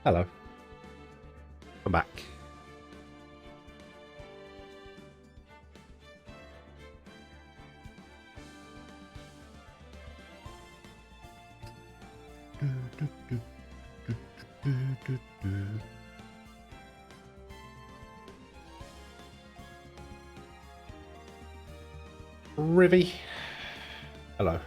Hello. I'm back. Rivy. Hello.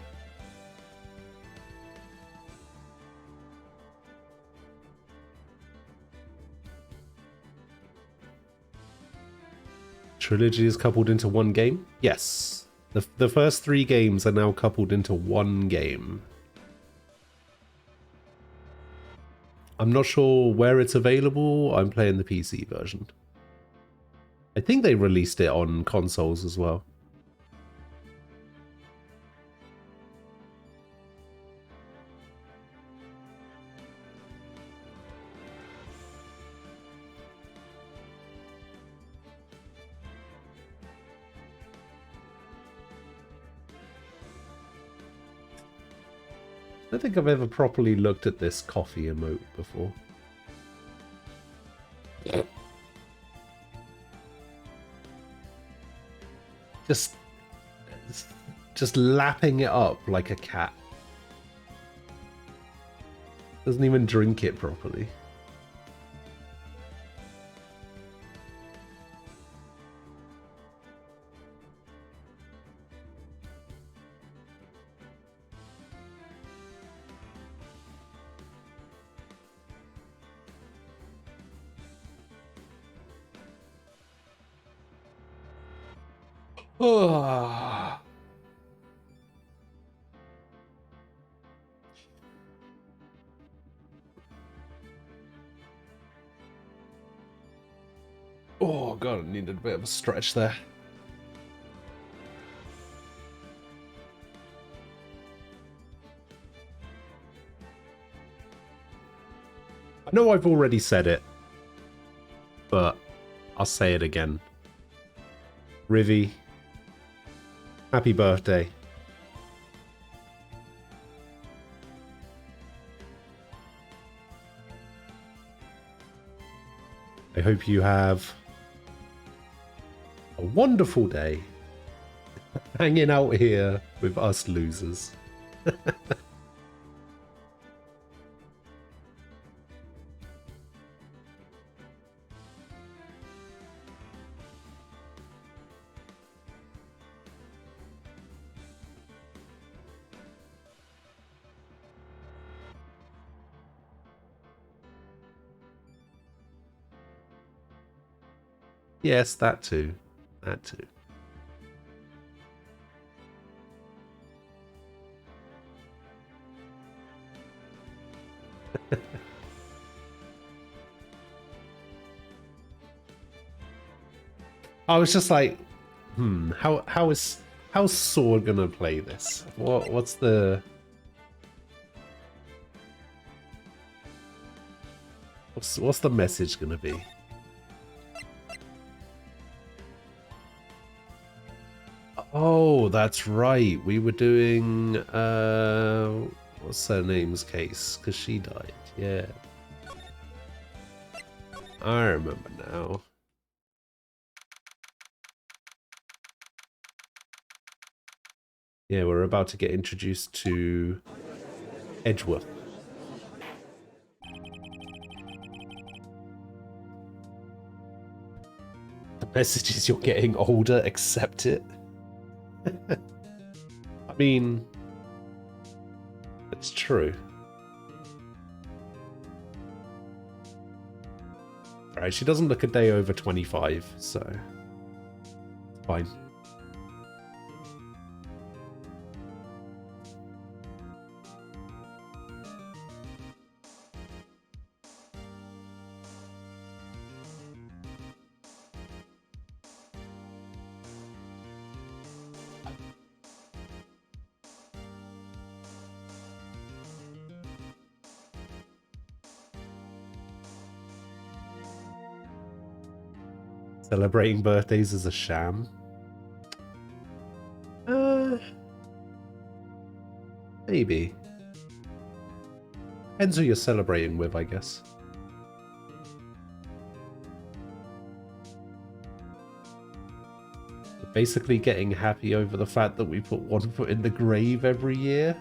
Trilogy is coupled into one game? Yes. The first 3 games are now coupled into one game. I'm not sure where it's available. I'm playing the PC version. I think they released it on consoles as well. I don't think I've ever properly looked at this coffee emote before. Just lapping it up like a cat. Doesn't even drink it properly. Oh. Oh god, I needed a bit of a stretch there. I know I've already said it, but I'll say it again. Rivy, happy birthday. I hope you have a wonderful day hanging out here with us losers. Yes, that too. That too. I was just like, how's Sword gonna play this? What's the message gonna be? Oh, that's right. We were doing what's her name's case? Because she died. Yeah. I remember now. Yeah, we're about to get introduced to Edgeworth. The message is you're getting older, accept it. I mean, it's true. Alright, she doesn't look a day over 25, so it's fine. Celebrating birthdays is a sham. Maybe. Depends who you're celebrating with, I guess. Basically getting happy over the fact that we put one foot in the grave every year.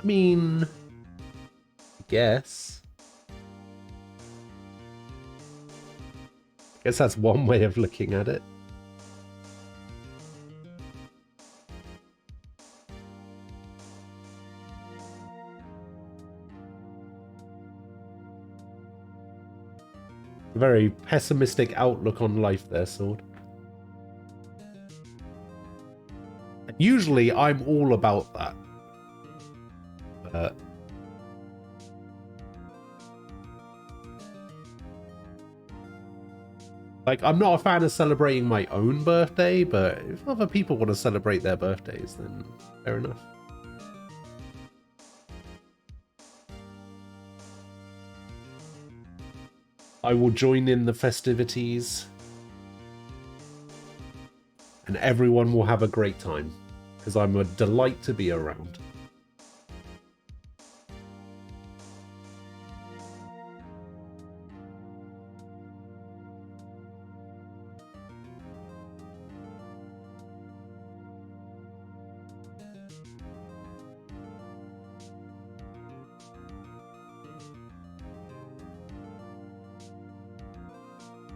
I mean, I guess that's one way of looking at it. Very pessimistic outlook on life there, Sword. And usually I'm all about that. Like, I'm not a fan of celebrating my own birthday, but if other people want to celebrate their birthdays, then fair enough. I will join in the festivities. And everyone will have a great time, because I'm a delight to be around.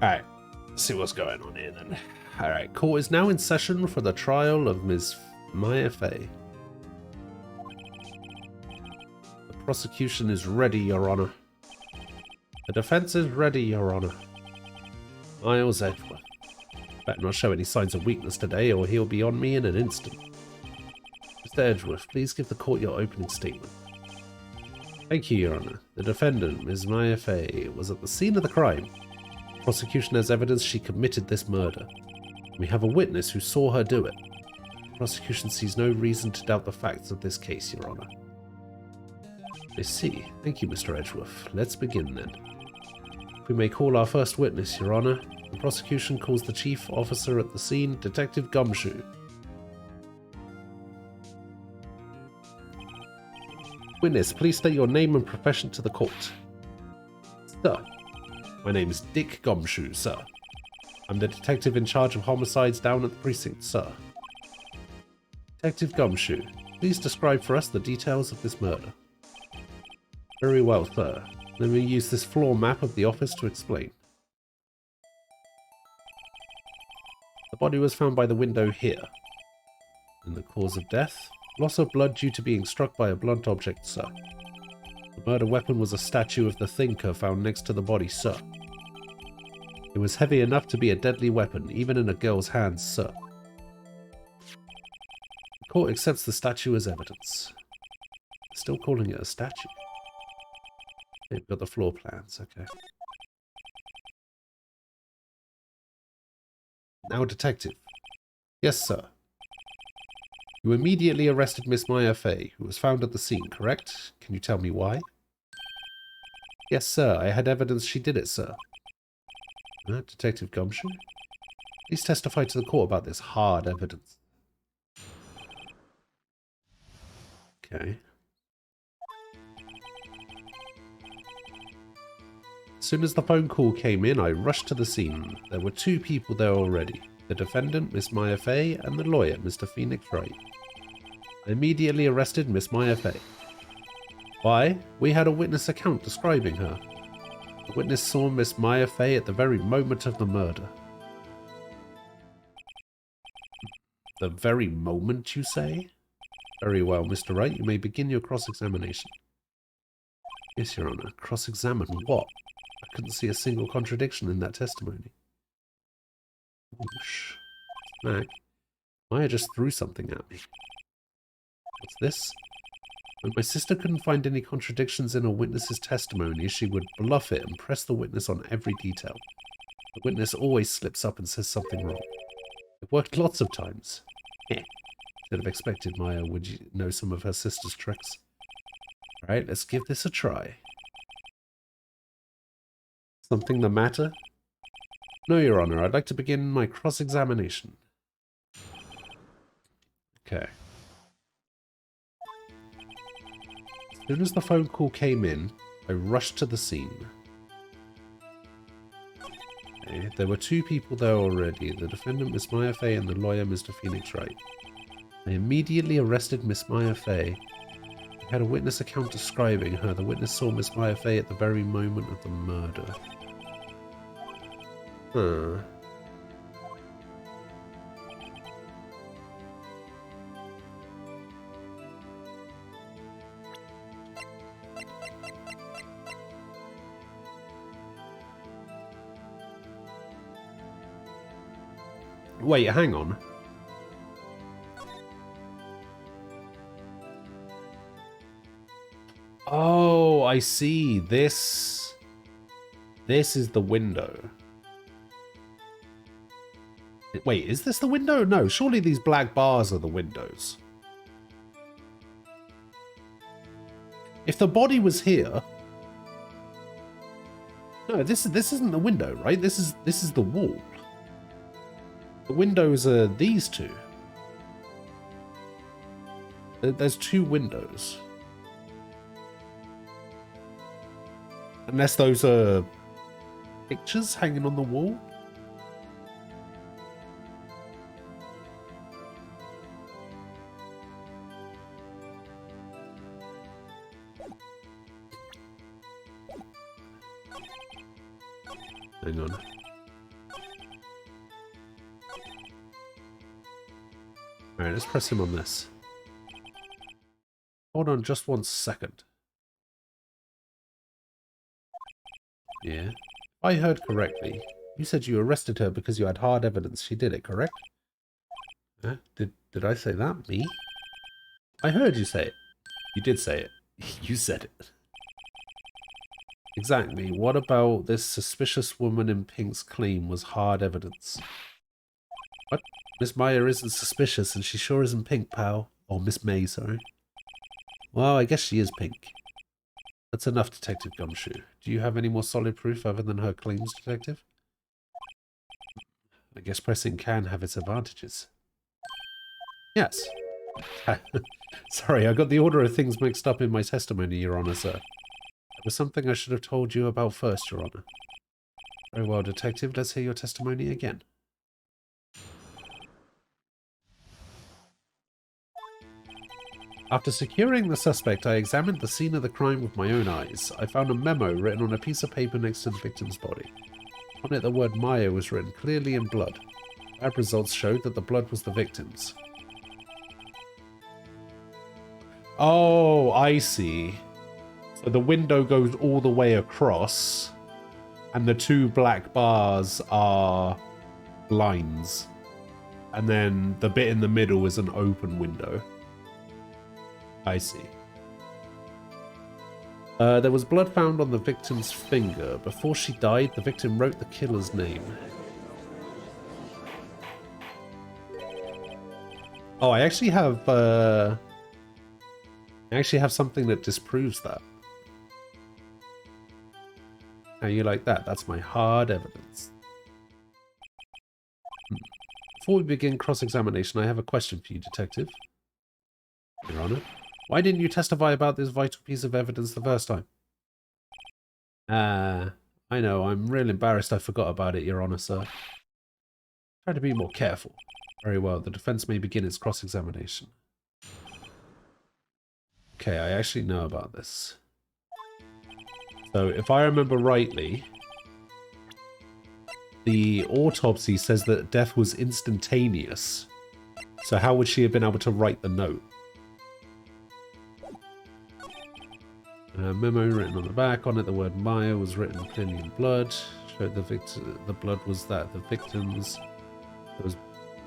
Alright, let's see what's going on here then. Alright, court is now in session for the trial of Ms. Maya Fey. The prosecution is ready, Your Honor. The defense is ready, Your Honor. Miles Edgeworth. Better not show any signs of weakness today, or he'll be on me in an instant. Mr. Edgeworth, please give the court your opening statement. Thank you, Your Honor. The defendant, Ms. Maya Fey, was at the scene of the crime. The prosecution has evidence she committed this murder. We have a witness who saw her do it. The prosecution sees no reason to doubt the facts of this case, Your Honor. I see. Thank you, Mr. Edgeworth. Let's begin then. If we may call our first witness, Your Honor. The prosecution calls the chief officer at the scene, Detective Gumshoe. Witness, please state your name and profession to the court. Sir, my name is Dick Gumshoe, sir. I'm the detective in charge of homicides down at the precinct, sir. Detective Gumshoe, please describe for us the details of this murder. Very well, sir. Let me use this floor map of the office to explain. The body was found by the window here. And the cause of death? Loss of blood due to being struck by a blunt object, sir. The murder weapon was a statue of the thinker found next to the body, sir. It was heavy enough to be a deadly weapon, even in a girl's hands, sir. The court accepts the statue as evidence. Still calling it a statue. They've got the floor plans, okay. Now, detective. Yes, sir. You immediately arrested Miss Maya Fey, who was found at the scene, correct? Can you tell me why? Yes, sir. I had evidence she did it, sir. Detective Gumshoe? Please testify to the court about this hard evidence. Okay. As soon as the phone call came in, I rushed to the scene. There were two people there already. The defendant, Miss Maya Fey, and the lawyer, Mr. Phoenix Wright. I immediately arrested Miss Maya Fey. Why? We had a witness account describing her. The witness saw Miss Maya Fey at the very moment of the murder. The very moment, you say? Very well, Mr. Wright, you may begin your cross-examination. Yes, Your Honor. Cross-examine what? I couldn't see a single contradiction in that testimony. Whoosh. Smack. Maya just threw something at me. What's this? When my sister couldn't find any contradictions in a witness's testimony, she would bluff it and press the witness on every detail. The witness always slips up and says something wrong. It worked lots of times. Should have expected Maya would know some of her sister's tricks. Alright, let's give this a try. Something the matter? No, Your Honor. I'd like to begin my cross-examination. Okay. soon as the phone call came in, I rushed to the scene. Okay, there were two people there already, the defendant Miss Maya Fey and the lawyer Mr. Phoenix Wright. I immediately arrested Miss Maya Fey. I had a witness account describing her. The witness saw Miss Maya Fey at the very moment of the murder. Huh. Wait, hang on. Oh, I see. This is the window. Wait, is this the window? No, surely these black bars are the windows. If the body was here... No, this isn't the window, right? This is the wall. The windows are these two. There's two windows. Unless those are pictures hanging on the wall. Hang on. Alright, let's press him on this. Hold on just 1 second. Yeah. If I heard correctly, you said you arrested her because you had hard evidence she did it, correct? Huh? Did I say that? Me? I heard you say it. You did say it. You said it. Exactly. What about this suspicious woman in pink's claim was hard evidence? What? Miss Meyer isn't suspicious and she sure isn't pink, pal. Or Miss May, sorry. Well, I guess she is pink. That's enough, Detective Gumshoe. Do you have any more solid proof other than her claims, Detective? I guess pressing can have its advantages. Yes. Sorry, I got the order of things mixed up in my testimony, Your Honor, sir. It was something I should have told you about first, Your Honor. Very well, Detective. Let's hear your testimony again. After securing the suspect, I examined the scene of the crime with my own eyes. I found a memo written on a piece of paper next to the victim's body. On it, the word Maya was written clearly in blood. Lab results showed that the blood was the victim's. Oh, I see. So the window goes all the way across, and the two black bars are blinds. And then the bit in the middle is an open window. I see. There was blood found on the victim's finger. Before she died, the victim wrote the killer's name. Oh, I actually have something that disproves that. How you like that? That's my hard evidence. Before we begin cross-examination, I have a question for you, Detective. Your Honor. Why didn't you testify about this vital piece of evidence the first time? I know. I'm real embarrassed I forgot about it, Your Honor, sir. Try to be more careful. Very well. The defense may begin its cross-examination. Okay, I actually know about this. So, if I remember rightly, the autopsy says that death was instantaneous. So how would she have been able to write the note? A memo written on the back. On it, the word Maya was written clearly in blood. Showed the blood was that the victim's. There was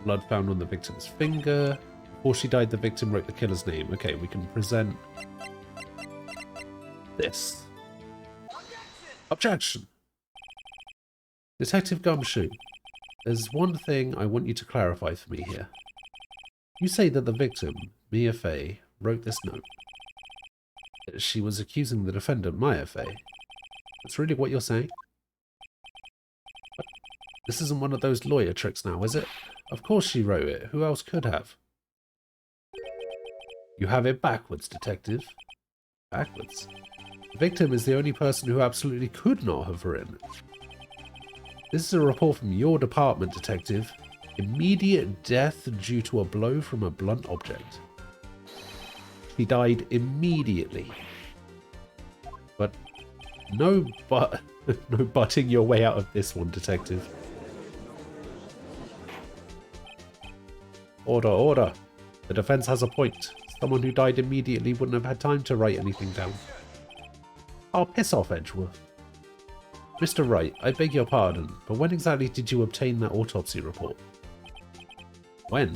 blood found on the victim's finger. Before she died, the victim wrote the killer's name. Okay, we can present this. Objection! Detective Gumshoe, there's one thing I want you to clarify for me here. You say that the victim, Mia Fey, wrote this note. She was accusing the defendant, Maya Fey. That's really what you're saying? But this isn't one of those lawyer tricks now, is it? Of course she wrote it. Who else could have? You have it backwards, Detective. Backwards. The victim is the only person who absolutely could not have written it. This is a report from your department, Detective. Immediate death due to a blow from a blunt object. He died immediately. But no butting your way out of this one, Detective. Order, order. The defense has a point. Someone who died immediately wouldn't have had time to write anything down. Oh, piss off, Edgeworth. Mr. Wright, I beg your pardon, but when exactly did you obtain that autopsy report? When?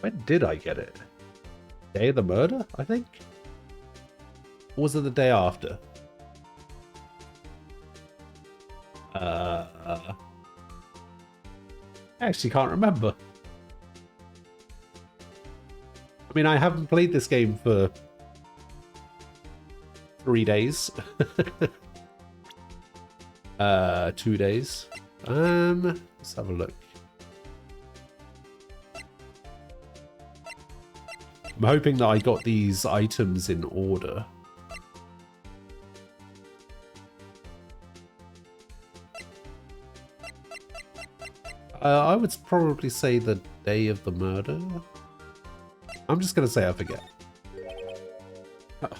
When did I get it? Day of the murder, I think? Or was it the day after? I actually can't remember. I mean, I haven't played this game for 3 days. 2 days. Let's have a look. I'm hoping that I got these items in order. I would probably say the day of the murder. I'm just going to say I forget.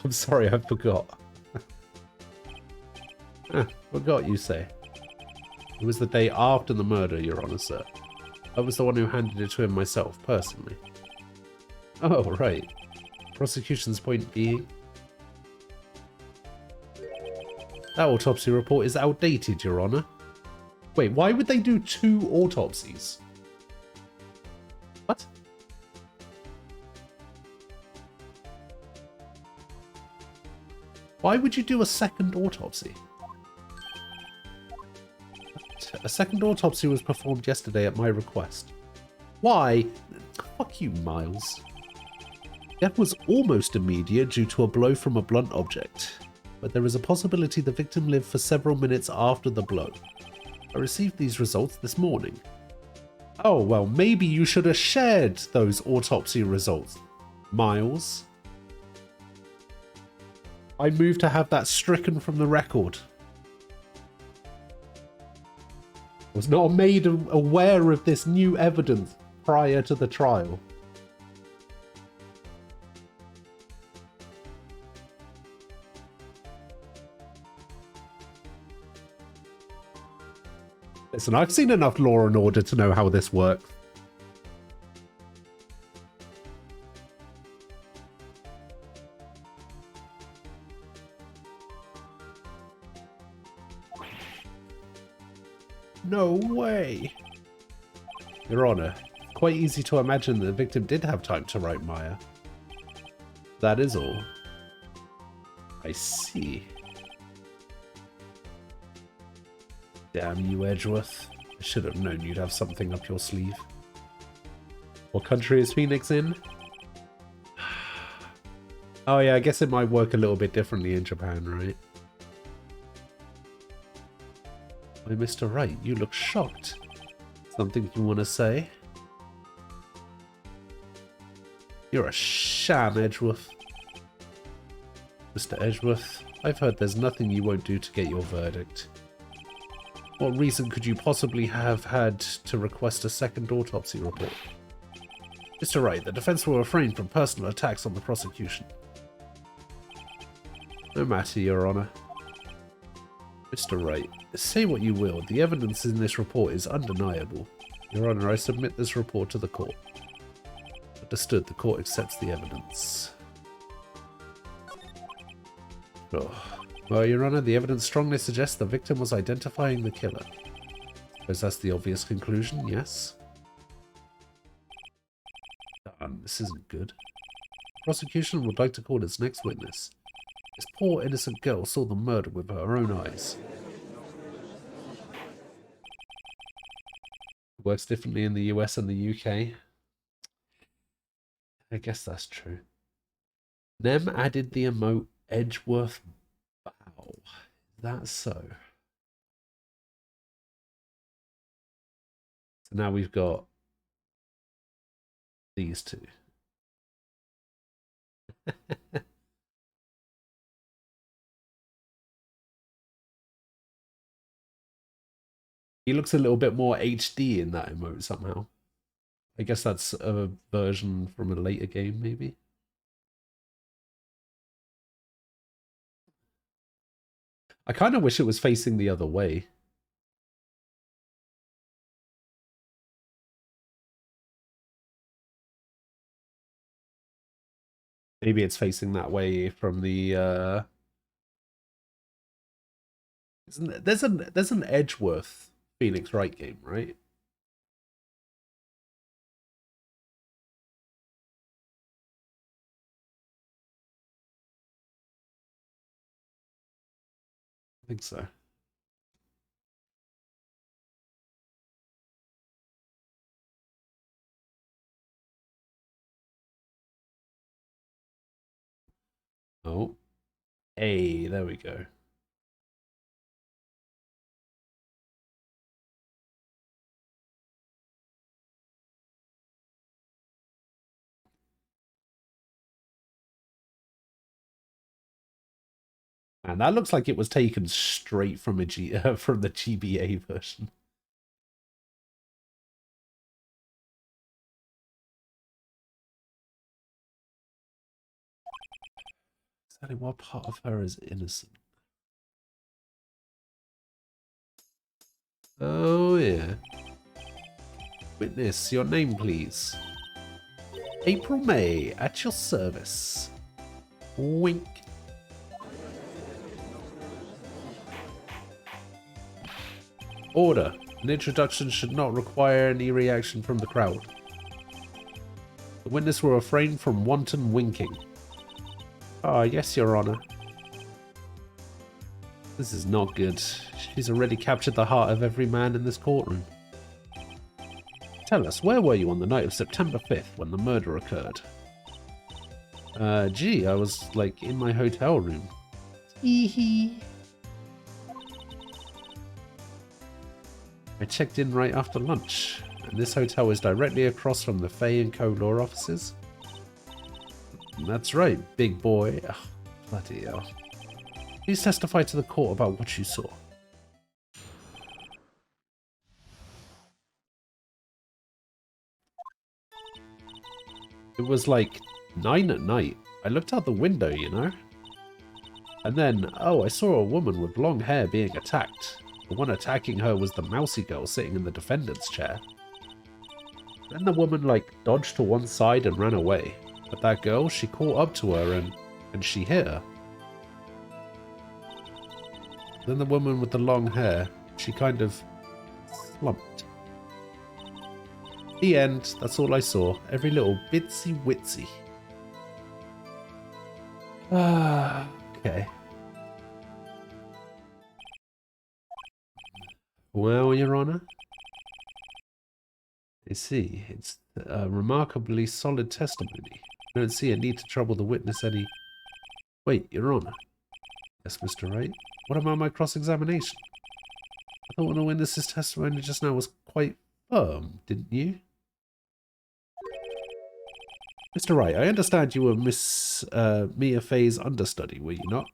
I'm sorry, I forgot. Forgot, you say. It was the day after the murder, Your Honor, sir. I was the one who handed it to him myself, personally. Oh, right. Prosecution's point being... that autopsy report is outdated, Your Honor. Wait, why would they do 2 autopsies? What? Why would you do a second autopsy? A second autopsy was performed yesterday at my request. Why? Fuck you, Miles. Death was almost immediate due to a blow from a blunt object, but there is a possibility the victim lived for several minutes after the blow. I received these results this morning. Oh, well, maybe you should have shared those autopsy results, Miles. I move to have that stricken from the record. I was not made aware of this new evidence prior to the trial. Listen, I've seen enough Law and Order to know how this works. No way. Your Honor, it's quite easy to imagine that the victim did have time to write Maya. That is all. I see. Damn you, Edgeworth. I should have known you'd have something up your sleeve. What country is Phoenix in? Oh yeah, I guess it might work a little bit differently in Japan, right? Why, Mr. Wright, you look shocked. Something you want to say? You're a sham, Edgeworth. Mr. Edgeworth, I've heard there's nothing you won't do to get your verdict. What reason could you possibly have had to request a second autopsy report? Mr. Wright, the defense will refrain from personal attacks on the prosecution. No matter, Your Honor. Mr. Wright, say what you will, the evidence in this report is undeniable. Your Honor, I submit this report to the court. Understood, the court accepts the evidence. Oh. Well, Your Honor, the evidence strongly suggests the victim was identifying the killer. Suppose that's the obvious conclusion, yes? This isn't good. Prosecution would like to call its next witness. This poor innocent girl saw the murder with her own eyes. It works differently in the US and the UK. I guess that's true. Nem added the emote Edgeworth bow. Is that so? So now we've got these two. He looks a little bit more HD in that emote somehow. I guess that's a version from a later game, maybe. I kind of wish it was facing the other way. Maybe it's facing that way from the there's an Edgeworth Phoenix Wright game, right? I think so. Oh. Hey, there we go. And that looks like it was taken straight from a from the GBA version. Exactly what part of her is innocent? Oh yeah. Witness, your name please. April May, at your service. Wink. Order. An introduction should not require any reaction from the crowd. The witness will refrain from wanton winking. Ah, yes, Your Honor. This is not good. She's already captured the heart of every man in this courtroom. Tell us, where were you on the night of September 5th when the murder occurred? Gee, I was, like, in my hotel room. Hee. I checked in right after lunch, and this hotel is directly across from the Fay & Co. law offices. That's right, big boy. Oh, bloody hell. Please testify to the court about what you saw. It was like 9 at night. I looked out the window, you know? And then, oh, I saw a woman with long hair being attacked. The one attacking her was the mousy girl sitting in the defendant's chair. Then the woman, like, dodged to one side and ran away. But that girl, she caught up to her and she hit her. Then the woman with the long hair, she kind of slumped. The end, that's all I saw. Every little bitsy witsy. Ah, okay. Well, Your Honor, I see. It's a remarkably solid testimony. I don't see a need to trouble the witness any... Wait, Your Honor. Yes, Mr. Wright. What about my cross-examination? I thought the witness's testimony just now was quite firm, didn't you? Mr. Wright, I understand you were Miss Mia Fey's understudy, were you not?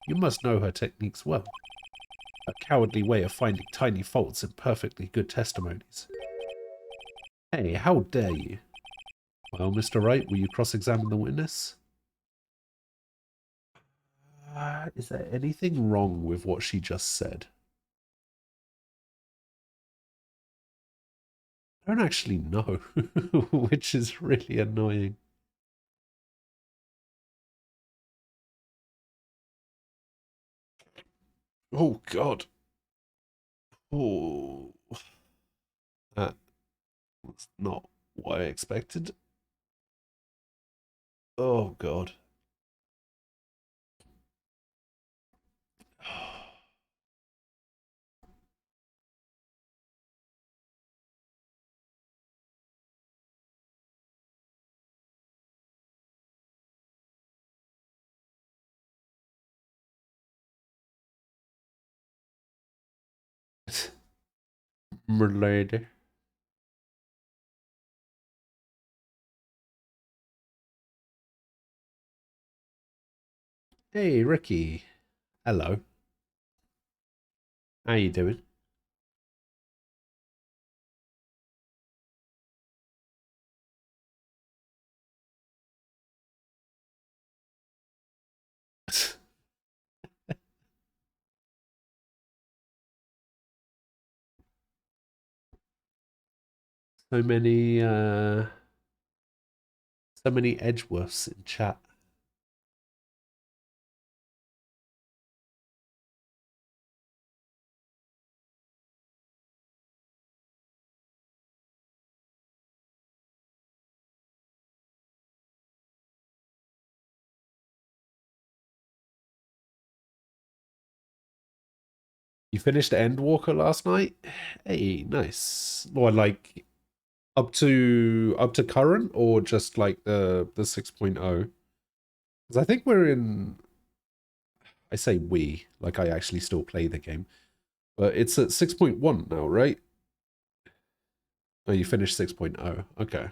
You must know her techniques well. A cowardly way of finding tiny faults in perfectly good testimonies. Hey, how dare you? Well, Mr. Wright, will you cross-examine the witness? Is there anything wrong with what she just said? I don't actually know, which is really annoying. Oh, God. Oh, that was not what I expected. Oh, God. Milady. Hey, Ricky. Hello. How you doing? So many, so many Edgeworths in chat. You finished Endwalker last night? Hey, nice. What, like up to current or just like the 6.0? Because I think we're in. I say we, like I actually still play the game, but it's at 6.1 now, right? Oh, you finished 6.0. Okay.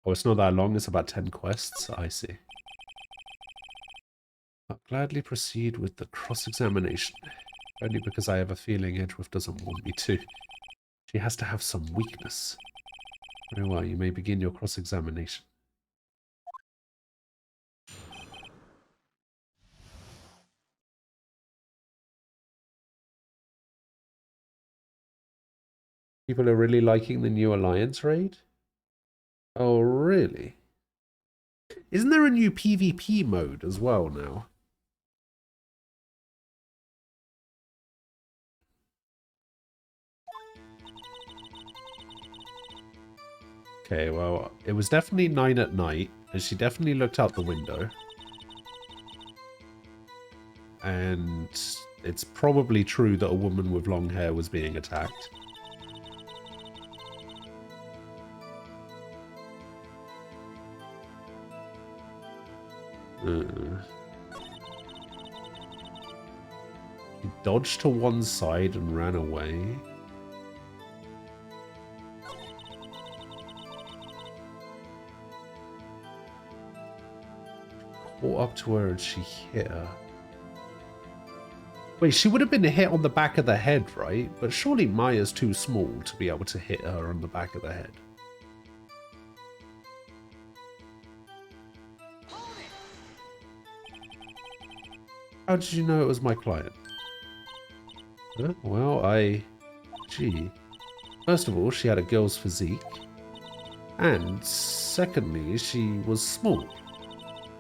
Oh, it's not that long. It's about 10 quests. I see. I'll gladly proceed with the cross-examination. Only because I have a feeling Edgeworth doesn't want me to. She has to have some weakness. Very well, you may begin your cross-examination. People are really liking the new Alliance raid? Oh, really? Isn't there a new PvP mode as well now? Okay, well, it was definitely 9 at night, and she definitely looked out the window. And it's probably true that a woman with long hair was being attacked. He dodged to one side and ran away. Caught up to her and she hit her. Wait, she would have been hit on the back of the head, right? But surely Maya's too small to be able to hit her on the back of the head. How did you know it was my client? Huh? Well, Gee. First of all, she had a girl's physique. And secondly, she was small.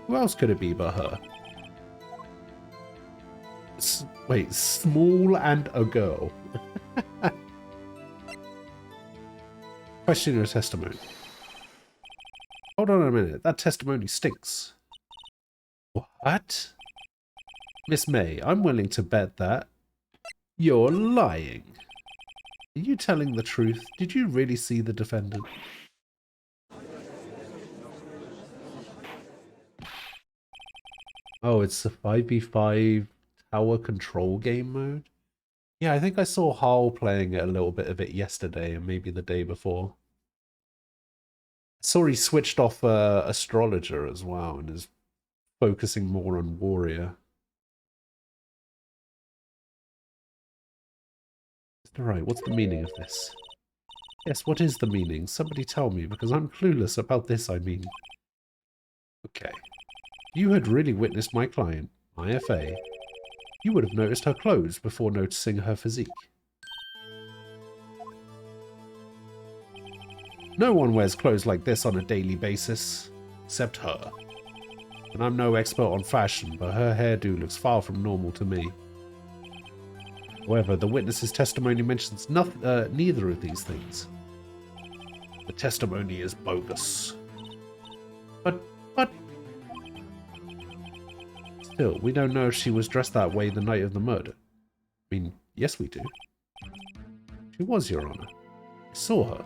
Who else could it be but her? Wait, small and a girl. Question your testimony. Hold on a minute, that testimony stinks. What? Miss May, I'm willing to bet that you're lying. Are you telling the truth? Did you really see the defendant? Oh, it's a 5v5 tower control game mode? Yeah, I think I saw Harl playing a little bit of it yesterday and maybe the day before. I saw he switched off Astrologer as well and is focusing more on Warrior. Mr. Wright, what's the meaning of this? Yes, what is the meaning? Somebody tell me, because I'm clueless about this, I mean. Okay. You had really witnessed my client, IFA. You would have noticed her clothes before noticing her physique. No one wears clothes like this on a daily basis, except her. And I'm no expert on fashion, but her hairdo looks far from normal to me. However, the witness's testimony mentions neither of these things. The testimony is bogus. But... Still, we don't know if she was dressed that way the night of the murder. I mean, yes we do. She was, Your Honor. I saw her.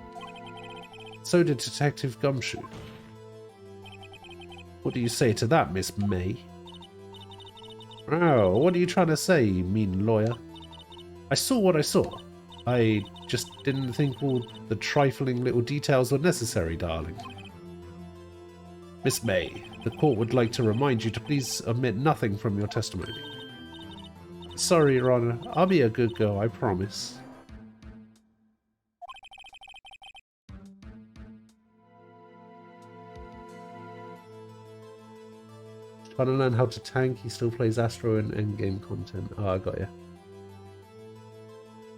So did Detective Gumshoe. What do you say to that, Miss May? Oh, what are you trying to say, you mean lawyer? I saw what I saw. I just didn't think all the trifling little details were necessary, darling. Miss May, the court would like to remind you to please omit nothing from your testimony. Sorry, Your Honor. I'll be a good girl, I promise. Trying to learn how to tank. He still plays Astro and endgame content. Oh, I got you.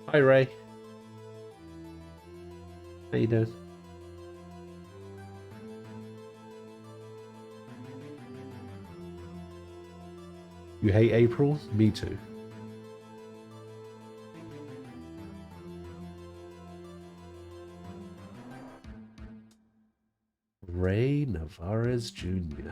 Hi, Ray. How you doing? You hate April? Me too. Ray Navarez Jr.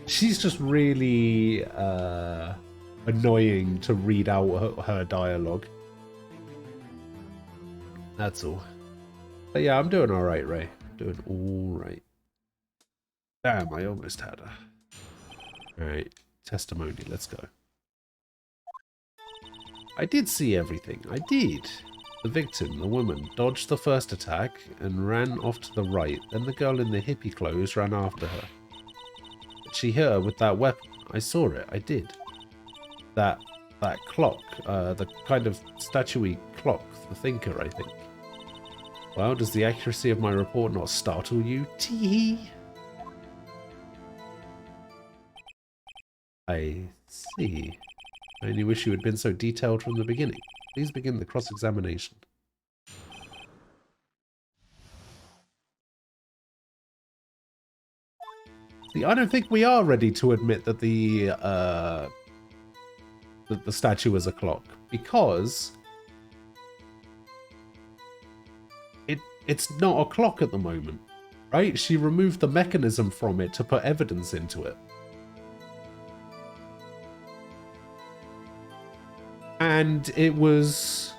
She's just really annoying to read out her dialogue. That's all. But yeah, I'm doing all right, Ray. Doing all right. Damn, I almost had her. All right, testimony. Let's go. I did see everything. I did. The victim, the woman, dodged the first attack and ran off to the right. Then the girl in the hippie clothes ran after her. She hit her with that weapon. I saw it. I did. That clock, the kind of statuey clock, the thinker, I think. Well, does the accuracy of my report not startle you? Tee. I see. I only wish you had been so detailed from the beginning. Please begin the cross-examination. See, I don't think we are ready to admit that the statue is a clock, because it's not a clock at the moment, right? She removed the mechanism from it to put evidence into it. And it was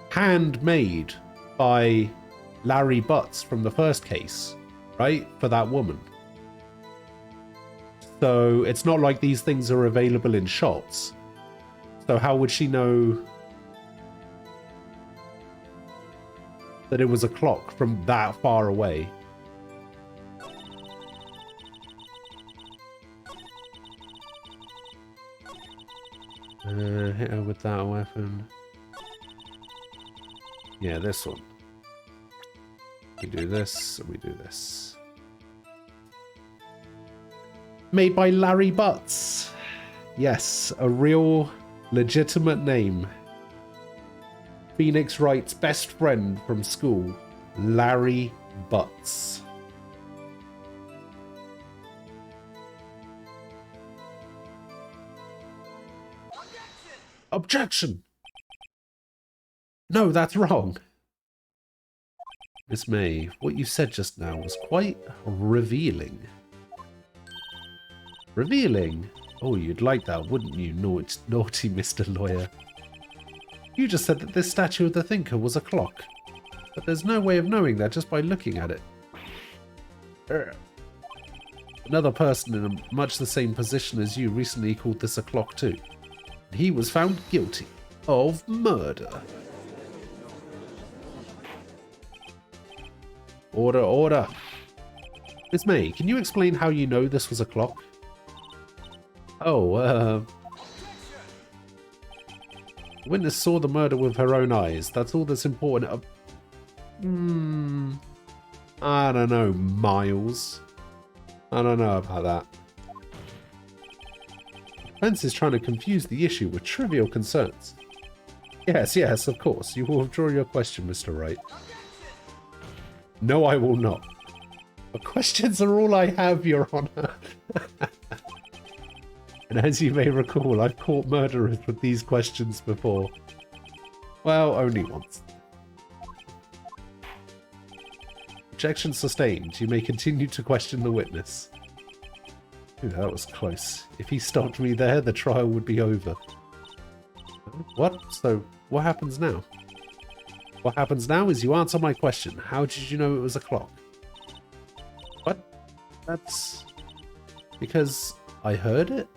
handmade by Larry Butts from the first case, right? For that woman. So it's not like these things are available in shops. So how would she know that it was a clock from that far away? Hit her with that weapon. Yeah, this one. We do this, and we do this. Made by Larry Butts. Yes, a real, legitimate name. Phoenix Wright's best friend from school, Larry Butts. Objection! No, that's wrong. Miss May, what you said just now was quite revealing. Revealing? Oh, you'd like that, wouldn't you, naughty Mr. Lawyer? You just said that this statue of the thinker was a clock. But there's no way of knowing that just by looking at it. Another person in much the same position as you recently called this a clock too. He was found guilty of murder. Order, order. Miss May, can you explain how you know this was a clock? Oh, the witness saw the murder with her own eyes. That's all that's important. I don't know, Miles. I don't know about that. Defense is trying to confuse the issue with trivial concerns. Yes, yes, of course. You will withdraw your question, Mr. Wright. No, I will not. But questions are all I have, Your Honor. And as you may recall, I've caught murderers with these questions before. Well, only once. Objection sustained. You may continue to question the witness. Ooh, that was close. If he stopped me there, the trial would be over. What? So, what happens now? What happens now is you answer my question. How did you know it was a clock? What? That's... because I heard it?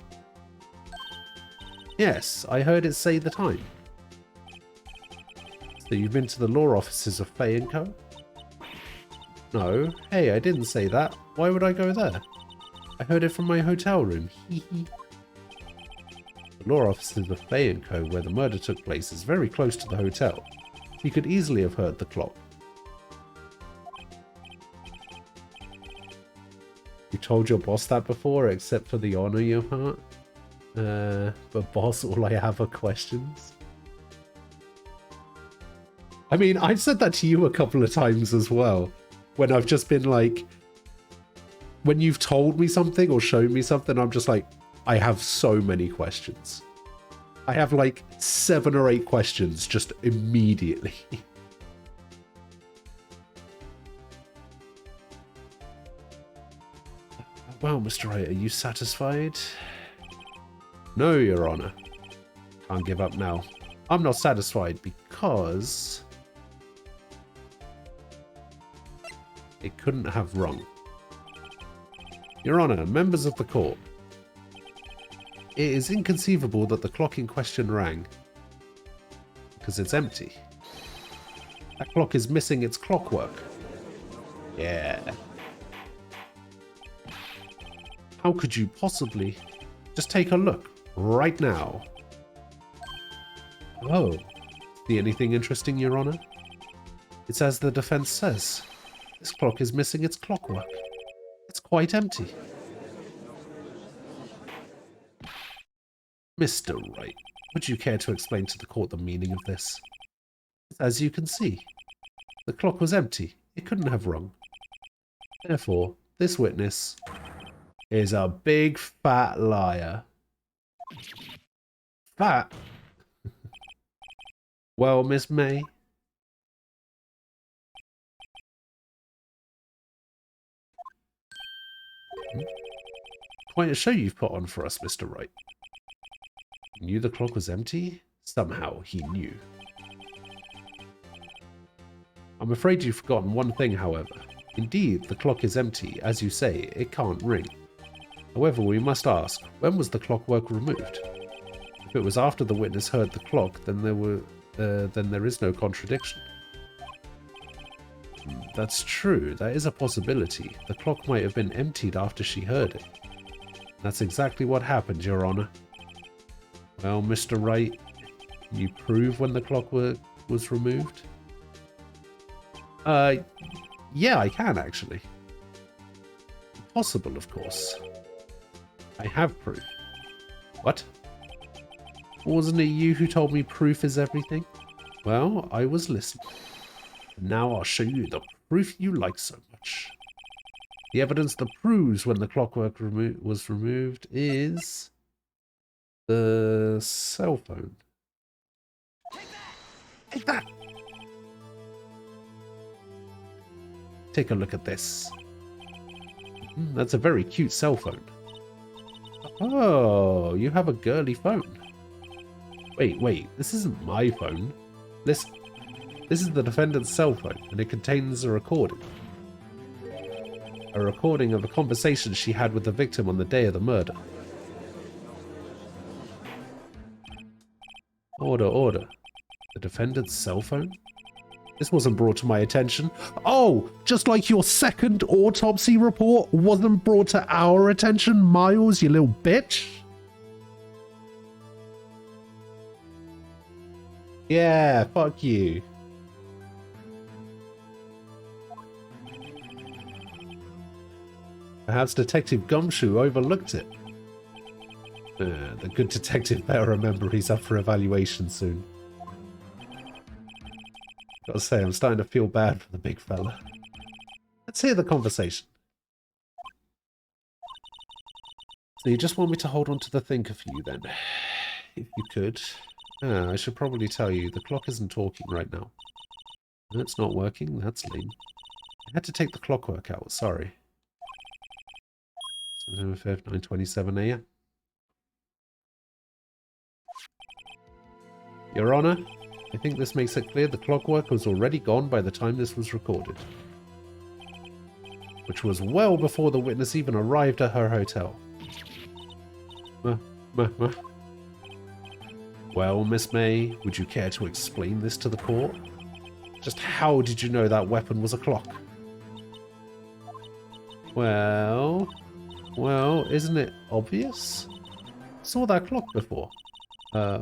Yes, I heard it say the time. So you've been to the law offices of Fay & Co? No. Hey, I didn't say that. Why would I go there? I heard it from my hotel room. Hee hee. The law offices of Fay & Co, where the murder took place, is very close to the hotel. You could easily have heard the clock. You told your boss that before, except for the honor you heart? But boss, all I have are questions. I mean, I've said that to you a couple of times as well. When I've just been like... when you've told me something or shown me something, I'm just like, I have so many questions. I have like 7 or 8 questions just immediately. Well, Mr. Wright, are you satisfied? No, Your Honor. Can't give up now. I'm not satisfied because... it couldn't have rung. Your Honor, members of the court. It is inconceivable that the clock in question rang. Because it's empty. That clock is missing its clockwork. Yeah. How could you possibly... just take a look. Right now. Oh. See anything interesting, Your Honor? It's as the defense says. This clock is missing its clockwork. It's quite empty. Mr. Wright, would you care to explain to the court the meaning of this? As you can see, the clock was empty. It couldn't have rung. Therefore, this witness is a big fat liar. Fat? Well, Miss May. Quite a show you've put on for us, Mr. Wright. He knew the clock was empty? Somehow he knew. I'm afraid you've forgotten one thing, however. Indeed, the clock is empty. As you say, it can't ring. However, we must ask, when was the clockwork removed? If it was after the witness heard the clock, then there is no contradiction. That's true. That is a possibility. The clock might have been emptied after she heard it. That's exactly what happened, Your Honor. Well, Mr. Wright, can you prove when the clockwork was removed? Yeah, I can, actually. Possible, of course. I have proof. What? Wasn't it you who told me proof is everything? Well, I was listening. Now I'll show you the proof you like so much. The evidence that proves when the clockwork was removed is... the cell phone. Take that! Take a look at this. That's a very cute cell phone. Oh, you have a girly phone. Wait, this isn't my phone. This is the defendant's cell phone, and it contains a recording. A recording of a conversation she had with the victim on the day of the murder. Order. The defendant's cell phone? This wasn't brought to my attention. Oh, just like your second autopsy report wasn't brought to our attention, Miles, you little bitch. Yeah, fuck you. Perhaps Detective Gumshoe overlooked it. The good detective better remember he's up for evaluation soon. Gotta say, I'm starting to feel bad for the big fella. Let's hear the conversation. So you just want me to hold on to the thinker for you then? If you could. I should probably tell you, the clock isn't talking right now. That's not working, that's lame. I had to take the clockwork out, sorry. September 5th, 9:27 AM. Your Honor, I think this makes it clear the clockwork was already gone by the time this was recorded. Which was well before the witness even arrived at her hotel. Well, Miss May, would you care to explain this to the court? Just how did you know that weapon was a clock? Well, isn't it obvious? Saw that clock before.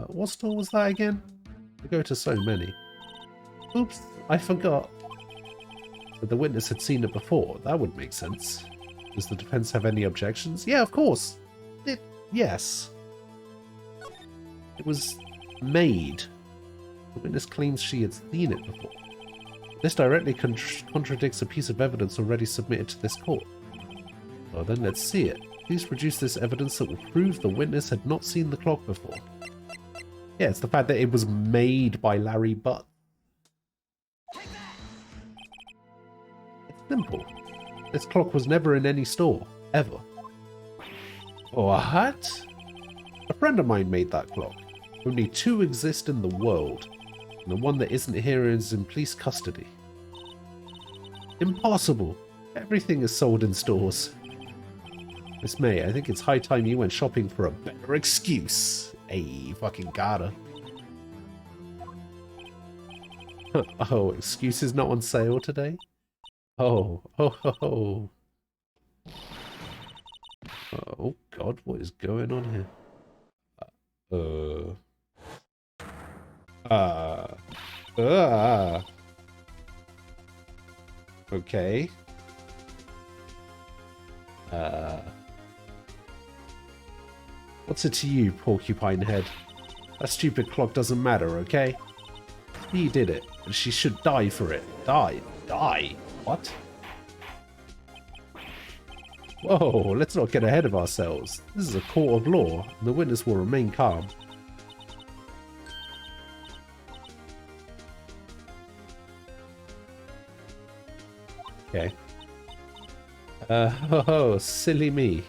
What store was that again? I go to so many. Oops, I forgot. But the witness had seen it before. That would make sense. Does the defense have any objections? Yeah, of course. Yes. It was made. The witness claims she had seen it before. This directly contradicts a piece of evidence already submitted to this court. Well then, let's see it. Please produce this evidence that will prove the witness had not seen the clock before. Yeah, it's the fact that it was made by Larry Butt. It's simple. This clock was never in any store, ever. What? A friend of mine made that clock. Only 2 exist in the world, and the one that isn't here is in police custody. Impossible. Everything is sold in stores. Miss May, I think it's high time you went shopping for a better excuse. Hey, fucking gotta. Oh, excuses not on sale today? Oh. Oh god, what is going on here? Okay. What's it to you, porcupine head? That stupid clock doesn't matter, okay? He did it, and she should die for it. Die? What? Whoa, let's not get ahead of ourselves. This is a court of law, and the witness will remain calm. Okay. Oh, silly me.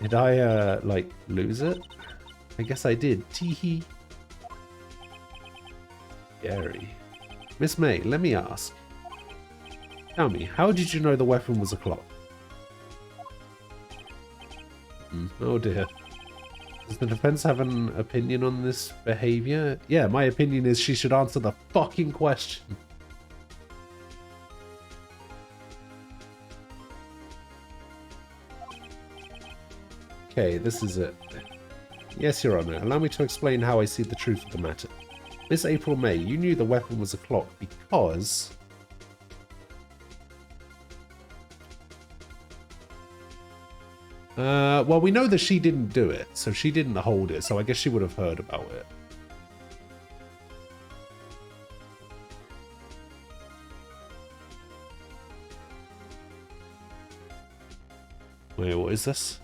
Did I, like, lose it? I guess I did. Teehee. Scary. Miss May, let me ask. Tell me, how did you know the weapon was a clock? Oh dear. Does the defense have an opinion on this behavior? Yeah, my opinion is she should answer the fucking question. Okay, this is it. Yes, Your Honor. Allow me to explain how I see the truth of the matter. Miss April May, you knew the weapon was a clock because... well, we know that she didn't do it, so she didn't hold it, so I guess she would have heard about it. Wait, what is this?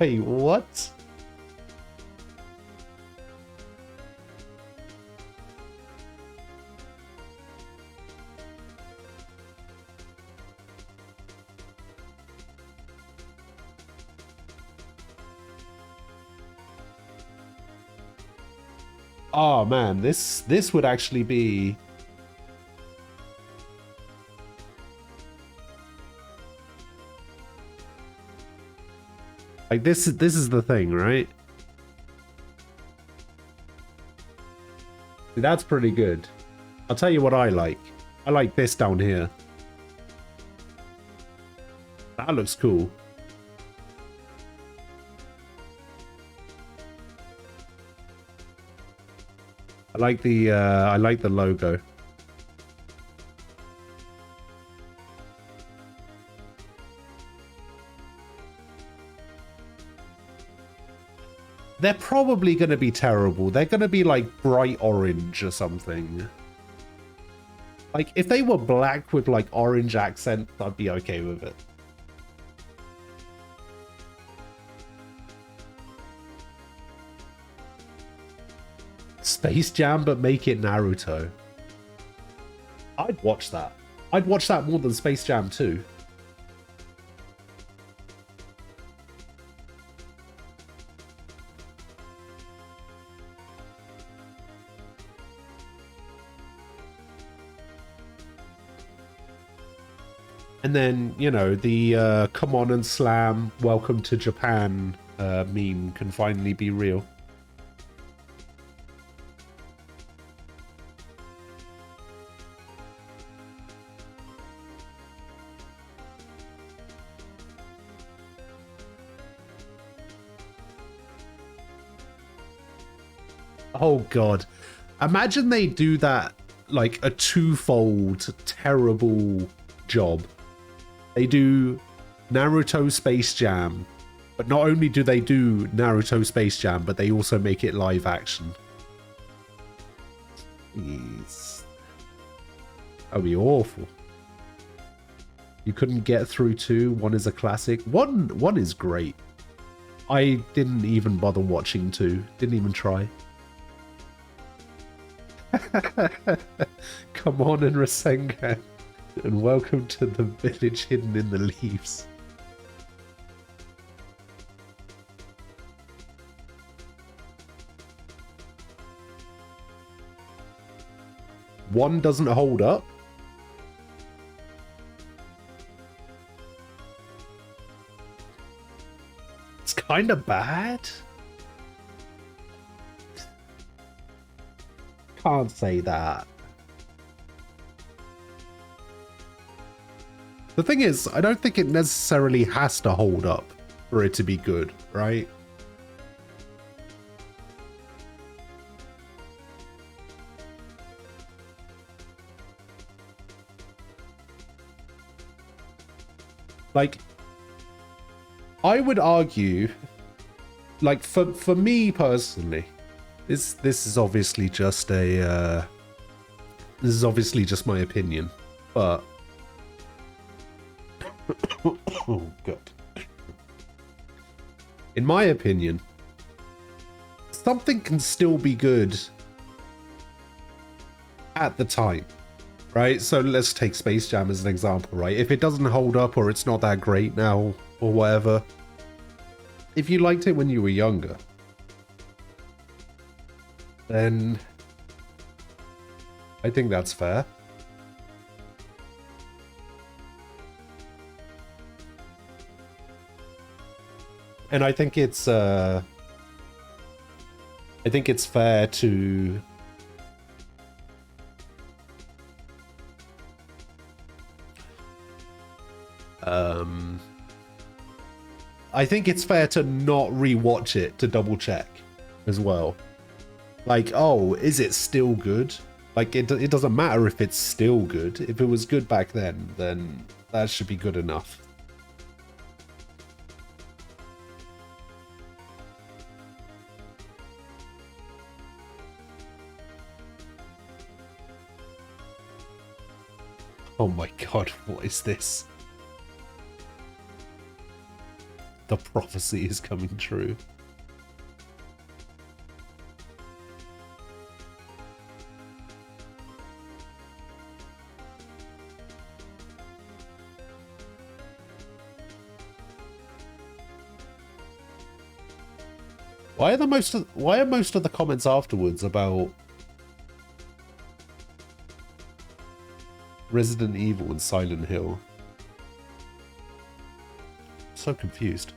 Wait, what? Oh man, this would actually be... Like this is the thing, right? See, that's pretty good. I'll tell you what I like. I like this down here. That looks cool. I like the logo. They're probably going to be terrible. They're going to be like bright orange or something. Like if they were black with like orange accent, I'd be okay with it. Space Jam, but make it Naruto. I'd watch that. I'd watch that more than Space Jam 2. And then, you know, the come on and slam, welcome to Japan meme can finally be real. Oh god. Imagine they do that, like, a twofold terrible job. They do Naruto Space Jam, but not only do they do Naruto Space Jam, but they also make it live action. Jeez. That would be awful. You couldn't get through 2. 1 is a classic. One is great. I didn't even bother watching 2. Didn't even try. Come on and Rasengan, and welcome to the village hidden in the leaves. One doesn't hold up. It's kind of bad. Can't say that. The thing is, I don't think it necessarily has to hold up for it to be good, right? Like, I would argue, like, for me personally, this is obviously just a this is obviously just my opinion, but oh god. In my opinion, something can still be good at the time, right? So let's take Space Jam as an example, right? If it doesn't hold up or it's not that great now or whatever, if you liked it when you were younger, then I think that's fair. And I think it's fair to I think it's fair to not rewatch it to double check as well. Like, oh, is it still good? Like, it doesn't matter if it's still good. If it was good back then that should be good enough. Oh my god, what is this? The prophecy is coming true. Why are most of the comments afterwards about Resident Evil and Silent Hill? So confused.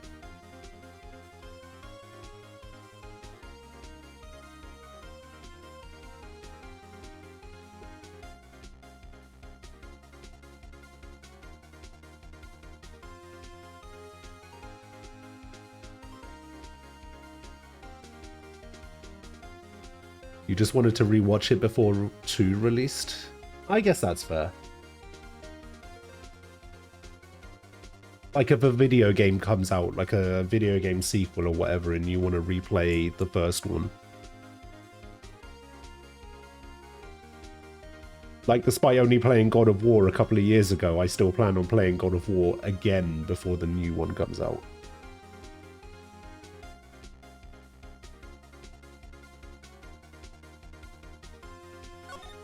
You just wanted to rewatch it before 2 released? I guess that's fair. Like if a video game comes out, like a video game sequel or whatever, and you want to replay the first one. Like, despite only playing God of War a couple of years ago, I still plan on playing God of War again before the new one comes out.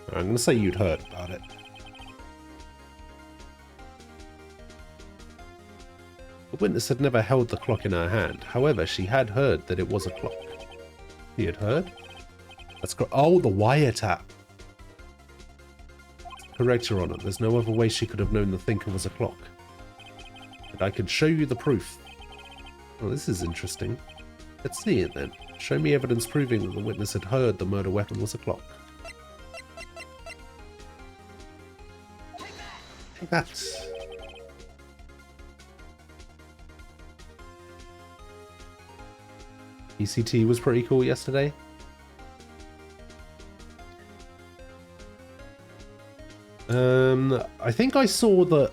I'm going to say you'd heard about it. The witness had never held the clock in her hand. However, she had heard that it was a clock. He had heard? That's oh, the wiretap. Correct, Your Honor. There's no other way she could have known the thinker was a clock. And I can show you the proof. Well, this is interesting. Let's see it then. Show me evidence proving that the witness had heard the murder weapon was a clock. Take that. ECT was pretty cool yesterday. I think I saw that,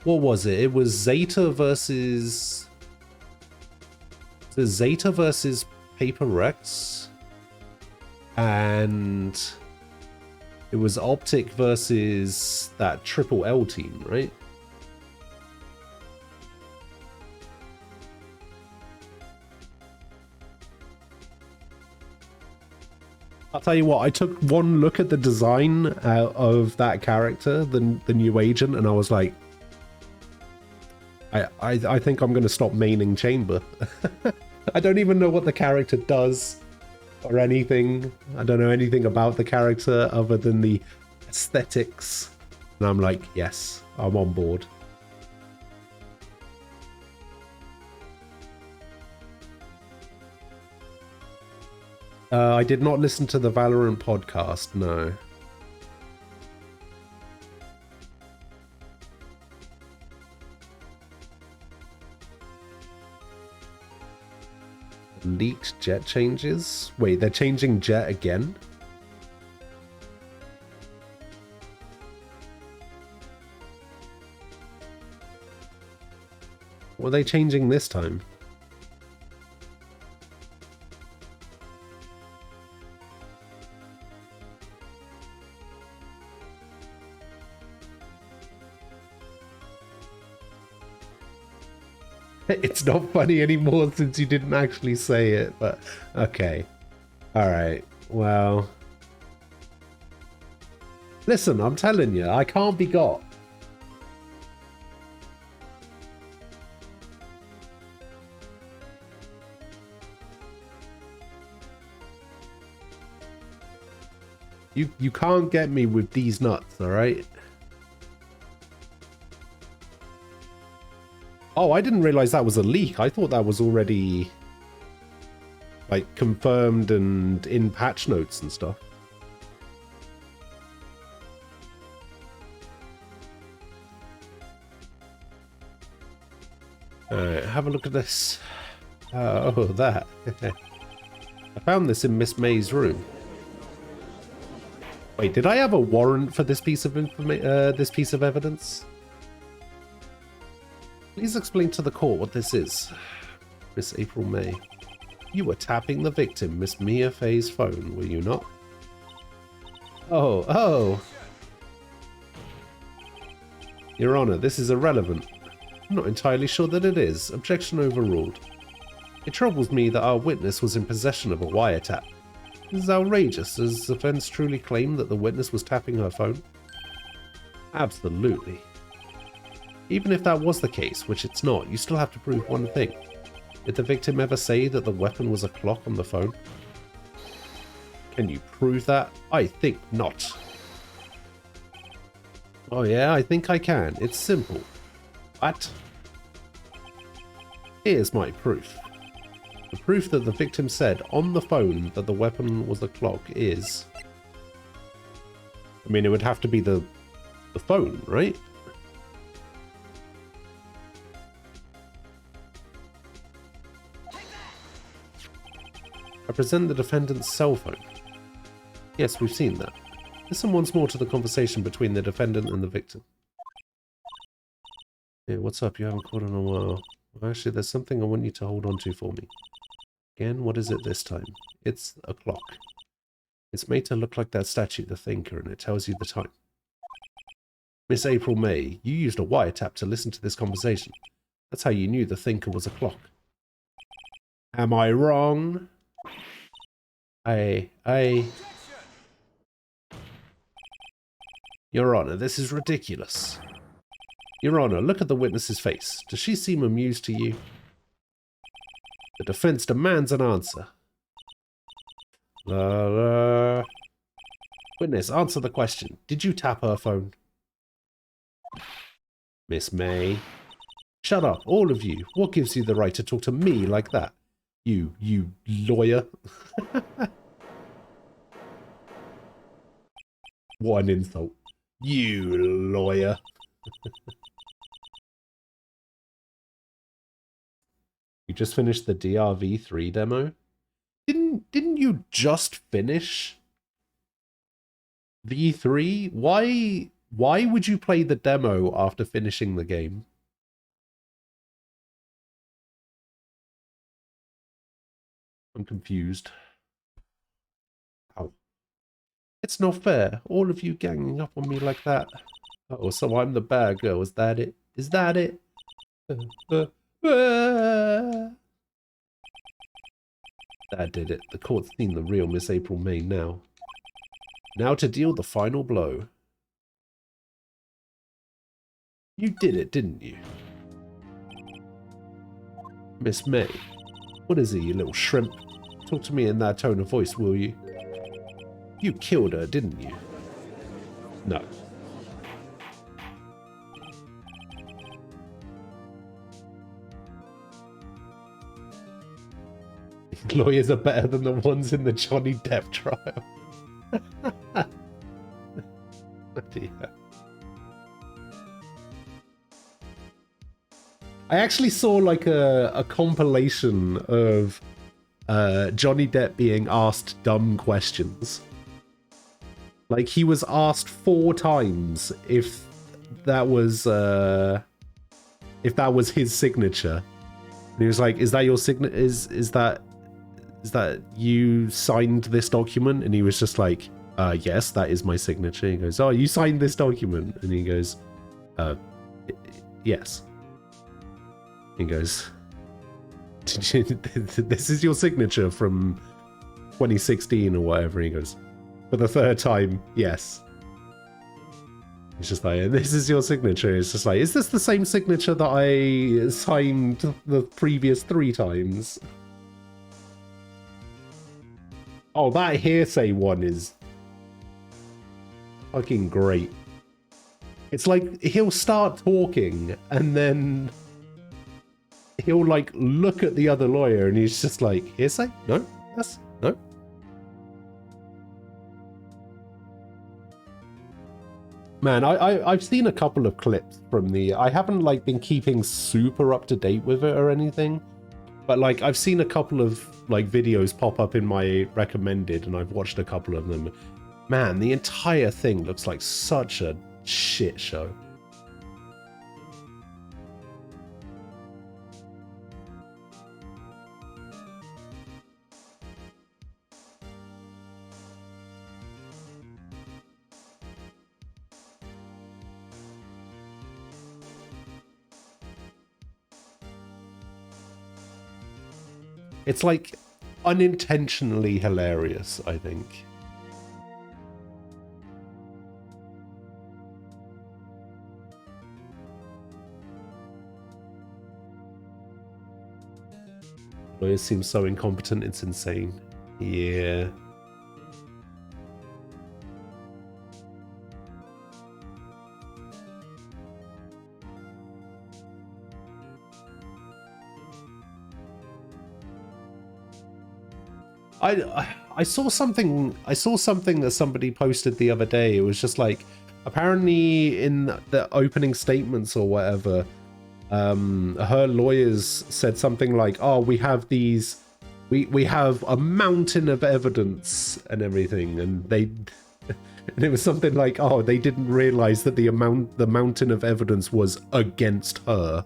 what was it? It was Zeta versus Paper Rex, and it was Optic versus that Triple L team, right? I'll tell you what, I took one look at the design of that character, the new agent, and I was like, I think I'm going to stop maining Chamber. I don't even know what the character does or anything. I don't know anything about the character other than the aesthetics. And I'm like, yes, I'm on board. I did not listen to the Valorant podcast, no. Leaked jet changes? Wait, they're changing jet again? What are they changing this time? It's not funny anymore since you didn't actually say it, but okay. Alright, well. Listen, I'm telling you, I can't be got. You can't get me with these nuts, alright? Oh, I didn't realize that was a leak. I thought that was already, like, confirmed and in patch notes and stuff. Alright, have a look at this. Oh, that. I found this in Miss May's room. Wait, did I have a warrant for this piece of evidence? Please explain to the court what this is. Miss April May. You were tapping the victim, Miss Mia Fey's phone, were you not? Oh. Your Honor, this is irrelevant. I'm not entirely sure that it is. Objection overruled. It troubles me that our witness was in possession of a wiretap. This is outrageous. Does the defense truly claim that the witness was tapping her phone? Absolutely. Even if that was the case, which it's not, you still have to prove one thing. Did the victim ever say that the weapon was a clock on the phone? Can you prove that? I think not. Oh yeah, I think I can. It's simple. What? Here's my proof. The proof that the victim said on the phone that the weapon was a clock is... I mean, it would have to be the phone, right? I present the defendant's cell phone. Yes, we've seen that. Listen once more to the conversation between the defendant and the victim. Hey, what's up? You haven't called in a while. Well, actually, there's something I want you to hold on to for me. Again, what is it this time? It's a clock. It's made to look like that statue, the Thinker, and it tells you the time. Miss April May, you used a wiretap to listen to this conversation. That's how you knew the Thinker was a clock. Am I wrong? Your Honor, this is ridiculous. Your Honor, look at the witness's face. Does she seem amused to you? The defense demands an answer. Witness, answer the question. Did you tap her phone? Miss May. Shut up, all of you. What gives you the right to talk to me like that? You lawyer. What an insult. You lawyer. You just finished the DRV3 demo? Didn't you just finish V3? Why would you play the demo after finishing the game? I'm confused. Ow. It's not fair. All of you ganging up on me like that. Oh, so I'm the bad girl. Is that it? Is that it? That did it. The court's seen the real Miss April May now. Now to deal the final blow. You did it, didn't you? Miss May. What is it, you little shrimp? Talk to me in that tone of voice, will you? You killed her, didn't you? No. Lawyers are better than the ones in the Johnny Depp trial. Dear. I actually saw like a compilation of Johnny Depp being asked dumb questions. Like he was asked 4 times if that was his signature. And he was like, "Is that your signature? Is that you signed this document?" And he was just like, "Yes, that is my signature." He goes, "Oh, you signed this document?" And he goes, "Yes." He goes, "This is your signature from 2016 or whatever." He goes, "For the 3rd time, yes." It's just like, "This is your signature." It's just like, "Is this the same signature that I signed the previous 3 times?" Oh, that hearsay one is fucking great. It's like, he'll start talking and then he'll like look at the other lawyer and he's just like, "Hearsay? No? Yes? No?" Man, I've seen a couple of clips from the... I haven't like been keeping super up to date with it or anything, but like I've seen a couple of like videos pop up in my recommended and I've watched a couple of them. Man, the entire thing looks like such a shit show. It's like unintentionally hilarious, I think. Lawyers seem so incompetent, it's insane. Yeah. I saw something that somebody posted the other day. It was just like, apparently in the opening statements or whatever, her lawyers said something like, "Oh, we have these, we have a mountain of evidence and everything," and they and it was something like, "Oh, they didn't realize that the mountain of evidence was against her."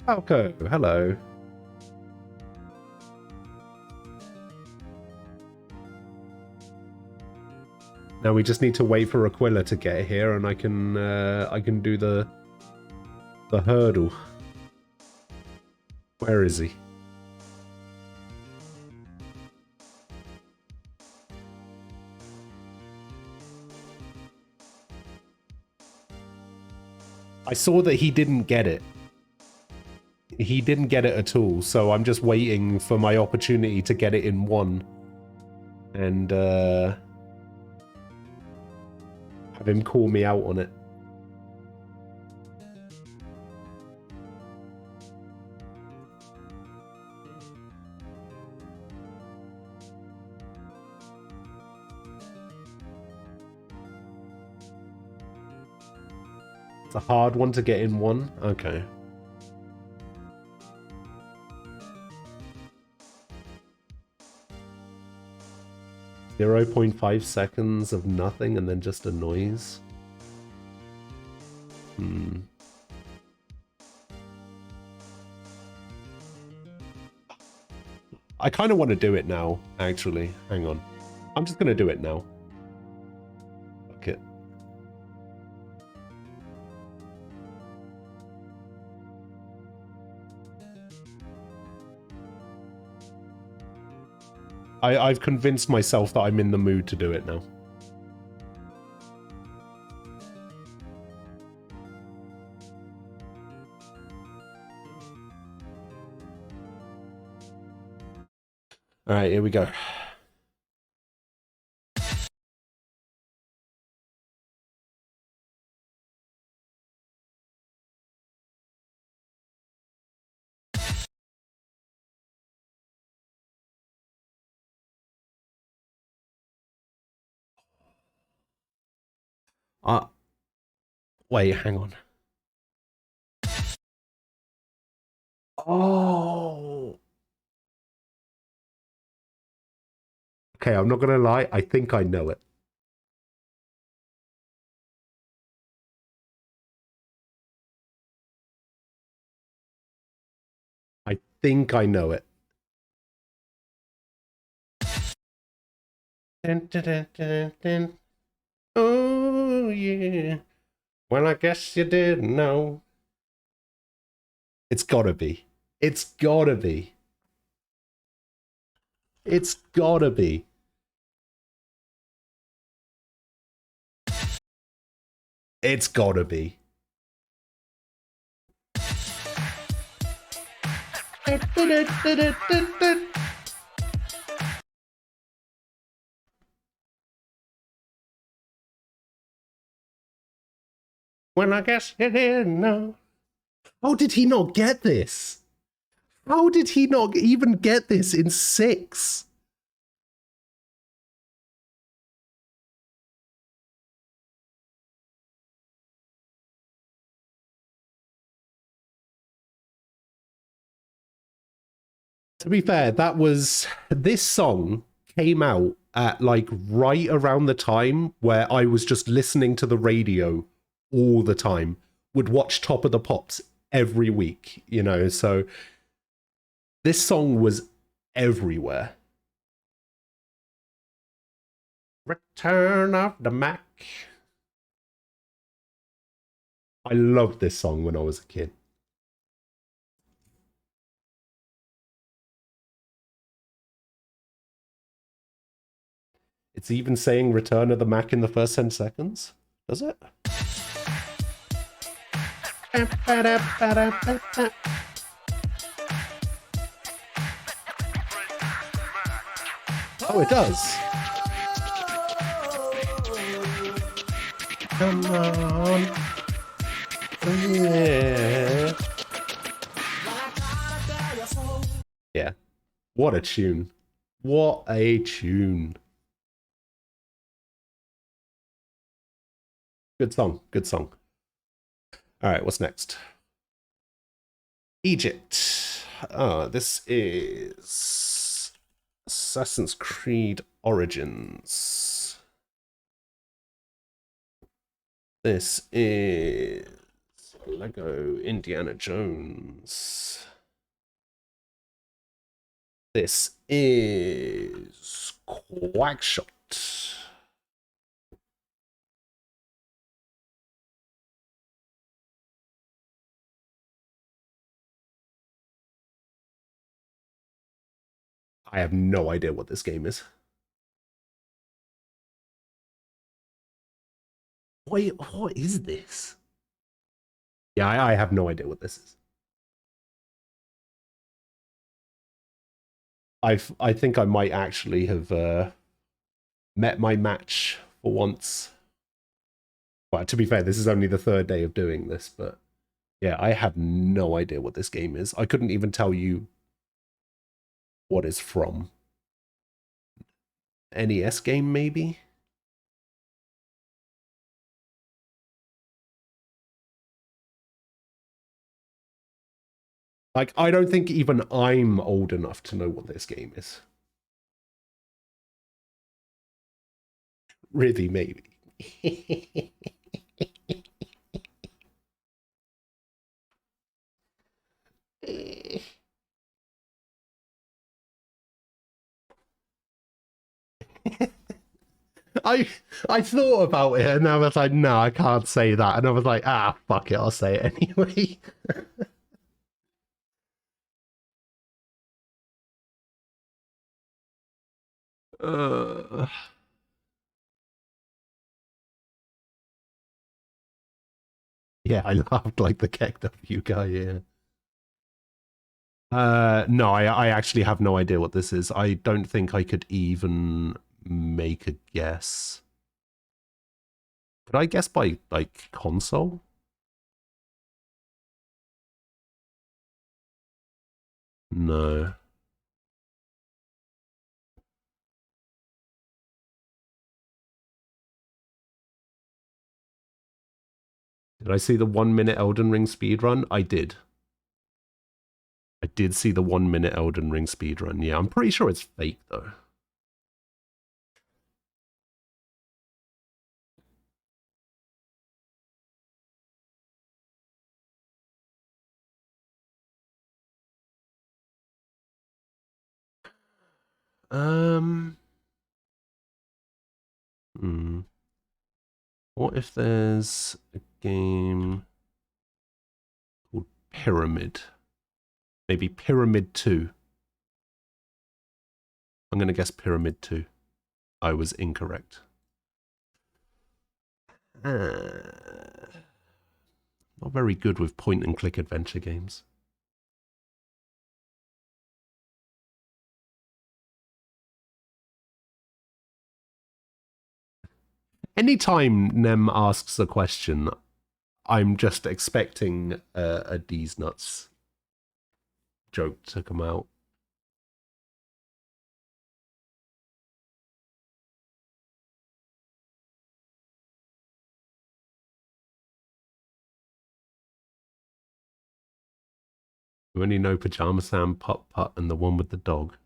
Falco, hello. Now we just need to wait for Aquila to get here, and I can do the hurdle. Where is he? I saw that he didn't get it. he didn't get it at all, so I'm just waiting for my opportunity to get it in 1. And have him call me out on it. It's a hard one to get in 1? Okay. .5 seconds of nothing and then just a noise. I kind of want to do it now, actually. Hang on. I'm just going to do it now. Fuck it. I've convinced myself that I'm in the mood to do it now. All right, here we go. Wait, hang on. Oh. Okay, I'm not gonna lie. I think I know it. I think I know it. Dun, dun, dun, dun, dun. Oh, yeah. Well, I guess you didn't know. It's gotta be. It's gotta be. It's gotta be. It's gotta be. Well, I guess you didn't know. How did he not get this? How did he not even get this in 6? To be fair, this song came out at like right around the time where I was just listening to the radio all the time. Would watch Top of the Pops every week, you know, so this song was everywhere. Return of the Mac. I loved this song when I was a kid. It's even saying Return of the Mac in the first 10 seconds. Does it? Oh, it does. Come on. Yeah. Yeah. What a tune. What a tune. Good song. Good song. All right, what's next? Egypt. This is Assassin's Creed Origins. This is Lego Indiana Jones. This is Quackshot. I have no idea what this game is. Wait, what is this? Yeah, I have no idea what this is. I think I might actually have met my match for once. But to be fair, this is only the third day of doing this, but yeah, I have no idea what this game is. I couldn't even tell you what it's from. NES game, maybe? Like, I don't think even I'm old enough to know what this game is. Really, maybe. I I thought about it and I was like, no, I can't say that. And I was like, ah, fuck it, I'll say it anyway. uh, yeah, I laughed like the KW guy, yeah. No, I actually have no idea what this is. I don't think I could even make a guess. Could I guess by, like, console? No. Did I see the 1 minute Elden Ring speedrun? I did. I did see the 1 minute Elden Ring speedrun. Yeah, I'm pretty sure it's fake, though. Um... Hmm. What if there's a game called Pyramid? Maybe Pyramid 2. I'm going to guess Pyramid 2. I was incorrect. Not very good with point and click adventure games. Anytime Nem asks a question, I'm just expecting a D's nuts joke to come out. You only know Pajama Sam, Putt Putt, and the one with the dog.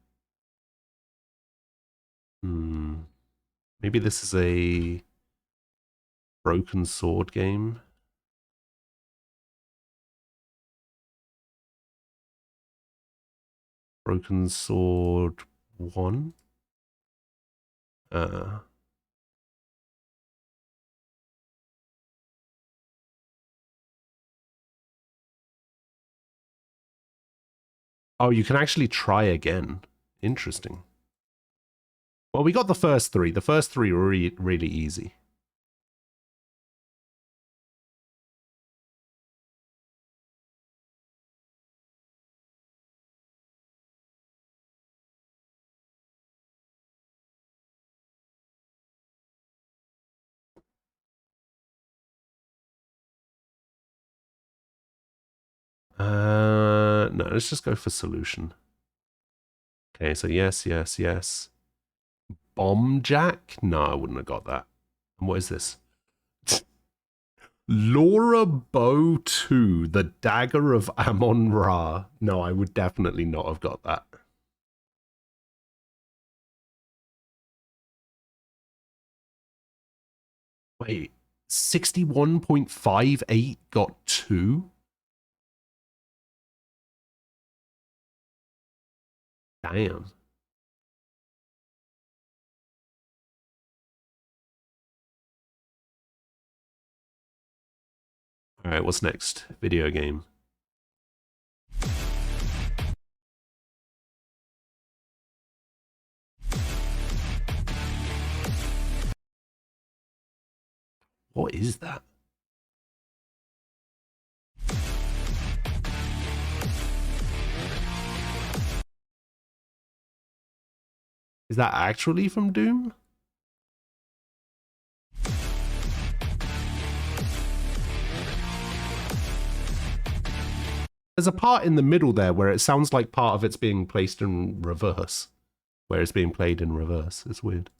Maybe this is a Broken Sword game. Broken Sword 1. Oh, you can actually try again. Interesting. Well, we got the first three. The first three were really easy. No, let's just go for solution. Okay, so yes, yes, yes. Bomb Jack? No, I wouldn't have got that. And what is this? Laura Bow 2, the Dagger of Amon Ra. No, I would definitely not have got that. Wait, 61.58 got 2? Damn. Alright, what's next? Video game. What is that? Is that actually from Doom? There's a part in the middle there where it sounds like part of it's being placed in reverse. Where it's being played in reverse. It's weird.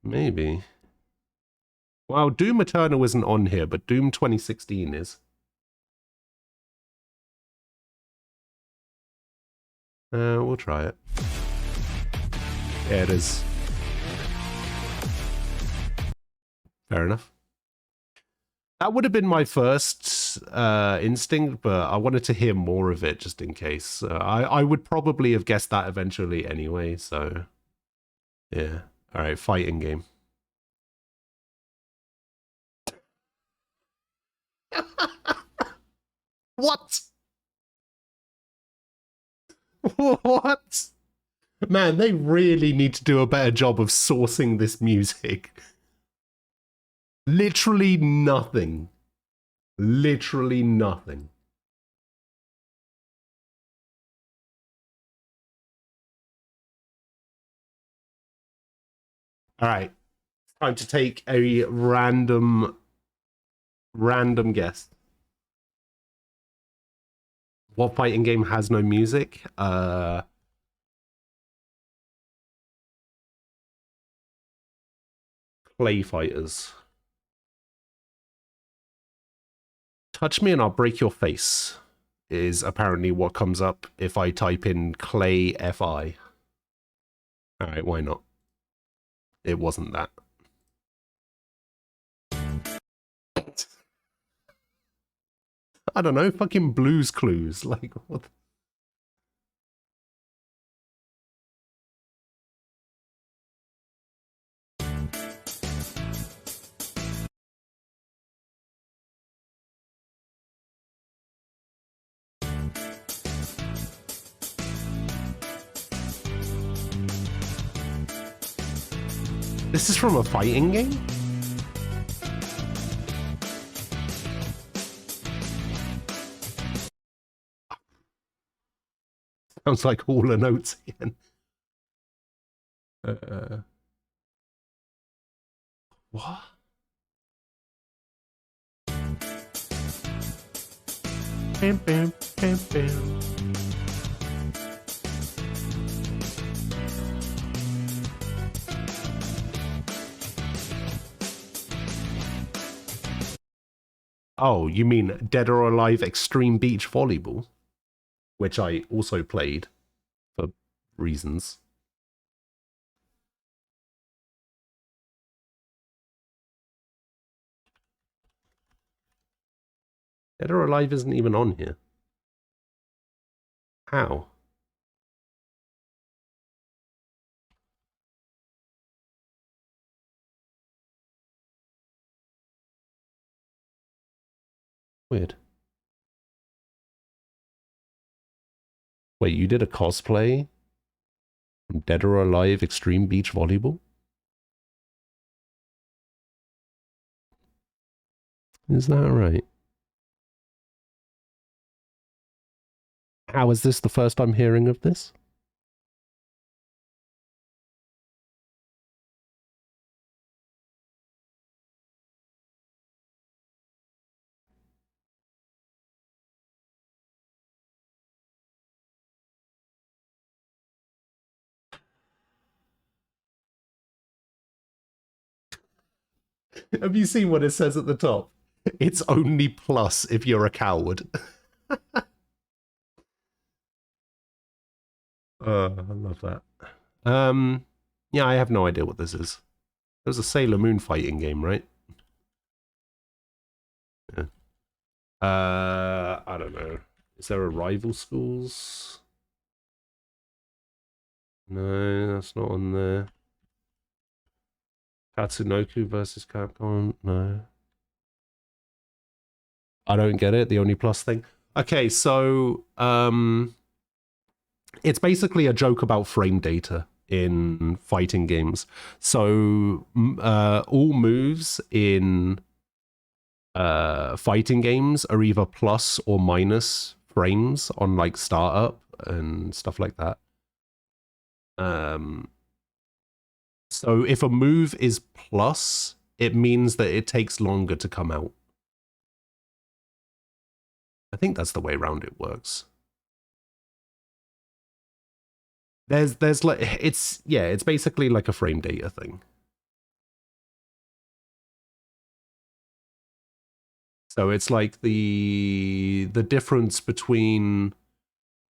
Maybe. Well, Doom Eternal isn't on here, but Doom 2016 is. We'll try it. Yeah, it is. Fair enough. That would have been my first instinct, but I wanted to hear more of it just in case. I would probably have guessed that eventually anyway, so... Yeah. Alright, fighting game. What? What? Man, they really need to do a better job of sourcing this music. Literally nothing. Literally nothing. All right. It's time to take a random guess. What fighting game has no music? Clay Fighters. Touch me and I'll break your face is apparently what comes up if I type in Clay FI. Alright, why not? It wasn't that. I don't know, fucking Blue's Clues. Like, what? This is from a fighting game? Sounds like Hall & Oates again. What? Bam, bam, bam, bam. Oh, you mean Dead or Alive Extreme Beach Volleyball? Which I also played for reasons. Dead or Alive isn't even on here. How? Weird. Wait, you did a cosplay from Dead or Alive Extreme Beach Volleyball? Is that right? How is this the first I'm hearing of this? Have you seen what it says at the top? It's only plus if you're a coward. I love that. Yeah, I have no idea what this is. It was a Sailor Moon fighting game, right? Yeah. I don't know. Is there a Rival Schools? No, that's not on there. Tatsunoko versus Capcom? No. I don't get it. The only plus thing. Okay, so it's basically a joke about frame data in fighting games. So all moves in fighting games are either plus or minus frames on like startup and stuff like that. So if a move is plus, it means that it takes longer to come out. I think that's the way around it works. There's like it's basically like a frame data thing. So it's like the difference between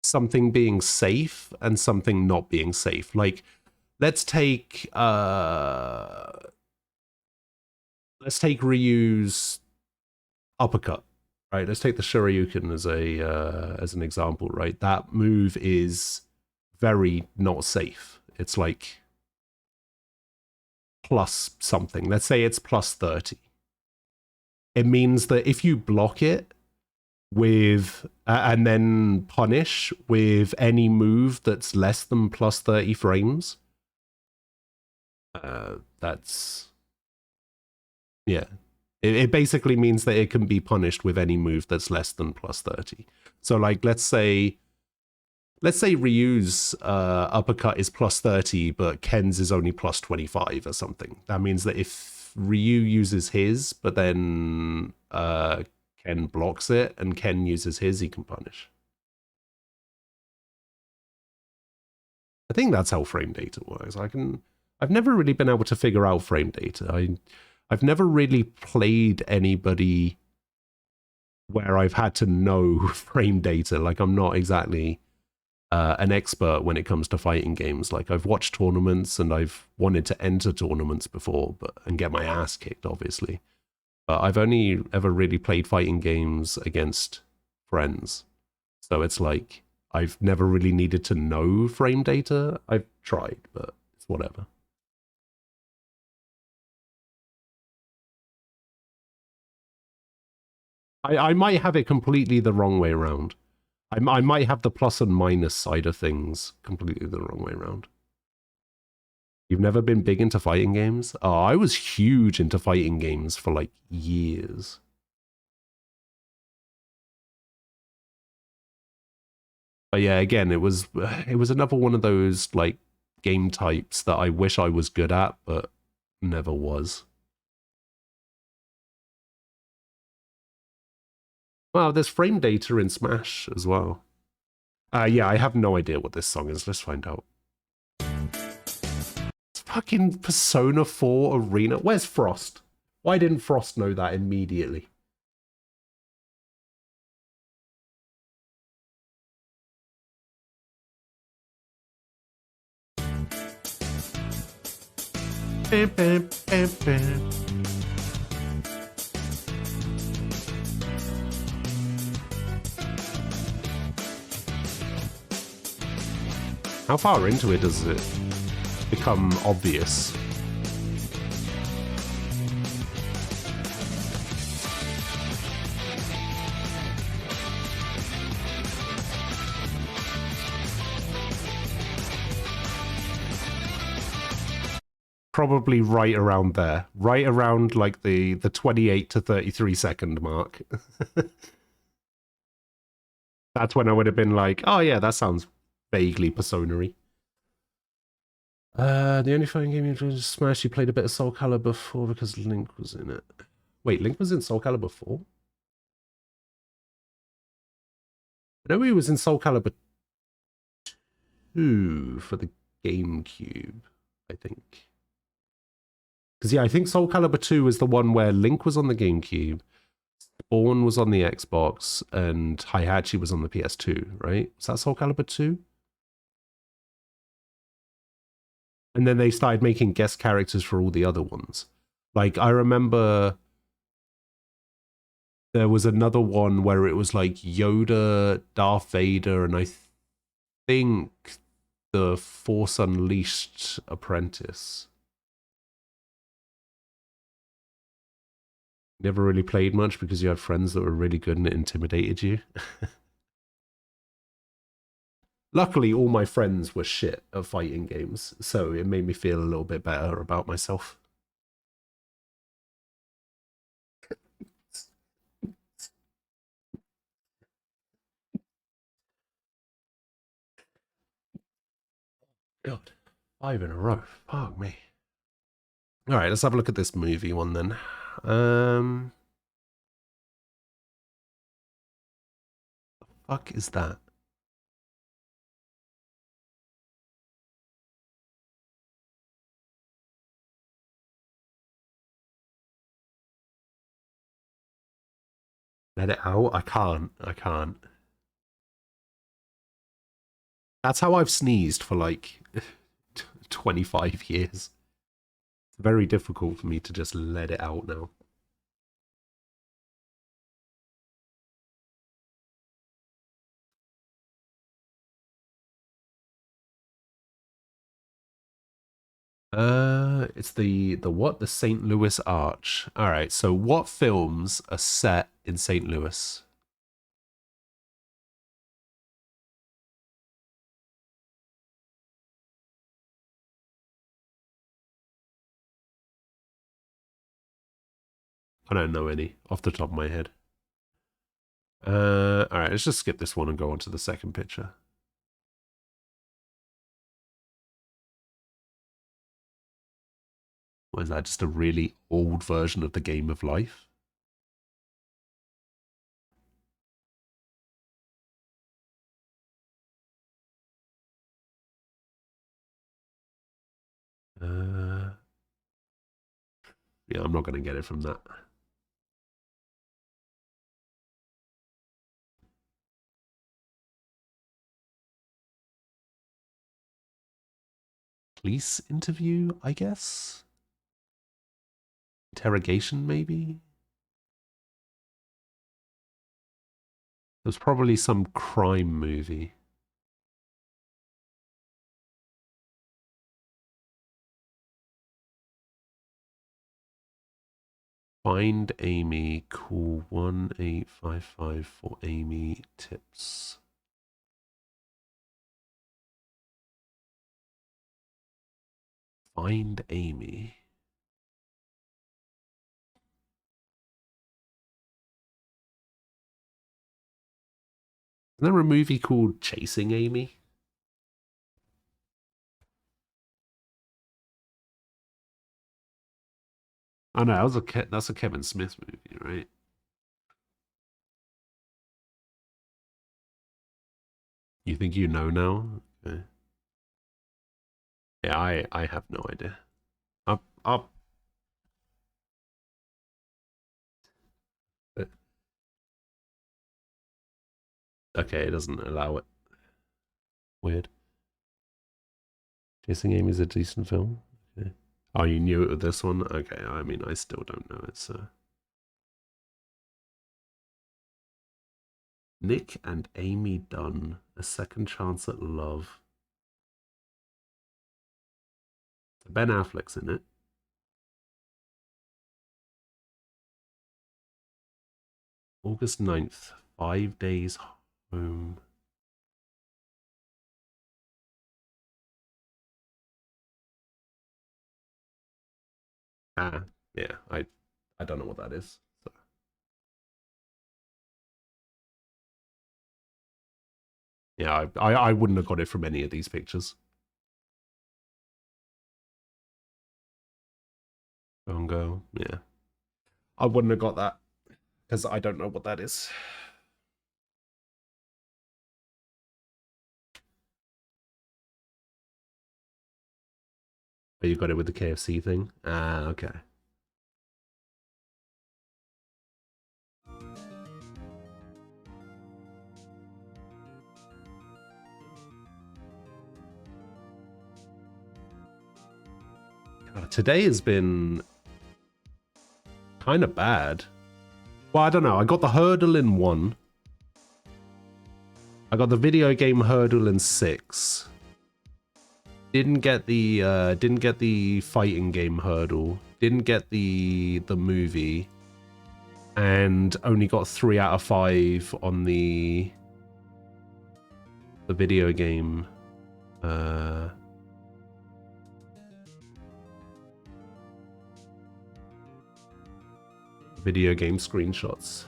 something being safe and something not being safe. Like let's take Ryu's uppercut, right? Let's take the Shoryuken as an example, right? That move is very not safe. It's like plus something. Let's say it's plus 30. It means that if you block it with and then punish with any move that's less than plus 30 frames, that's it basically means that it can be punished with any move that's less than plus 30. So like let's say Ryu's uppercut is plus 30 but Ken's is only plus 25 or something. That means that if Ryu uses his but then Ken blocks it and Ken uses his, he can punish. I think that's how frame data works. I've never really been able to figure out frame data. I've never really played anybody where I've had to know frame data. Like I'm not exactly an expert when it comes to fighting games. Like I've watched tournaments and I've wanted to enter tournaments before, and get my ass kicked, obviously. But I've only ever really played fighting games against friends. So it's like I've never really needed to know frame data. I've tried, but it's whatever. I might have it completely the wrong way around. I might have the plus and minus side of things completely the wrong way around. You've never been big into fighting games? Oh, I was huge into fighting games for like years. But yeah, again, it was another one of those like game types that I wish I was good at, but never was. Wow, there's frame data in Smash as well. Yeah, I have no idea what this song is. Let's find out. It's fucking Persona 4 Arena. Where's Frost? Why didn't Frost know that immediately? Bam, bam, bam, bam. How far into it does it become obvious? Probably right around there. Right around like the 28 to 33 second mark. That's when I would have been like, oh yeah, that sounds vaguely Persona-y. The only fighting game you enjoyed was Smash. You played a bit of Soul Calibur before because Link was in it. Wait, Link was in Soul Calibur 4? I know he was in Soul Calibur 2 for the GameCube, I think. Because yeah, I think Soul Calibur 2 was the one where Link was on the GameCube, Spawn was on the Xbox, and Heihachi was on the PS2, right? Was that Soul Calibur 2? And then they started making guest characters for all the other ones. Like, I remember there was another one where it was like Yoda, Darth Vader, and I think the Force Unleashed apprentice. Never really played much because you had friends that were really good and it intimidated you. Luckily, all my friends were shit at fighting games, so it made me feel a little bit better about myself. God, 5 in a row. Fuck me. All right, let's have a look at this movie one then. The fuck is that? Let it out? I can't. I can't. That's how I've sneezed for like 25 years. It's very difficult for me to just let it out now. It's the what? The St. Louis Arch. All right. So what films are set in St. Louis? I don't know any off the top of my head. All right. Let's just skip this one and go on to the second picture. What is that? Just a really old version of the Game of Life? Yeah, I'm not going to get it from that. Police interview, I guess? Interrogation, maybe? It was probably some crime movie. Find Amy, call 1-855 for Amy tips. Find Amy. Isn't there a movie called Chasing Amy? Oh no, that's a Kevin Smith movie, right? You think you know now? Okay. Yeah, I have no idea. Up. Okay, it doesn't allow it. Weird. Chasing Amy's a decent film. Okay. Oh, you knew it with this one? Okay, I mean, I still don't know it, so. Nick and Amy Dunn, A Second Chance at Love. Ben Affleck's in it. August 9th, 5 days home. Ah, yeah, I don't know what that is. So. Yeah, I wouldn't have got it from any of these pictures. Bongo, yeah. I wouldn't have got that because I don't know what that is. Oh, you got it with the KFC thing? Ah, okay. God, today has been kind of bad. Well, I don't know. I got the hurdle in 1. I got the video game hurdle in 6. Didn't get the fighting game hurdle. Didn't get the movie, and only got 3 out of 5 on the the video game. Video game screenshots.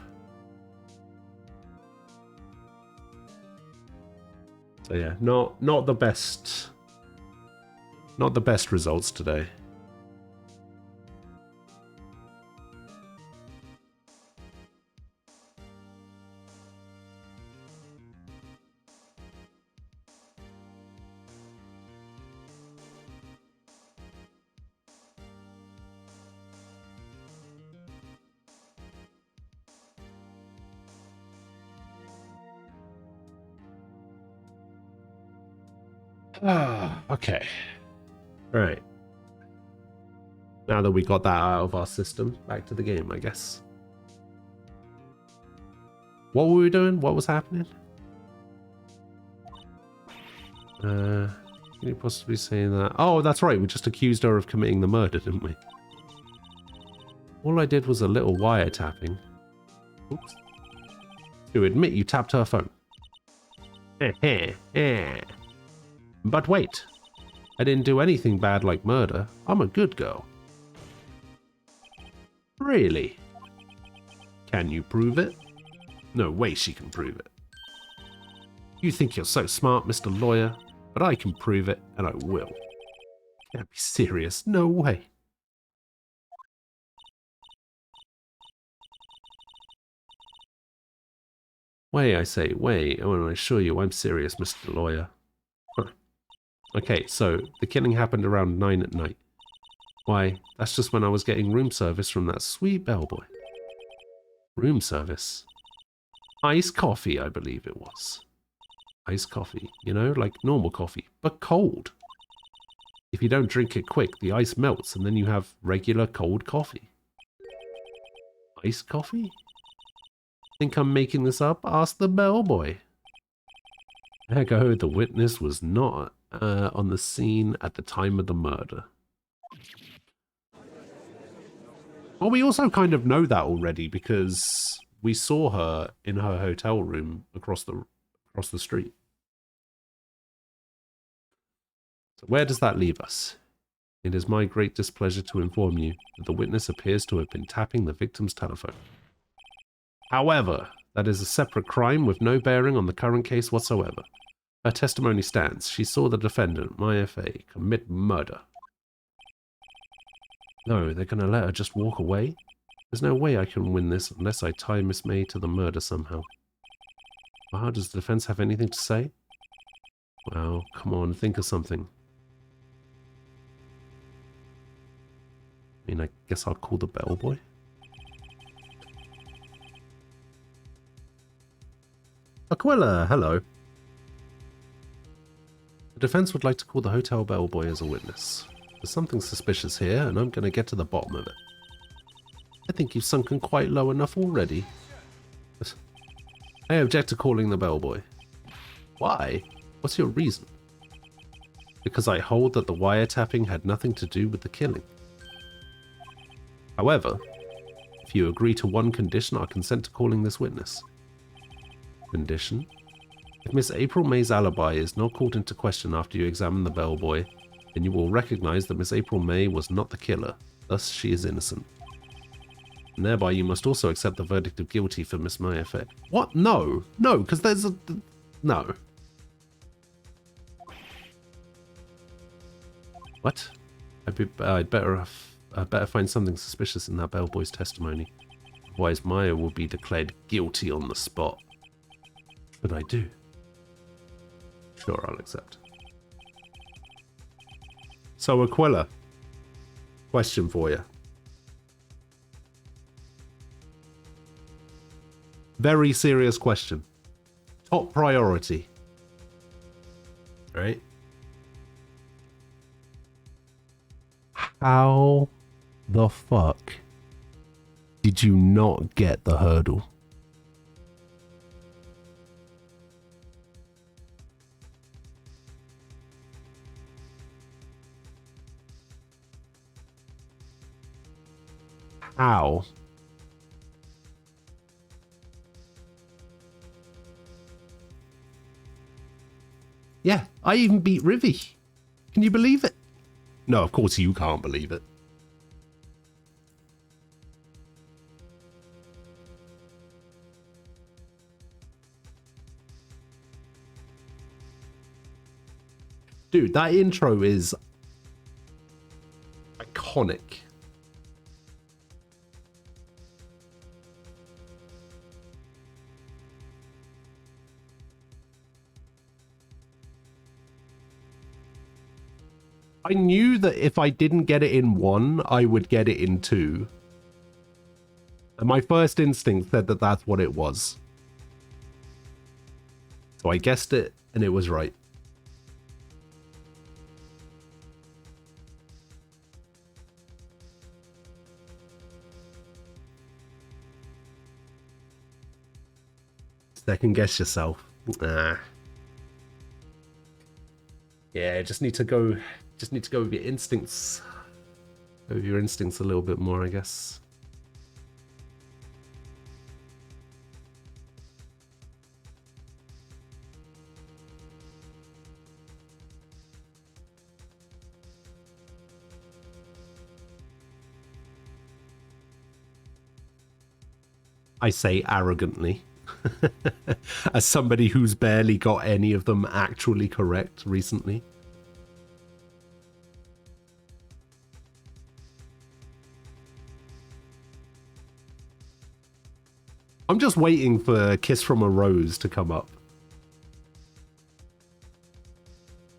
So yeah, not the best. Not the best results today. Okay. Right. Now that we got that out of our system, back to the game, I guess. What were we doing? What was happening? Can you possibly say that? Oh, that's right. We just accused her of committing the murder, didn't we? All I did was a little wiretapping. Oops. To admit you tapped her phone. But wait. I didn't do anything bad like murder. I'm a good girl. Really? Can you prove it? No way she can prove it. You think you're so smart, Mr. Lawyer, but I can prove it, and I will. Can't be serious. No way. Way, I say, way. Oh, and I assure you I'm serious, Mr. Lawyer. Huh. Okay, so the killing happened around 9 at night. Why, that's just when I was getting room service from that sweet bellboy. Room service? Iced coffee, I believe it was. Iced coffee, you know, like normal coffee, but cold. If you don't drink it quick, the ice melts and then you have regular cold coffee. Iced coffee? Think I'm making this up? Ask the bellboy. Ergo, the witness was not on the scene at the time of the murder. Well, we also kind of know that already because we saw her in her hotel room across the street. So where does that leave us? It is my great displeasure to inform you that the witness appears to have been tapping the victim's telephone. However, that is a separate crime with no bearing on the current case whatsoever. Her testimony stands. She saw the defendant, Maya Fey, commit murder. No, they're going to let her just walk away? There's no way I can win this unless I tie Miss May to the murder somehow. Wow, does the defense have anything to say? Well, come on, think of something. I mean, I guess I'll call the bellboy. Aquila, hello. The defense would like to call the hotel bellboy as a witness. There's something suspicious here, and I'm going to get to the bottom of it. I think you've sunken quite low enough already. I object to calling the bellboy. Why? What's your reason? Because I hold that the wiretapping had nothing to do with the killing. However, if you agree to one condition, I'll consent to calling this witness. Condition? If Miss April May's alibi is not called into question after you examine the bellboy, then you will recognize that Miss April May was not the killer, thus she is innocent. And thereby you must also accept the verdict of guilty for Miss Maya Fey. What? No! No, because there's a... No. What? I'd better find something suspicious in that bellboy's testimony. Otherwise Maya will be declared guilty on the spot. But I do. Sure, I'll accept. So, Aquila, question for you. Very serious question. Top priority. Right? How the fuck did you not get the hurdle? How? Yeah, I even beat Rivy. Can you believe it? No, of course you can't believe it. Dude, that intro is iconic. I knew that if I didn't get it in 1, I would get it in 2. And my first instinct said that that's what it was. So I guessed it, and it was right. Second guess yourself. Nah. Yeah, just need to go with your instincts. Go with your instincts a little bit more, I guess. I say arrogantly. As somebody who's barely got any of them actually correct recently. I'm just waiting for Kiss from a Rose to come up.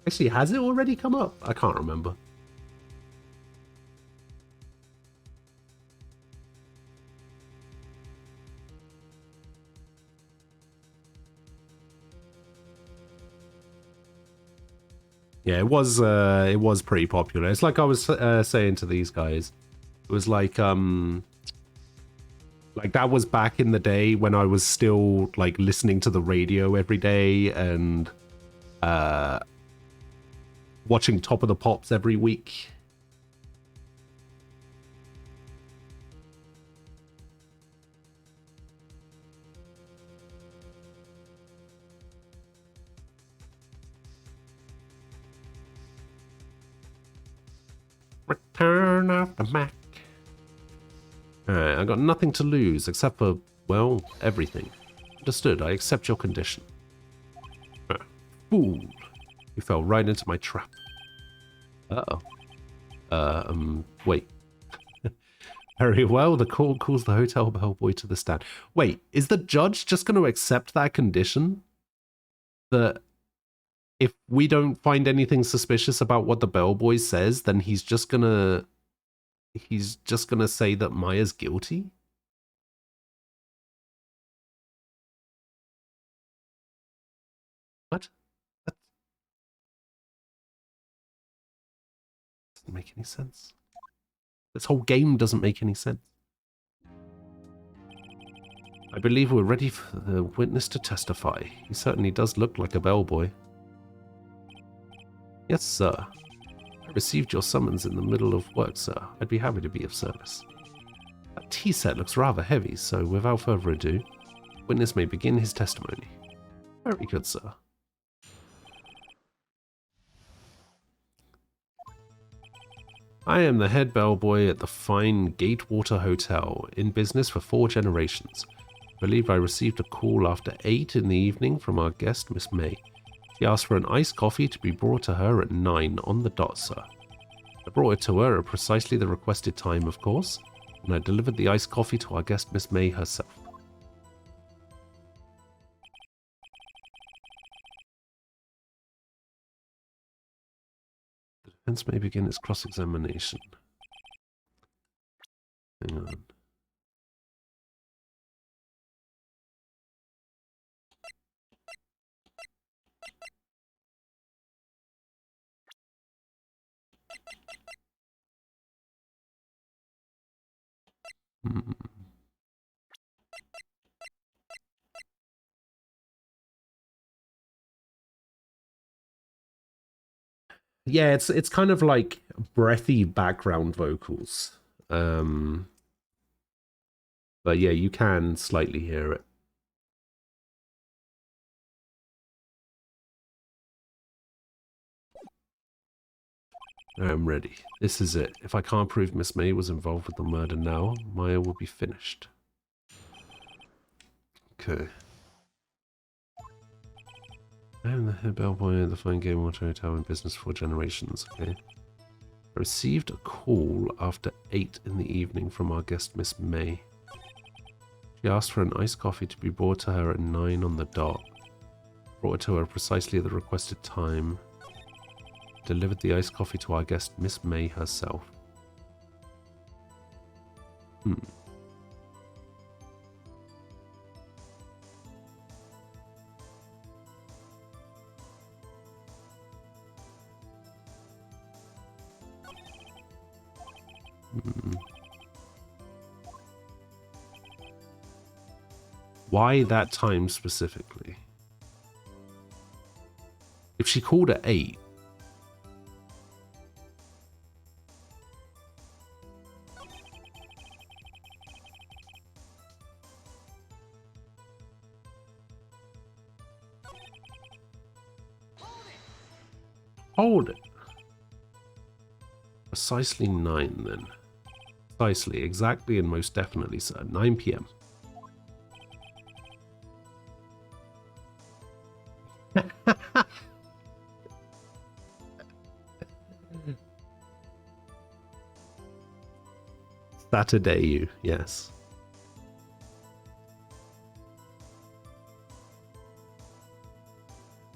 Actually, has it already come up? I can't remember. Yeah, it was pretty popular. It's like I was saying to these guys. It was like that was back in the day when I was still like listening to the radio every day and watching Top of the Pops every week. Return of the Mac. Alright, I got nothing to lose except for, well, everything. Understood, I accept your condition. Fool. You fell right into my trap. Uh-oh. Wait. Very well, the court calls the hotel bellboy to the stand. Wait, is the judge just going to accept that condition? That if we don't find anything suspicious about what the bellboy says, then he's just gonna say that Maya's guilty? What? That doesn't make any sense. This whole game doesn't make any sense. I believe we're ready for the witness to testify. He certainly does look like a bellboy. Yes, sir. I received your summons in the middle of work, sir. I'd be happy to be of service. That tea set looks rather heavy, so without further ado, witness may begin his testimony. Very good, sir. I am the head bellboy at the fine Gatewater Hotel, in business for 4 generations. I believe I received a call after 8 in the evening from our guest, Miss May. She asked for an iced coffee to be brought to her at 9 on the dot, sir. I brought it to her at precisely the requested time, of course, and I delivered the iced coffee to our guest, Miss May herself. The defense may begin its cross-examination. Hang on. Yeah, it's kind of like breathy background vocals. But yeah, you can slightly hear it. I'm ready. This is it. If I can't prove Miss May was involved with the murder now, Maya will be finished. Okay. I am the head bellboy at the fine game water hotel in business for generations, okay? I received a call after 8 in the evening from our guest Miss May. She asked for an iced coffee to be brought to her at 9 on the dot. Brought it to her precisely at the requested time. Delivered the iced coffee to our guest Miss May herself. Why that time specifically? If she called at 8, hold it. Precisely 9 then. Precisely, exactly, and most definitely, sir. 9 p.m. Saturday, you, yes.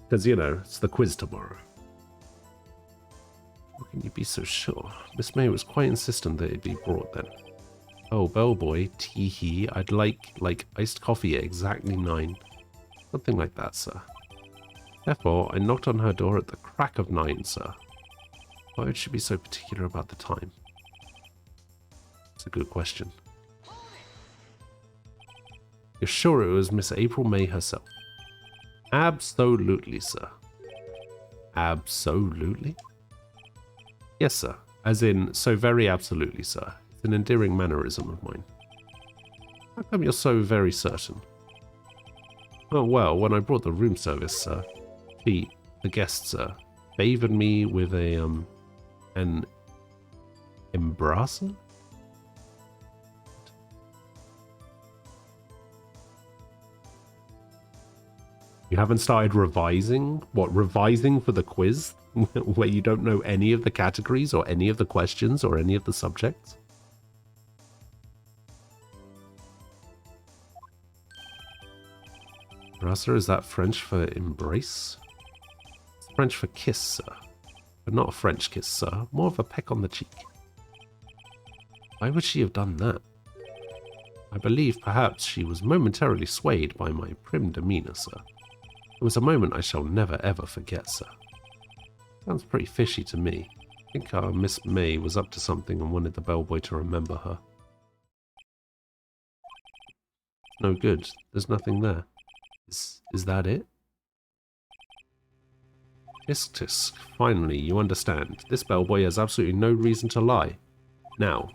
Because, you know, it's the quiz tomorrow. How can you be so sure? Miss May was quite insistent that it be brought then. Oh, bellboy, tee-hee, I'd like iced coffee at exactly 9. Something like that, sir. Therefore, I knocked on her door at the crack of 9, sir. Why would she be so particular about the time? That's a good question. You're sure it was Miss April May herself? Absolutely, sir. Absolutely? Yes, sir. As in, so very absolutely, sir. It's an endearing mannerism of mine. How come you're so very certain? Oh, well, when I brought the room service, sir, the guest, sir, favored me with an embrasser? You haven't started revising? What, revising for the quiz? Where you don't know any of the categories or any of the questions or any of the subjects? Embrasser, is that French for embrace? It's French for kiss, sir. But not a French kiss, sir. More of a peck on the cheek. Why would she have done that? I believe perhaps she was momentarily swayed by my prim demeanour, sir. It was a moment I shall never ever forget, sir. Sounds pretty fishy to me. I think our Miss May was up to something and wanted the bellboy to remember her. No good. There's nothing there. Is that it? Tisk tisk. Finally, you understand. This bellboy has absolutely no reason to lie. Now,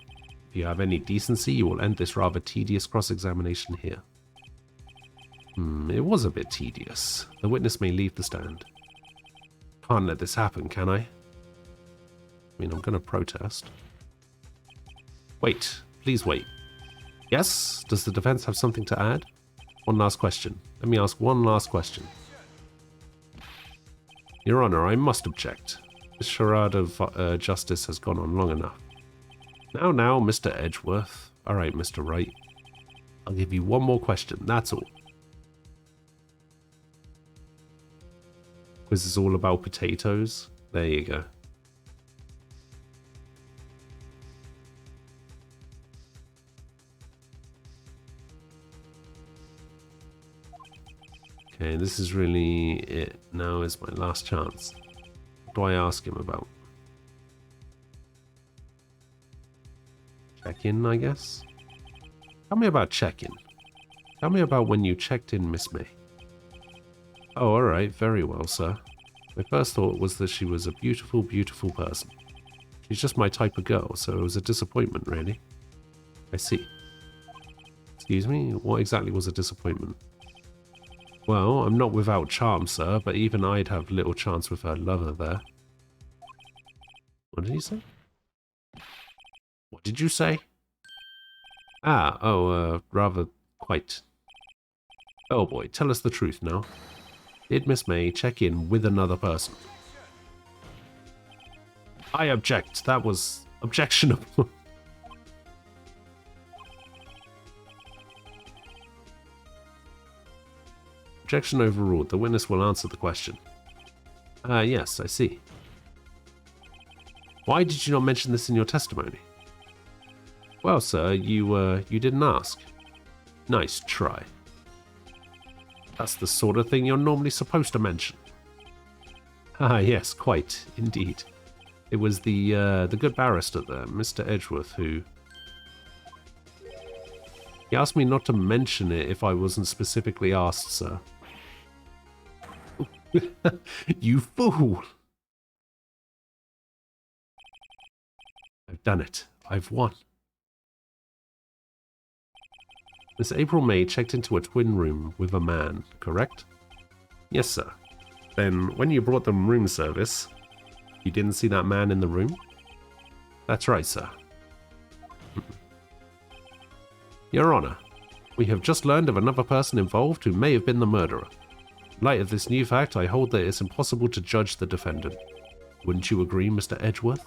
if you have any decency, you will end this rather tedious cross-examination here. It was a bit tedious. The witness may leave the stand. Can't let this happen, can I? I mean, I'm going to protest. Wait. Please wait. Yes? Does the defense have something to add? One last question. Let me ask one last question. Your Honor, I must object. This charade of justice has gone on long enough. Now, Mr. Edgeworth. Alright, Mr. Wright. I'll give you one more question, that's all. Quiz is all about potatoes. There you go. Okay, this is really it. Now is my last chance. What do I ask him about? Check-in, I guess? Tell me about check-in. Tell me about when you checked in Miss May. Oh, alright, very well, sir. My first thought was that she was a beautiful, beautiful person. She's just my type of girl, so it was a disappointment, really. I see. Excuse me? What exactly was a disappointment? Well, I'm not without charm, sir, but even I'd have little chance with her lover there. What did he say? What did you say? Rather quite. Oh boy, tell us the truth now. Did Miss May check in with another person? I object. That was objectionable. Objection overruled. The witness will answer the question. Yes, I see. Why did you not mention this in your testimony? Well, sir, you didn't ask. Nice try. That's the sort of thing you're normally supposed to mention. Ah, yes, quite, indeed. It was the good barrister there, Mr. Edgeworth, who... He asked me not to mention it if I wasn't specifically asked, sir. You fool! I've done it. I've won. Miss April May checked into a twin room with a man, correct? Yes, sir. Then, when you brought them room service, you didn't see that man in the room? That's right, sir. Your Honor, we have just learned of another person involved who may have been the murderer. In light of this new fact, I hold that it's impossible to judge the defendant. Wouldn't you agree, Mr. Edgeworth?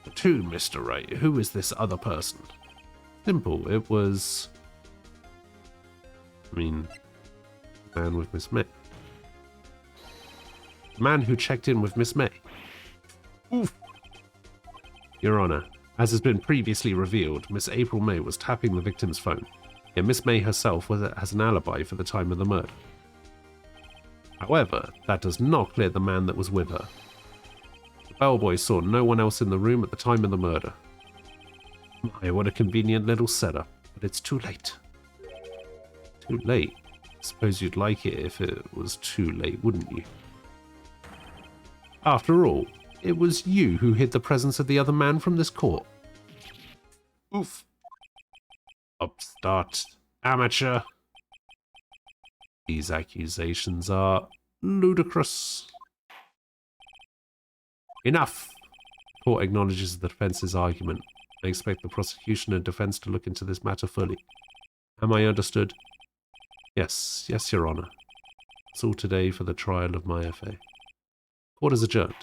But who, Mr. Wright? Who is this other person? Simple. It was... man with Miss May. The man who checked in with Miss May. Oof. Your Honor, as has been previously revealed, Miss April May was tapping the victim's phone. Yet Miss May herself has an alibi for the time of the murder. However, that does not clear the man that was with her. The bellboy saw no one else in the room at the time of the murder. My, what a convenient little setup, but it's too late. Too late? I suppose you'd like it if it was too late, wouldn't you? After all, it was you who hid the presence of the other man from this court. Oof. Upstart. Amateur. These accusations are ludicrous. Enough. The court acknowledges the defense's argument. I expect the prosecution and defense to look into this matter fully. Am I understood? Yes, Your Honor. That's all today for the trial of my FA. Court is adjourned.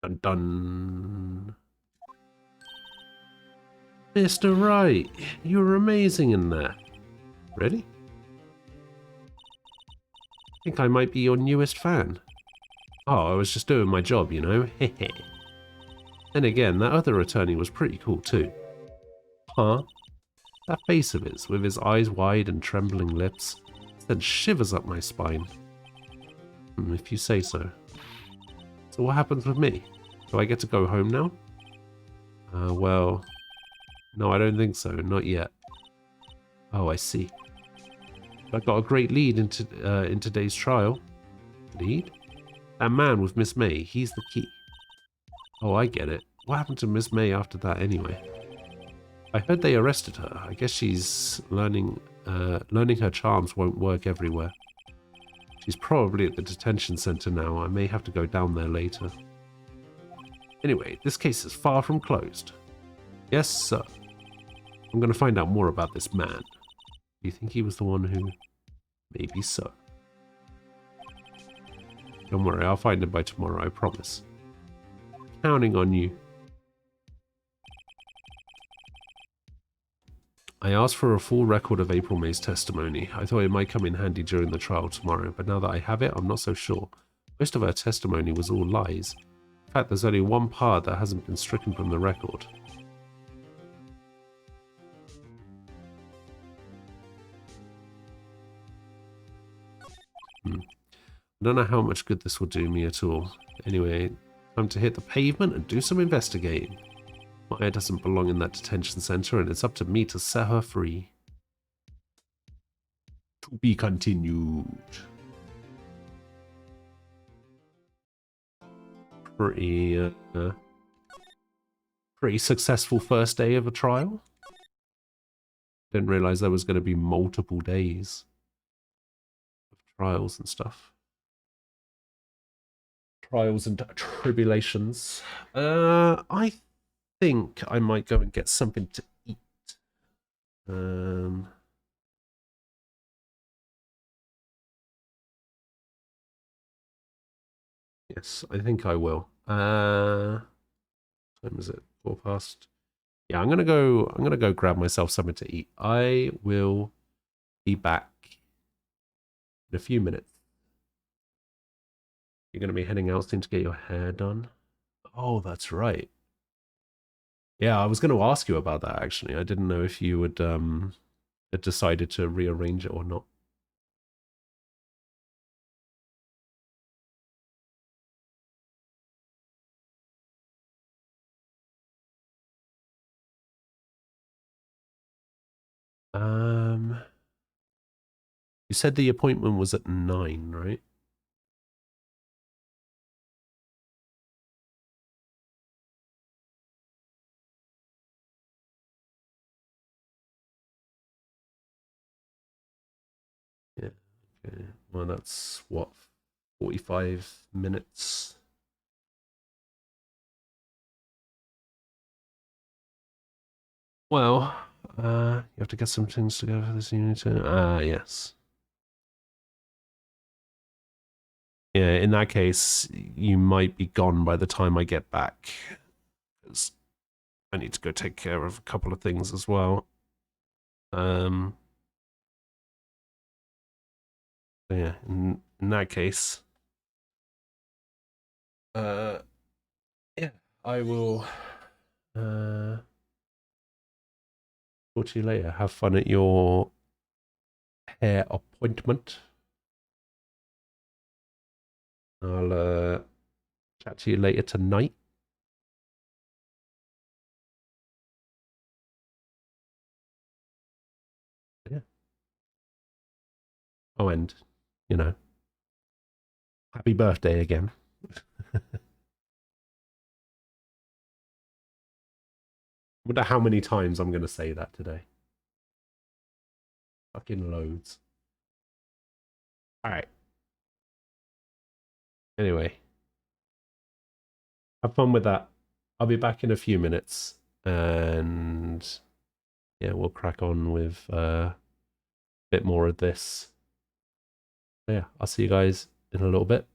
Dun dun. Mr. Wright, you were amazing in there. Really? I think I might be your newest fan. Oh, I was just doing my job, you know. Hehe. Then again, that other attorney was pretty cool too. Huh? That face of his, with his eyes wide and trembling lips, sent shivers up my spine. If you say so. So what happens with me? Do I get to go home now? Well... No, I don't think so. Not yet. Oh, I see. I got a great lead in today's trial. Lead? That man with Miss May, he's the key. Oh, I get it. What happened to Miss May after that anyway? I heard they arrested her. I guess she's learning her charms won't work everywhere. She's probably at the detention center now. I may have to go down there later. Anyway, this case is far from closed. Yes, sir. I'm going to find out more about this man. Do you think he was the one who... Maybe so. Don't worry, I'll find him by tomorrow, I promise. Counting on you. I asked for a full record of April May's testimony. I thought it might come in handy during the trial tomorrow, but now that I have it, I'm not so sure. Most of her testimony was all lies. In fact, there's only one part that hasn't been stricken from the record. I don't know how much good this will do me at all. Anyway, time to hit the pavement and do some investigating. Maya doesn't belong in that detention center, and it's up to me to set her free. To be continued. Pretty successful first day of a trial. Didn't realize there was going to be multiple days of trials and stuff. Trials and tribulations. I think I might go and get something to eat. Yes, I think I will. Time is it? 4 past. Yeah, I'm gonna go grab myself something to eat. I will be back in a few minutes. You're gonna be heading out soon to get your hair done. Oh, that's right. Yeah, I was gonna ask you about that actually. I didn't know if you would had decided to rearrange it or not. You said the appointment was at 9, right? Yeah. Okay. Well, that's what, 45 minutes. Well, you have to get some things together for this unit. Yes. Yeah, in that case, you might be gone by the time I get back. Because I need to go take care of a couple of things as well. Yeah, in that case, yeah, I will talk to you later. Have fun at your hair appointment. I'll chat to you later tonight. Yeah. Oh, and, you know, happy birthday again. Wonder how many times I'm going to say that today. Fucking loads. All right. Anyway, have fun with that. I'll be back in a few minutes. And yeah, we'll crack on with a bit more of this. So yeah, I'll see you guys in a little bit.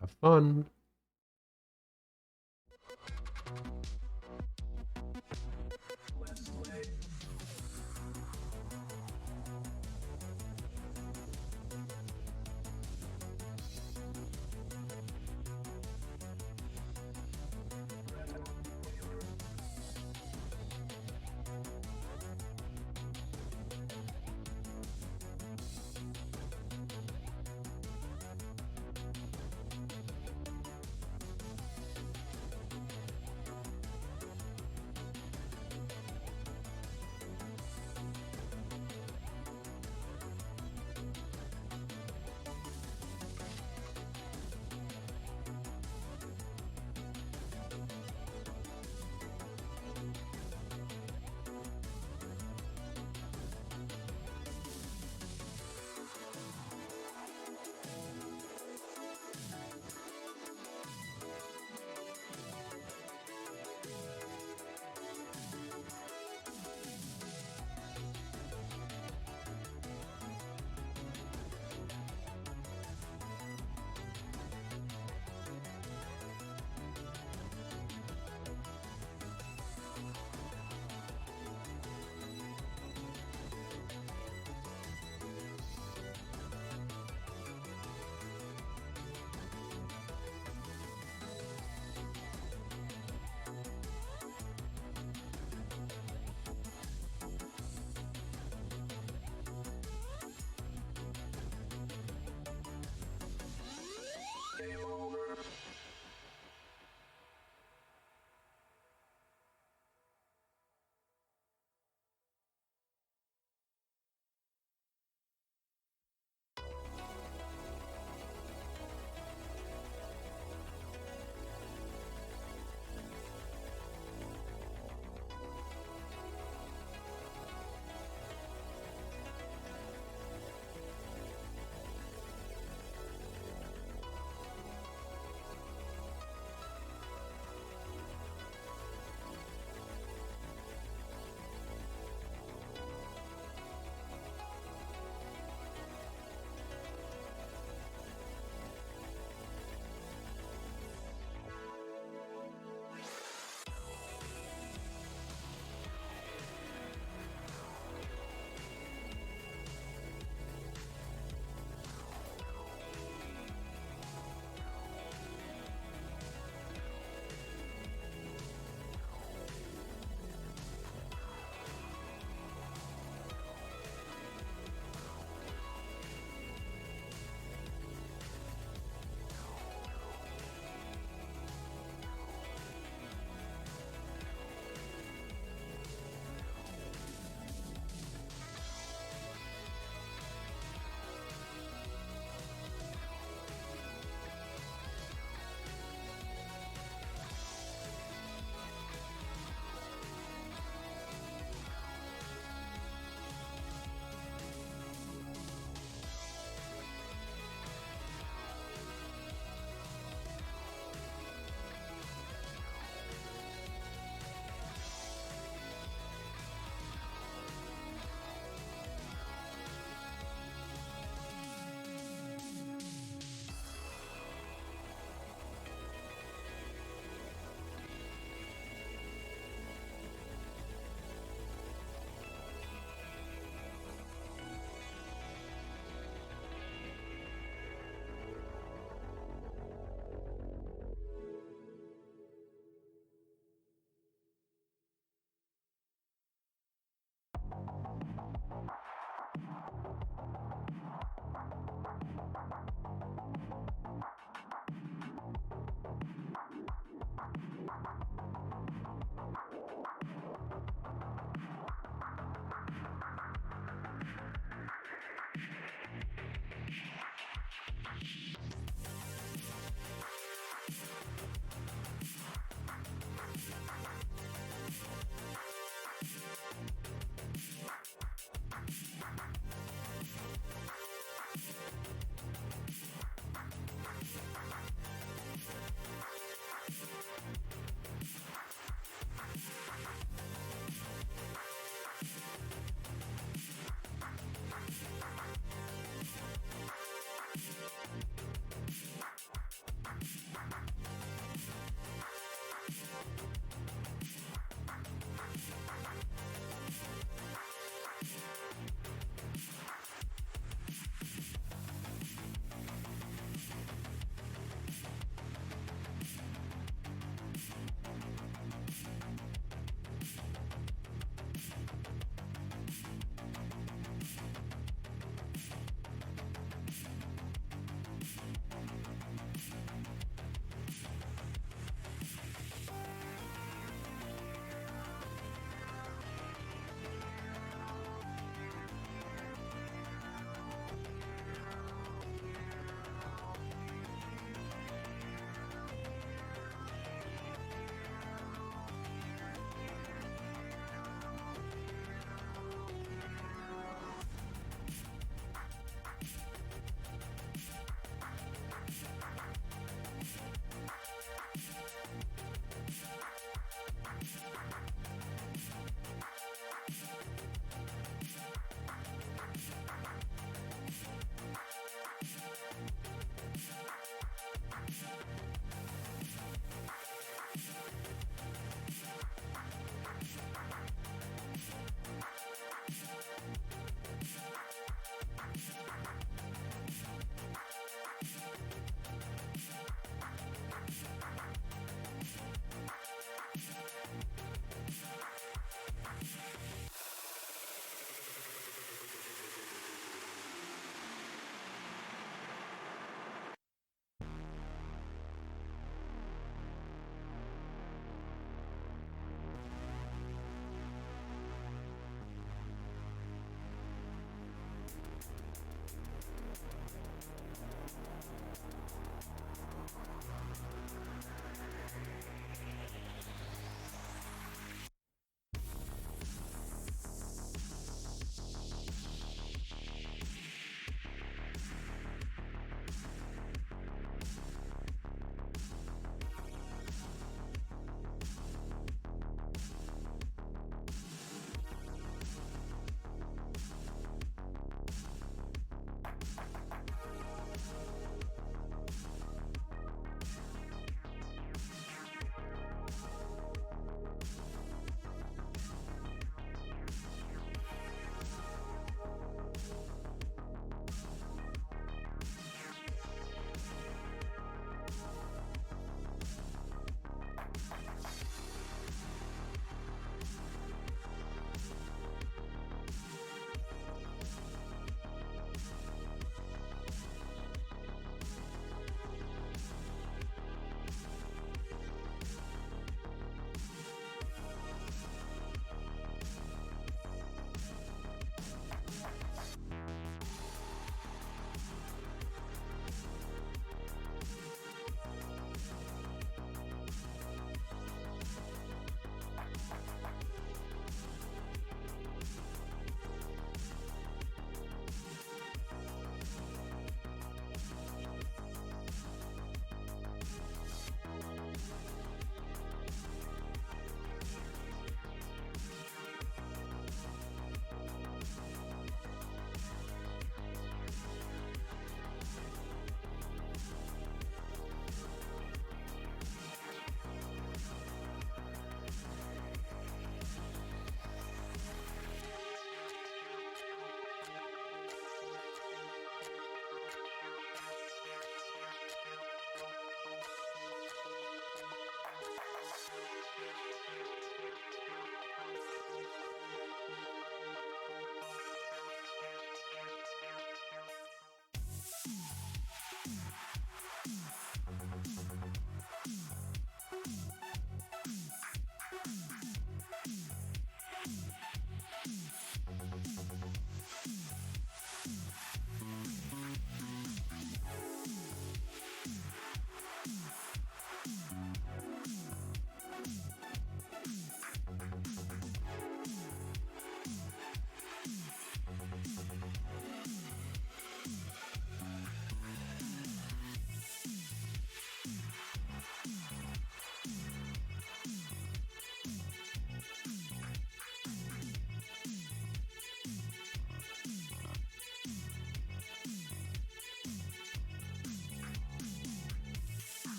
Have fun.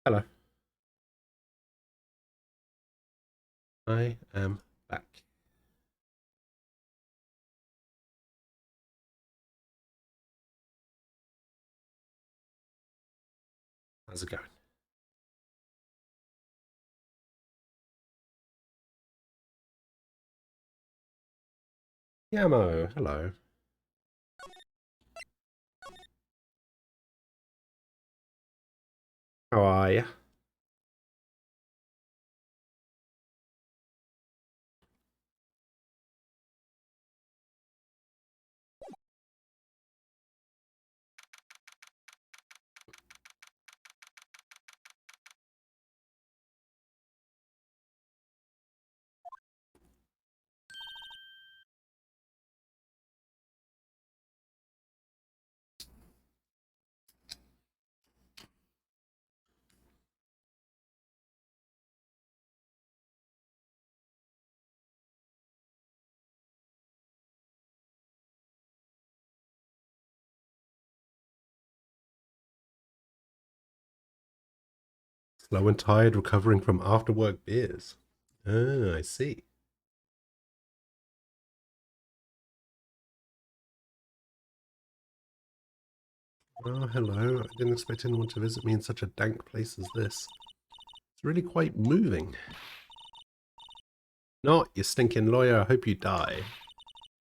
Hello. I am back. How's it going? Yamo, hello. How are you? Slow and tired, recovering from after work beers. Ah, I see. Oh, hello. I didn't expect anyone to visit me in such a dank place as this. It's really quite moving. Not, you stinking lawyer. I hope you die.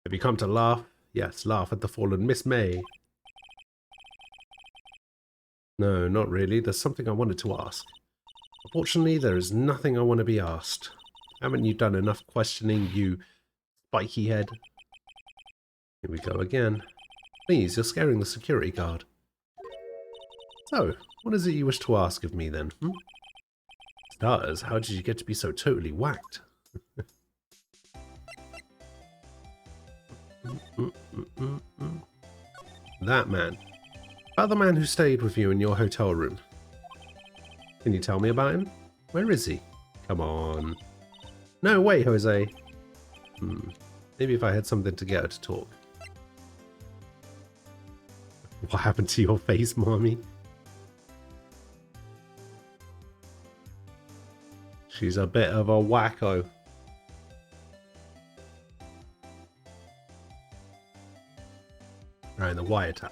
Have you come to laugh? Yes, laugh at the fallen Miss May. No, not really. There's something I wanted to ask. Unfortunately, there is nothing I want to be asked. Haven't you done enough questioning, you spiky head? Here we go again. Please, you're scaring the security guard. So, what is it you wish to ask of me then? Stars, how did you get to be so totally whacked? That man. About the man who stayed with you in your hotel room. Can you tell me about him? Where is he? Come on. No, wait, Jose. Maybe if I had something to get her to talk. What happened to your face, mommy? She's a bit of a wacko. Right, the wiretap.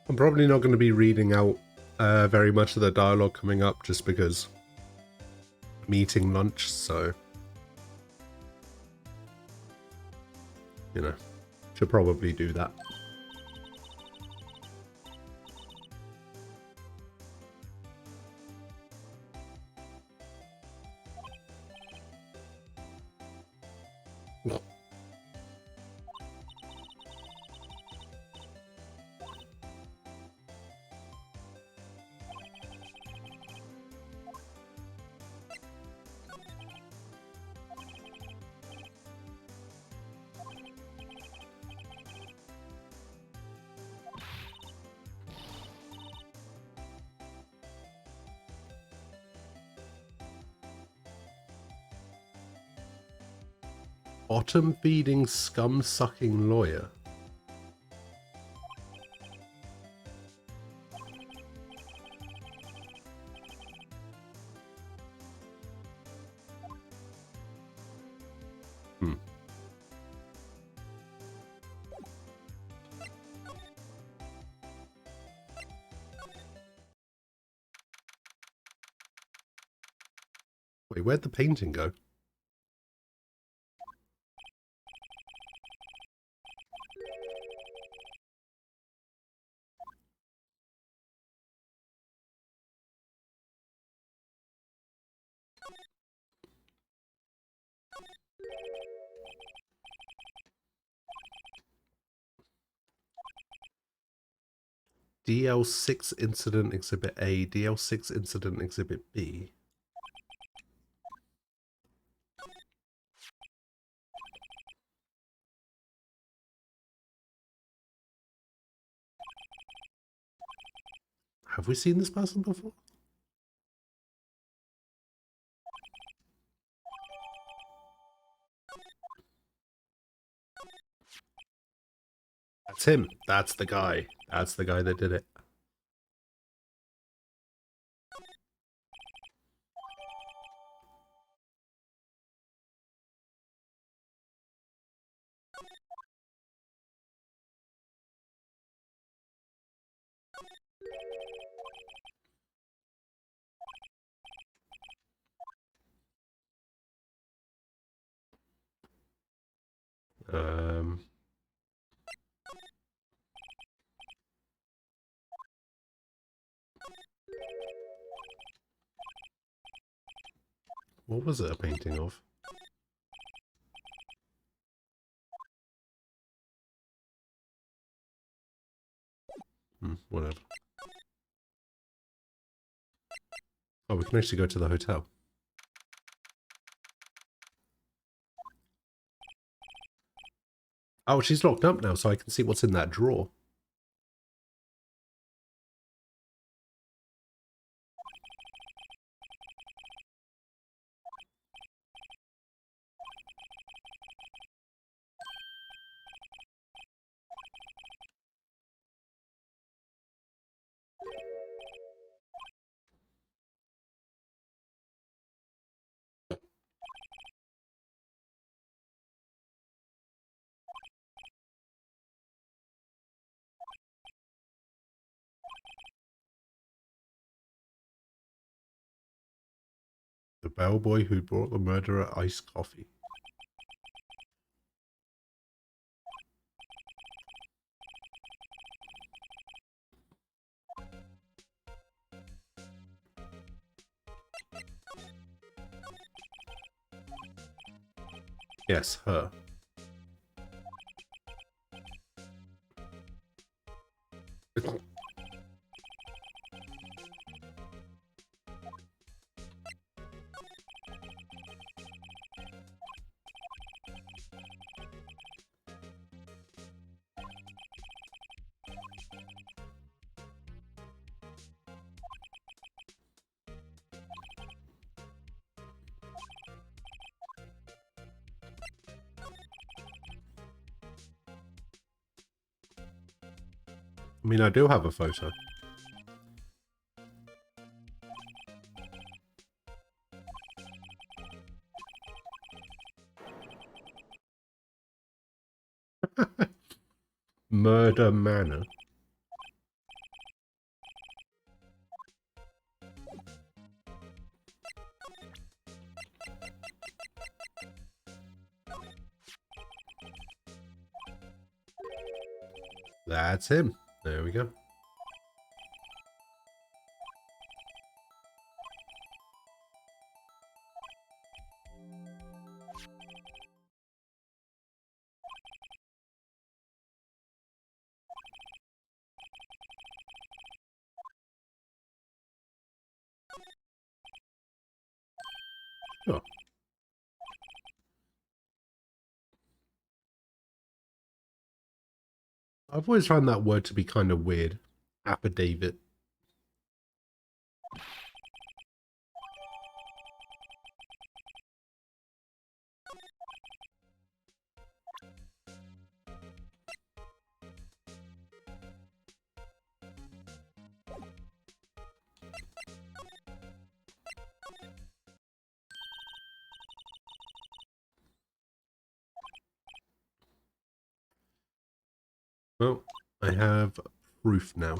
I'm probably not going to be reading out very much of the dialogue coming up just because I'm eating lunch, so you know, should probably do that. Bottom-feeding, scum-sucking lawyer. Wait, where'd the painting go? DL6 Incident Exhibit A, DL6 Incident Exhibit B. Have we seen this person before? That's him. That's the guy. That's the guy that did it. What was it a painting of? Whatever. Oh, we can actually go to the hotel. Oh, she's locked up now, so I can see what's in that drawer. The bellboy who brought the murderer iced coffee. Yes, her. I mean, I do have a photo. Murder Manor. That's him. There we go. Oh. I've always found that word to be kind of weird. Affidavit. Well, I have proof now.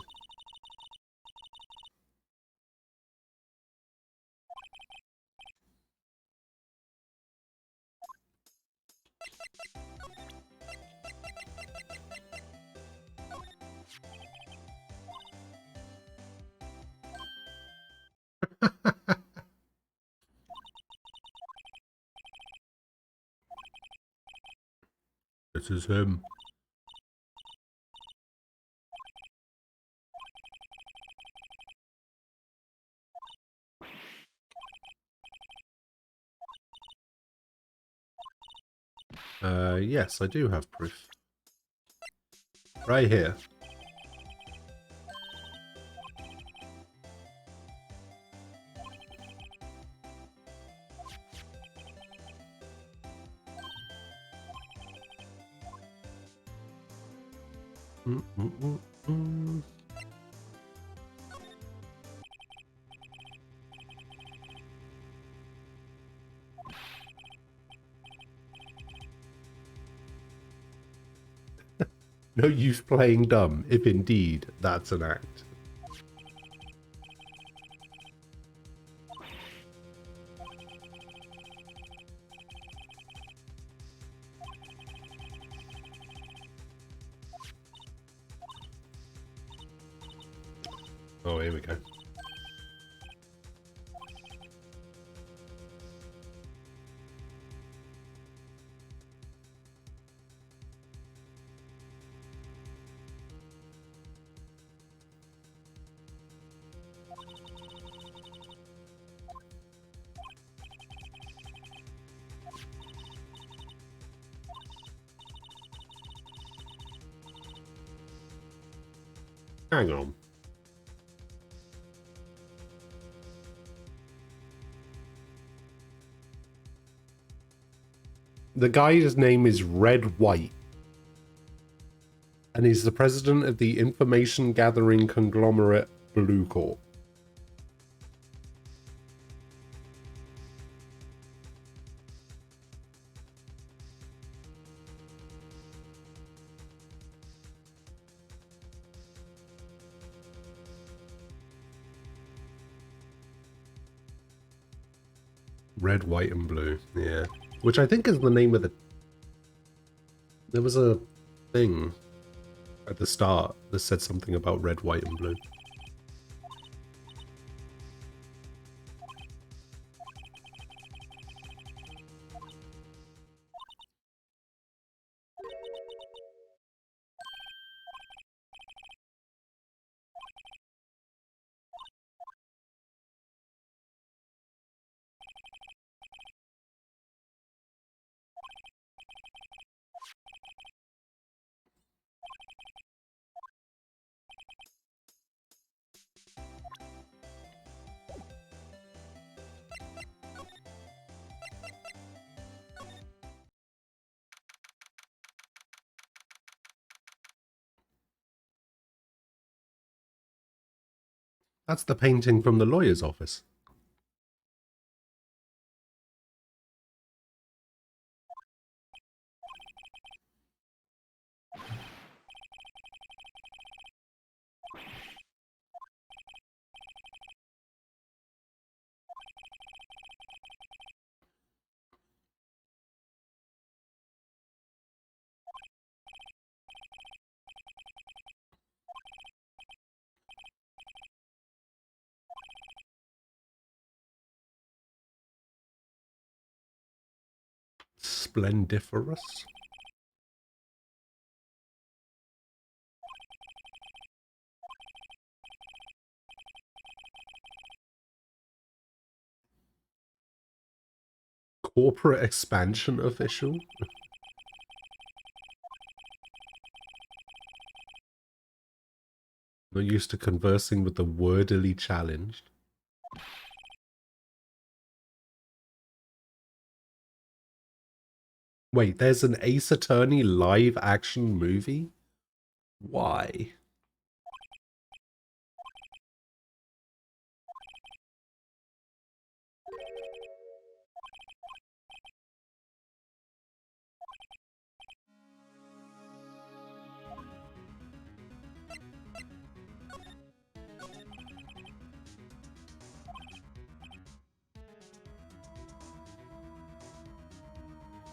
This is him. Yes, I do have proof. Right here. No use playing dumb, if indeed that's an act. Oh, here we go. Hang on. The guy's name is Wright, and he's the president of the information gathering conglomerate Blue Corp. Red, white, and blue. Yeah. Which I think is the name of the... There was a thing at the start that said something about red, white, and blue. That's the painting from the lawyer's office. Splendiferous. Corporate expansion official. Not used to conversing with the wordily challenged. Wait, there's an Ace Attorney live action movie? Why?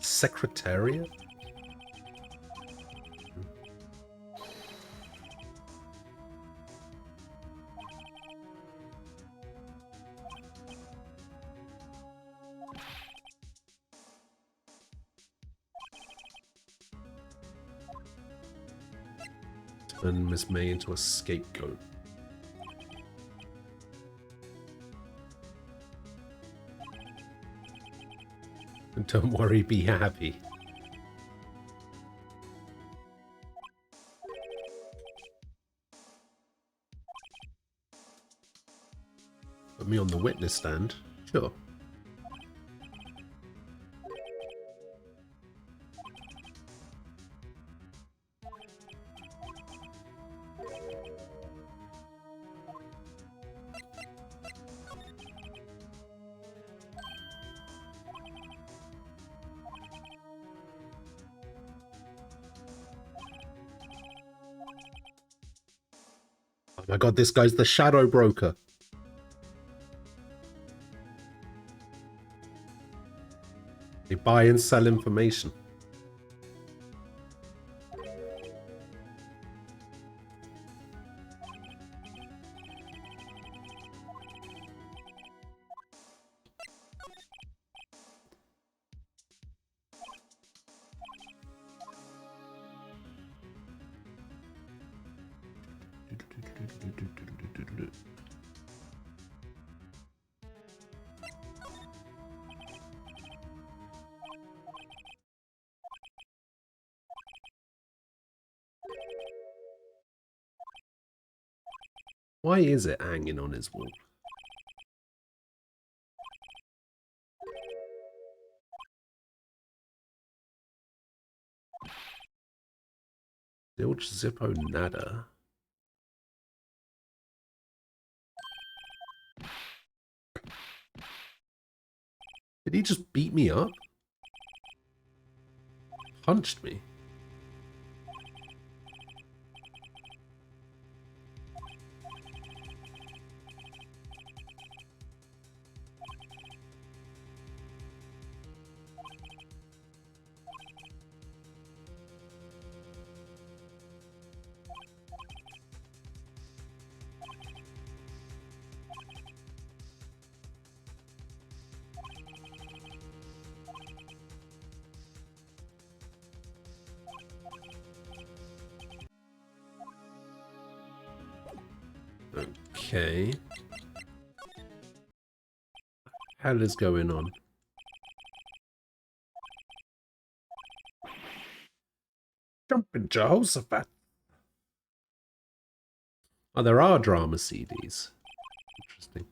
Secretariat? Turn Miss May into a scapegoat. And don't worry, be happy. Put me on the witness stand? Sure. My god, this guy's the shadow broker. They buy and sell information. Why is it hanging on his wall? Zilch Zippo Nada. Did he just beat me up? Punched me? Okay. Hell is going on? Jumping Jehoshaphat. Oh, there are drama CDs. Interesting.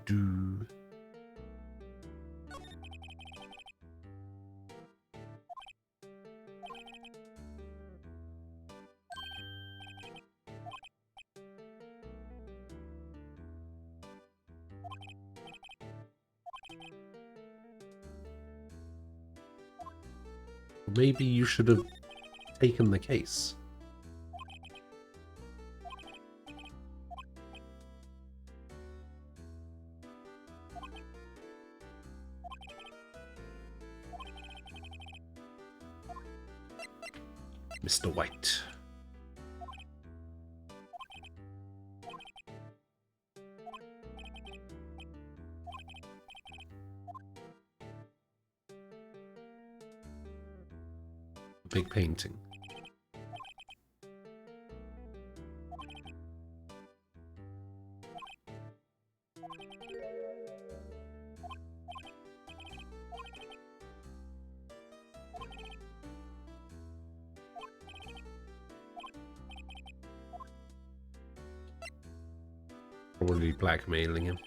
Do. Maybe you should have taken the case. Mr. White. Big painting. Probably blackmailing him.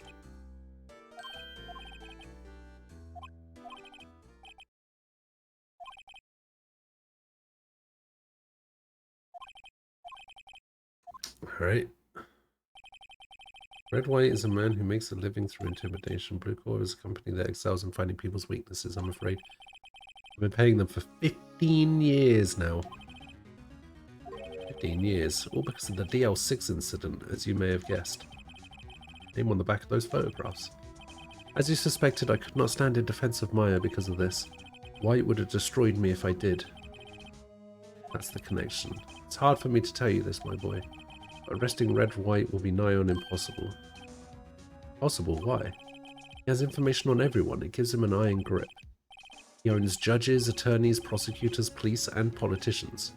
Alright. Red White is a man who makes a living through intimidation. Blue Core is a company that excels in finding people's weaknesses, I'm afraid. I've been paying them for 15 years now. 15 years. All because of the DL6 incident, as you may have guessed. Name on the back of those photographs. As you suspected, I could not stand in defense of Maya because of this. White would have destroyed me if I did. That's the connection. It's hard for me to tell you this, my boy. Arresting Red White will be nigh on impossible. Possible? Why? He has information on everyone. It gives him an iron grip. He owns judges, attorneys, prosecutors, police, and politicians.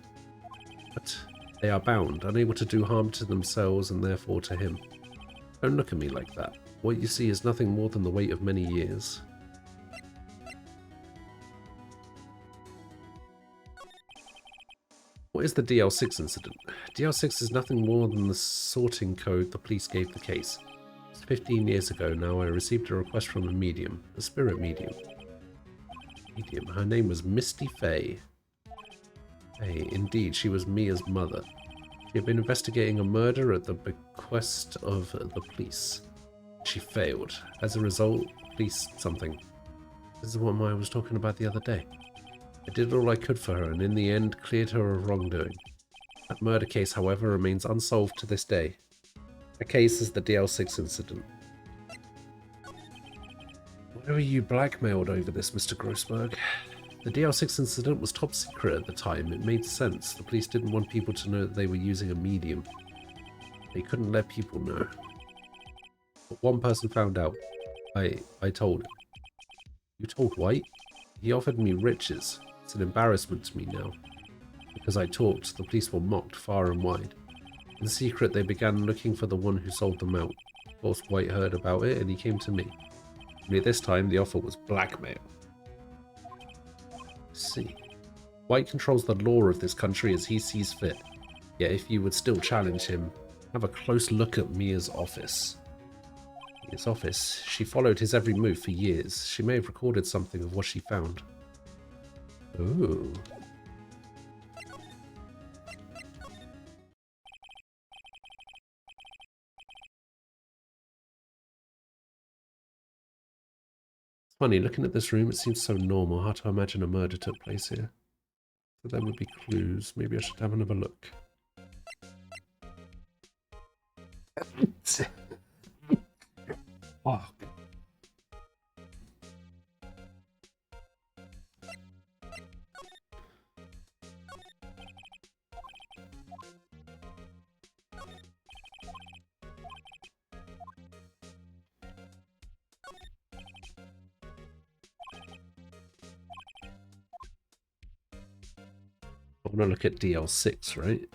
But they are bound, unable to do harm to themselves and therefore to him. Don't look at me like that. What you see is nothing more than the weight of many years. What is the DL6 incident? DL6 is nothing more than the sorting code the police gave the case. It's 15 years ago now. I received a request from a medium, a spirit medium. Her name was Misty Fay. Hey, indeed, she was Mia's mother. She had been investigating a murder at the bequest of the police. She failed. As a result, police something. This is what Maya was talking about the other day. I did all I could for her, and in the end cleared her of wrongdoing. That murder case, however, remains unsolved to this day. The case is the DL6 incident. Why were you blackmailed over this, Mr. Grossberg? The DL6 incident was top secret at the time. It made sense. The police didn't want people to know that they were using a medium. They couldn't let people know. But one person found out. I told him. You told White? He offered me riches. It's an embarrassment to me now. Because I talked, the police were mocked far and wide. In secret, they began looking for the one who sold them out. Of course, White heard about it, and he came to me. Only this time, the offer was blackmail. See. White controls the law of this country as he sees fit. Yet if you would still challenge him, have a close look at Mia's office. Mia's office? She followed his every move for years. She may have recorded something of what she found. Ooh. Funny, looking at this room, it seems so normal. Hard to imagine a murder took place here. So there would be clues. Maybe I should have another look. Fuck. I want to look at DL6, right?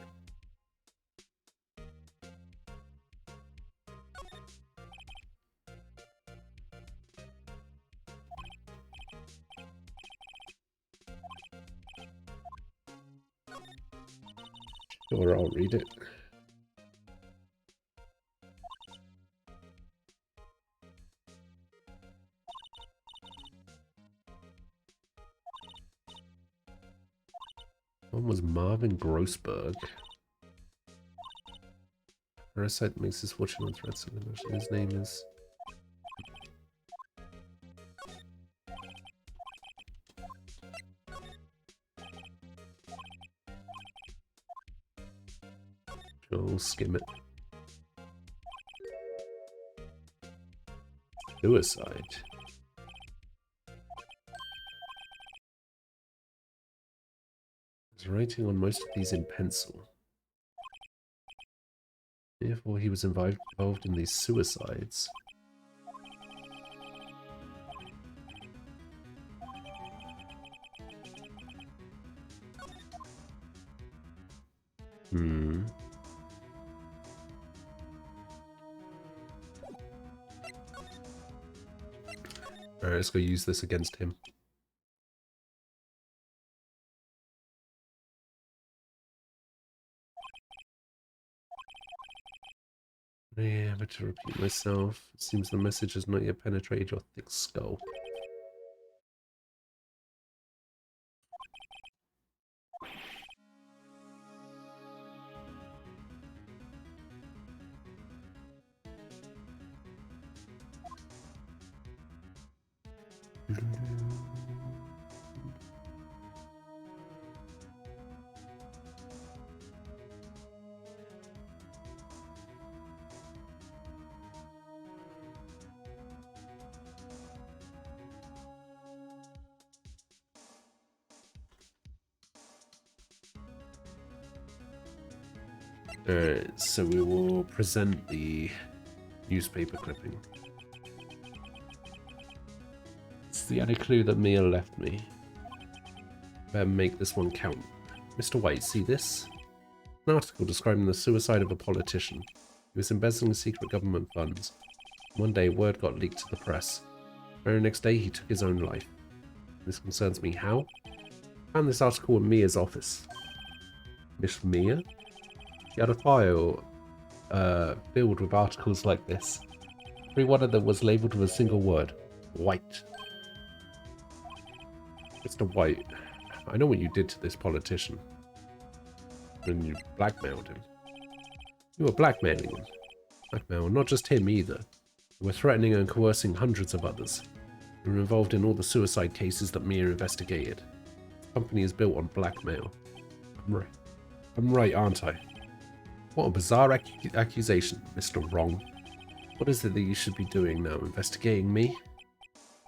Sure, I'll read it. One was Marvin Grossberg. Parasite makes his fortune on threats. His name is... I'll skim it. Suicide. He's writing on most of these in pencil. Therefore, he was involved in these suicides. Alright, let's go use this against him. Yeah, but to repeat myself, it seems the message has not yet penetrated your thick skull. Alright, so we will present the newspaper clipping. It's the only clue that Mia left me. Better make this one count. Mr. White, see this? An article describing the suicide of a politician. He was embezzling secret government funds. One day, word got leaked to the press. The very next day, he took his own life. This concerns me. How? I found this article in Mia's office. Miss Mia? She had a file filled with articles like this. Every one of them was labelled with a single word. White. Mr. White, I know what you did to this politician. When you blackmailed him. You were blackmailing him. Blackmail, not just him either. You were threatening and coercing hundreds of others. You were involved in all the suicide cases that Mia investigated. The company is built on blackmail. I'm right, aren't I? What a bizarre accusation, Mr. Wrong. What is it that you should be doing now? Investigating me?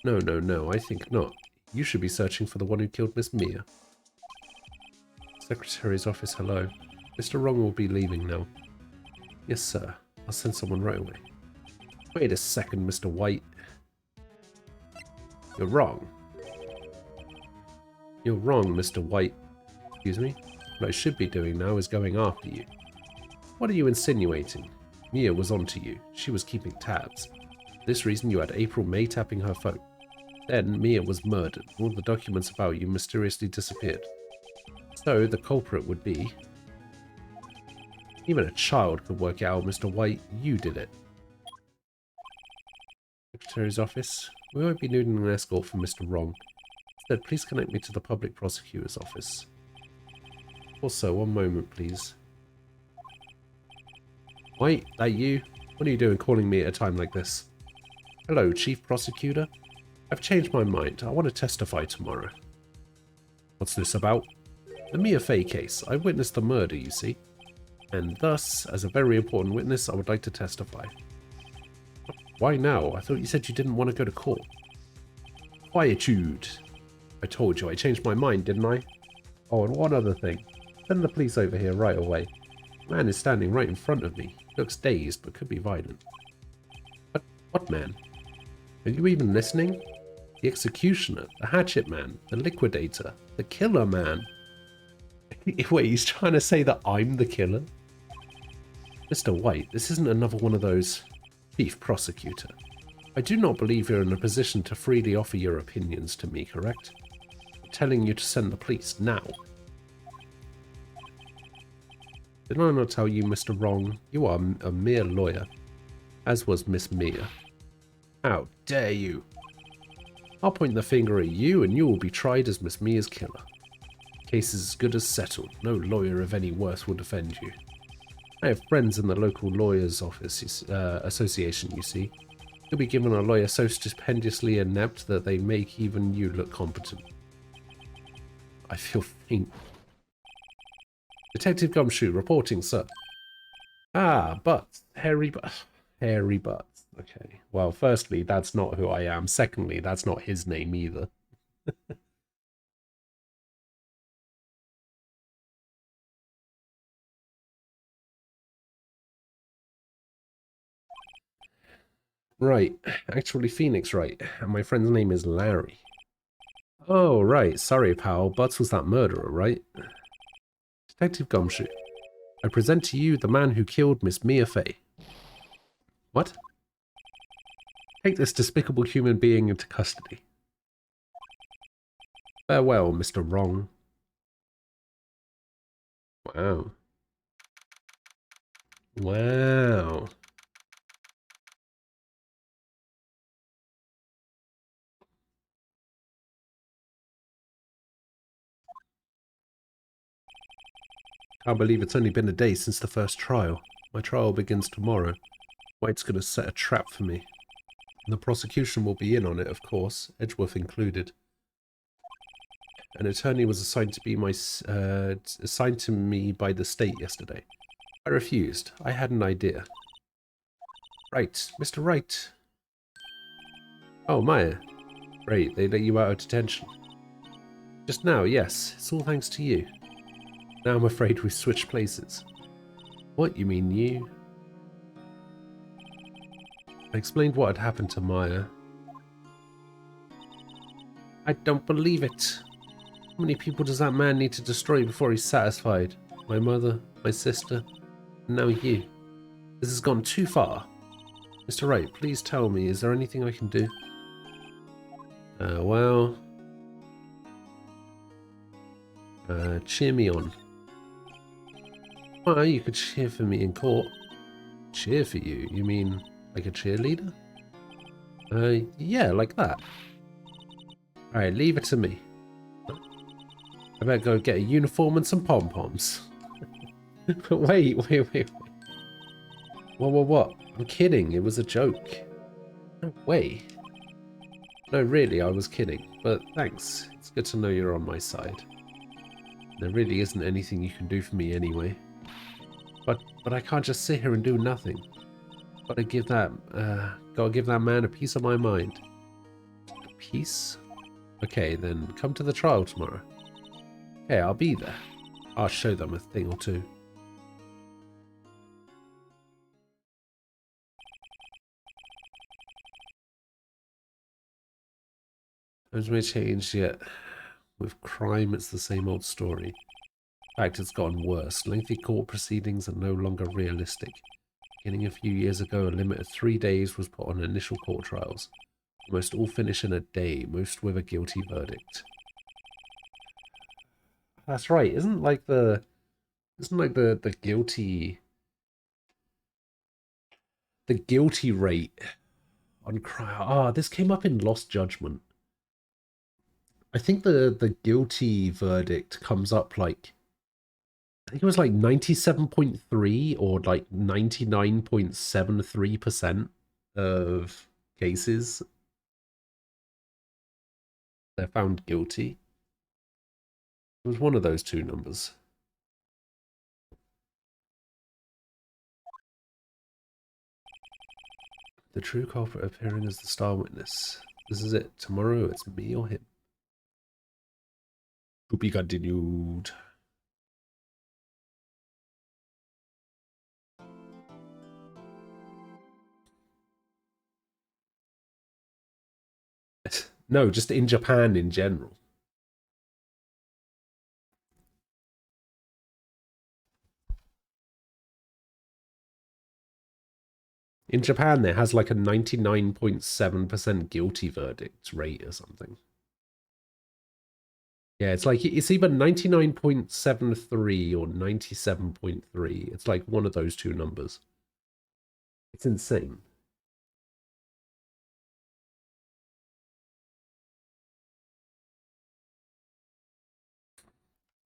No, no, no, I think not. You should be searching for the one who killed Miss Mia. Secretary's office, hello. Mr. Wrong will be leaving now. Yes, sir. I'll send someone right away. Wait a second, Mr. White. You're wrong. You're wrong, Mr. White. Excuse me? What I should be doing now is going after you. What are you insinuating? Mia was onto you. She was keeping tabs. For this reason, you had April May tapping her phone. Then, Mia was murdered. All the documents about you mysteriously disappeared. So, the culprit would be... Even a child could work it out, Mr. White. You did it. Secretary's office. We won't be needing an escort from Mr. Wrong. Instead, please connect me to the public prosecutor's office. Also, one moment, please. White, that you? What are you doing calling me at a time like this? Hello, Chief Prosecutor. I've changed my mind. I want to testify tomorrow. What's this about? The Mia Fey case. I witnessed the murder, you see. And thus, as a very important witness, I would like to testify. Why now? I thought you said you didn't want to go to court. Quietude. I told you, I changed my mind, didn't I? Oh, and one other thing. Send the police over here right away. The man is standing right in front of me. He looks dazed, but could be violent. What man? Are you even listening? The executioner, the hatchet man, the liquidator, the killer man. Wait, he's trying to say that I'm the killer? Mr. White, this isn't another one of those... Chief Prosecutor. I do not believe you're in a position to freely offer your opinions to me, correct? I'm telling you to send the police now. Did I not tell you, Mr. Wrong? You are a mere lawyer, as was Miss Mia. How dare you? I'll point the finger at you and you will be tried as Miss Mia's killer. Case is as good as settled. No lawyer of any worth will defend you. I have friends in the local lawyers' office association, you see. You'll be given a lawyer so stupendiously inept that they make even you look competent. I feel faint. Detective Gumshoe reporting, sir. Ah, Butts. Hairy Butts. Hairy Butts. Okay. Well, firstly, that's not who I am. Secondly, that's not his name either. Right. Actually, Phoenix Wright. And my friend's name is Larry. Oh, right. Sorry, pal. Butts was that murderer, right? Detective Gumshoe. I present to you the man who killed Miss Mia Fey. What? Take this despicable human being into custody. Farewell, Mr. Wrong. Wow. Wow. Can't believe it's only been a day since the first trial. My trial begins tomorrow. White's going to set a trap for me. And the prosecution will be in on it, of course, Edgeworth included. An attorney was assigned to me by the state yesterday. I refused. I had an idea. Right, Mr. Wright. Oh, Maya. Great, they let you out of detention. Just now, yes. It's all thanks to you. Now I'm afraid we've switched places. What, you mean you? I explained what had happened to Maya. I don't believe it. How many people does that man need to destroy before he's satisfied? My mother, my sister, and now you. This has gone too far. Mr. Wright, please tell me, is there anything I can do? Cheer me on. Well, you could cheer for me in court. Cheer for you? You mean like a cheerleader? Yeah, like that. Alright, leave it to me. I better go get a uniform and some pom-poms. Wait. What? I'm kidding, it was a joke. No way. No, really, I was kidding. But thanks. It's good to know you're on my side. There really isn't anything you can do for me anyway. But I can't just sit here and do nothing. Gotta give that man a piece of my mind. A piece? Okay, then come to the trial tomorrow. Okay, I'll be there. I'll show them a thing or two. Times may change, yet with crime it's the same old story. In fact, it's gotten worse. Lengthy court proceedings are no longer realistic. Beginning a few years ago, a limit of 3 days was put on initial court trials. Almost all finish in a day, most with a guilty verdict. That's right. Isn't like the guilty rate on crime? Ah, this came up in Lost Judgment. I think the guilty verdict comes up like, I think it was like 97.3 or like 99.73% of cases they're found guilty. It was one of those two numbers. The true culprit appearing as the star witness. This is it. Tomorrow it's me or him. To be continued. No, just in Japan in general. In Japan, there has like a 99.7% guilty verdict rate or something. Yeah, it's like, it's either 99.73 or 97.3. It's like one of those two numbers. It's insane.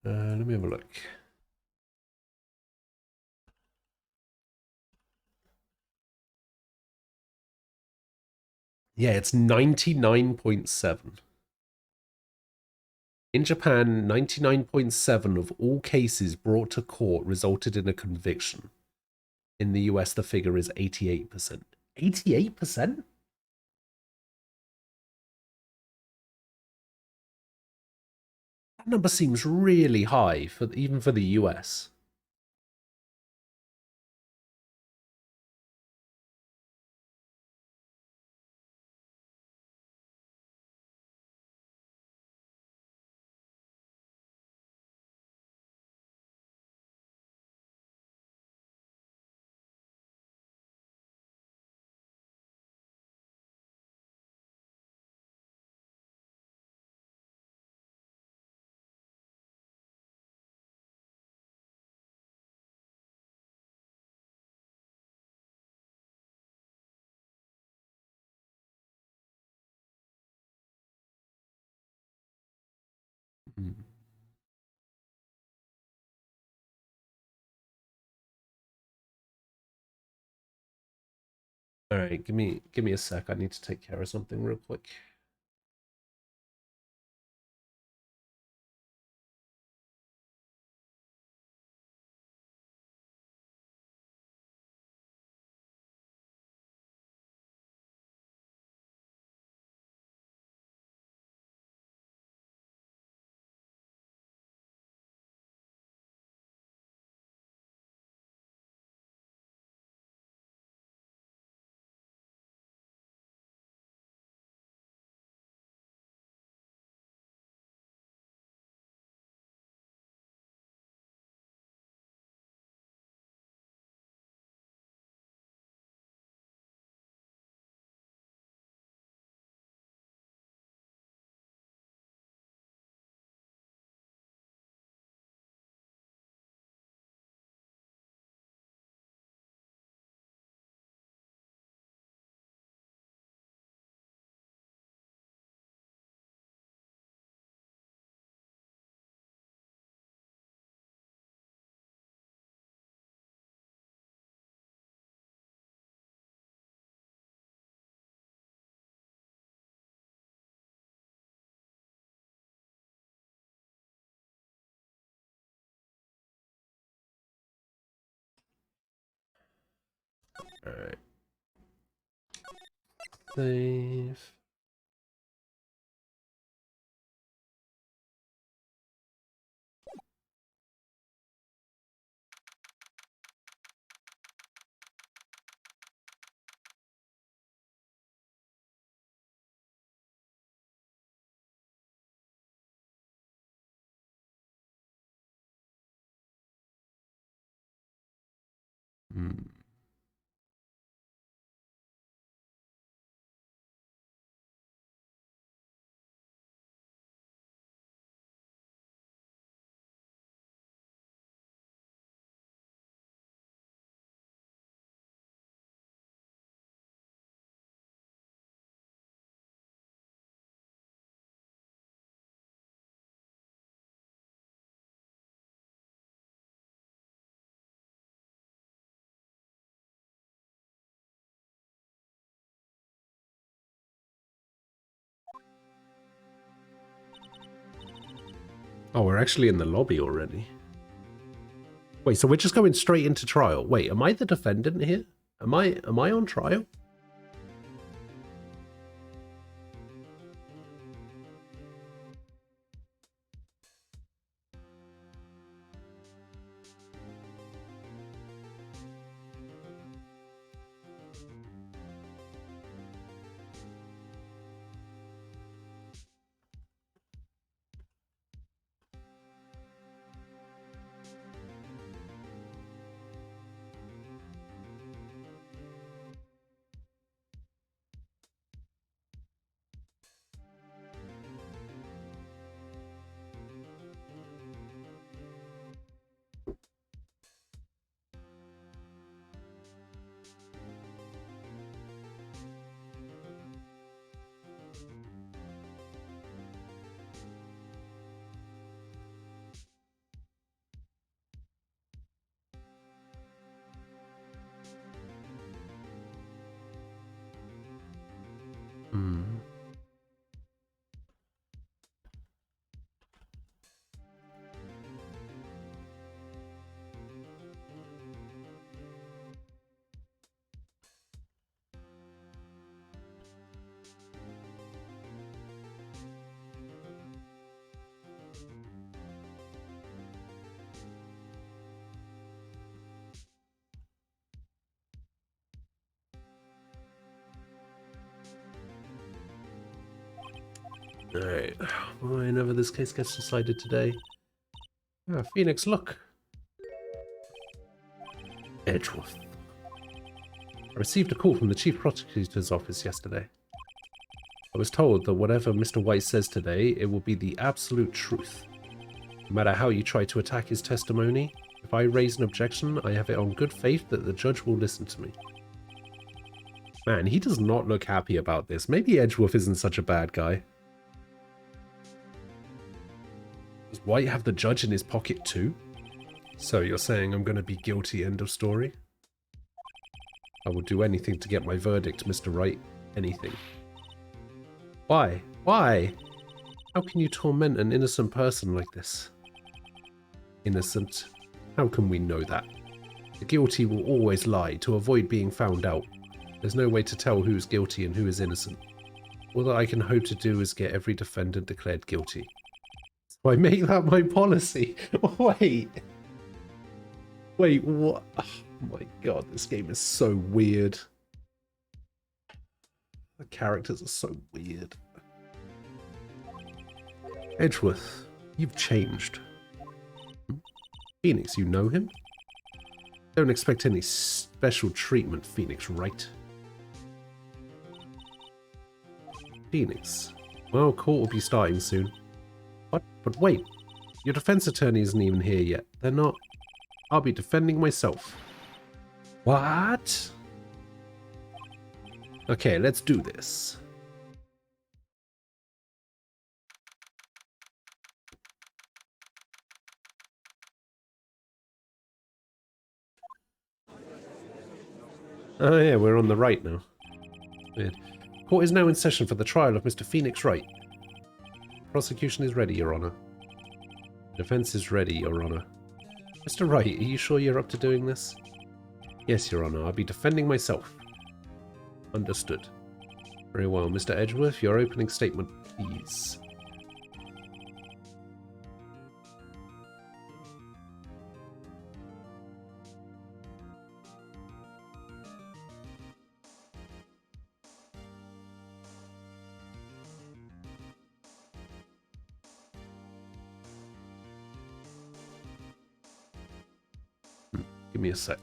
Let me have a look. Yeah, it's 99.7. In Japan, 99.7 of all cases brought to court resulted in a conviction. In the US, the figure is 88%. 88%? That number seems really high for even for the US. Hmm. All right, give me a sec. I need to take care of something real quick. Alright. Save. Hmm. Oh, we're actually in the lobby already. Wait, so we're just going straight into trial. Wait, am I the defendant here? Am I on trial? Hmm. Alright. Whenever this case gets decided today. Ah, Phoenix, look. Edgeworth. I received a call from the Chief Prosecutor's office yesterday. I was told that whatever Mr. White says today, it will be the absolute truth. No matter how you try to attack his testimony, if I raise an objection, I have it on good faith that the judge will listen to me. Man, he does not look happy about this. Maybe Edgeworth isn't such a bad guy. Does White have the judge in his pocket too? So you're saying I'm going to be guilty, end of story? I will do anything to get my verdict, Mr. Wright. Anything. Why? Why? How can you torment an innocent person like this? Innocent? How can we know that? The guilty will always lie to avoid being found out. There's no way to tell who is guilty and who is innocent. All that I can hope to do is get every defendant declared guilty. So I make that my policy. Wait. Wait, what? Oh my god, this game is so weird. The characters are so weird. Edgeworth, you've changed. Phoenix, you know him? Don't expect any special treatment, Phoenix, right? Phoenix. Well, court will be starting soon. What? But wait, your defense attorney isn't even here yet. They're not. I'll be defending myself. What? Okay, let's do this. Oh yeah, we're on the right now. Weird. Court is now in session for the trial of Mr. Phoenix Wright. Prosecution is ready, Your Honor. Defense is ready, Your Honor. Mr. Wright, are you sure you're up to doing this? Yes, Your Honor, I'll be defending myself. Understood. Very well, Mr. Edgeworth, your opening statement, please. Give me a sec.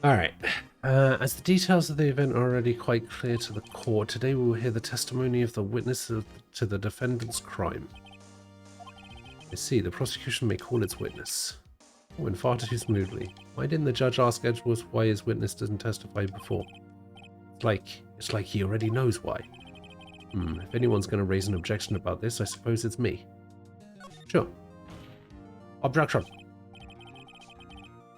Alright. As the details of the event are already quite clear to the court, today we will hear the testimony of the witness to the defendant's crime. I see, the prosecution may call its witness. Went far too smoothly. Why didn't the judge ask Edgeworth why his witness didn't testify before? It's like he already knows why. If anyone's going to raise an objection about this, I suppose it's me. Sure. Objection.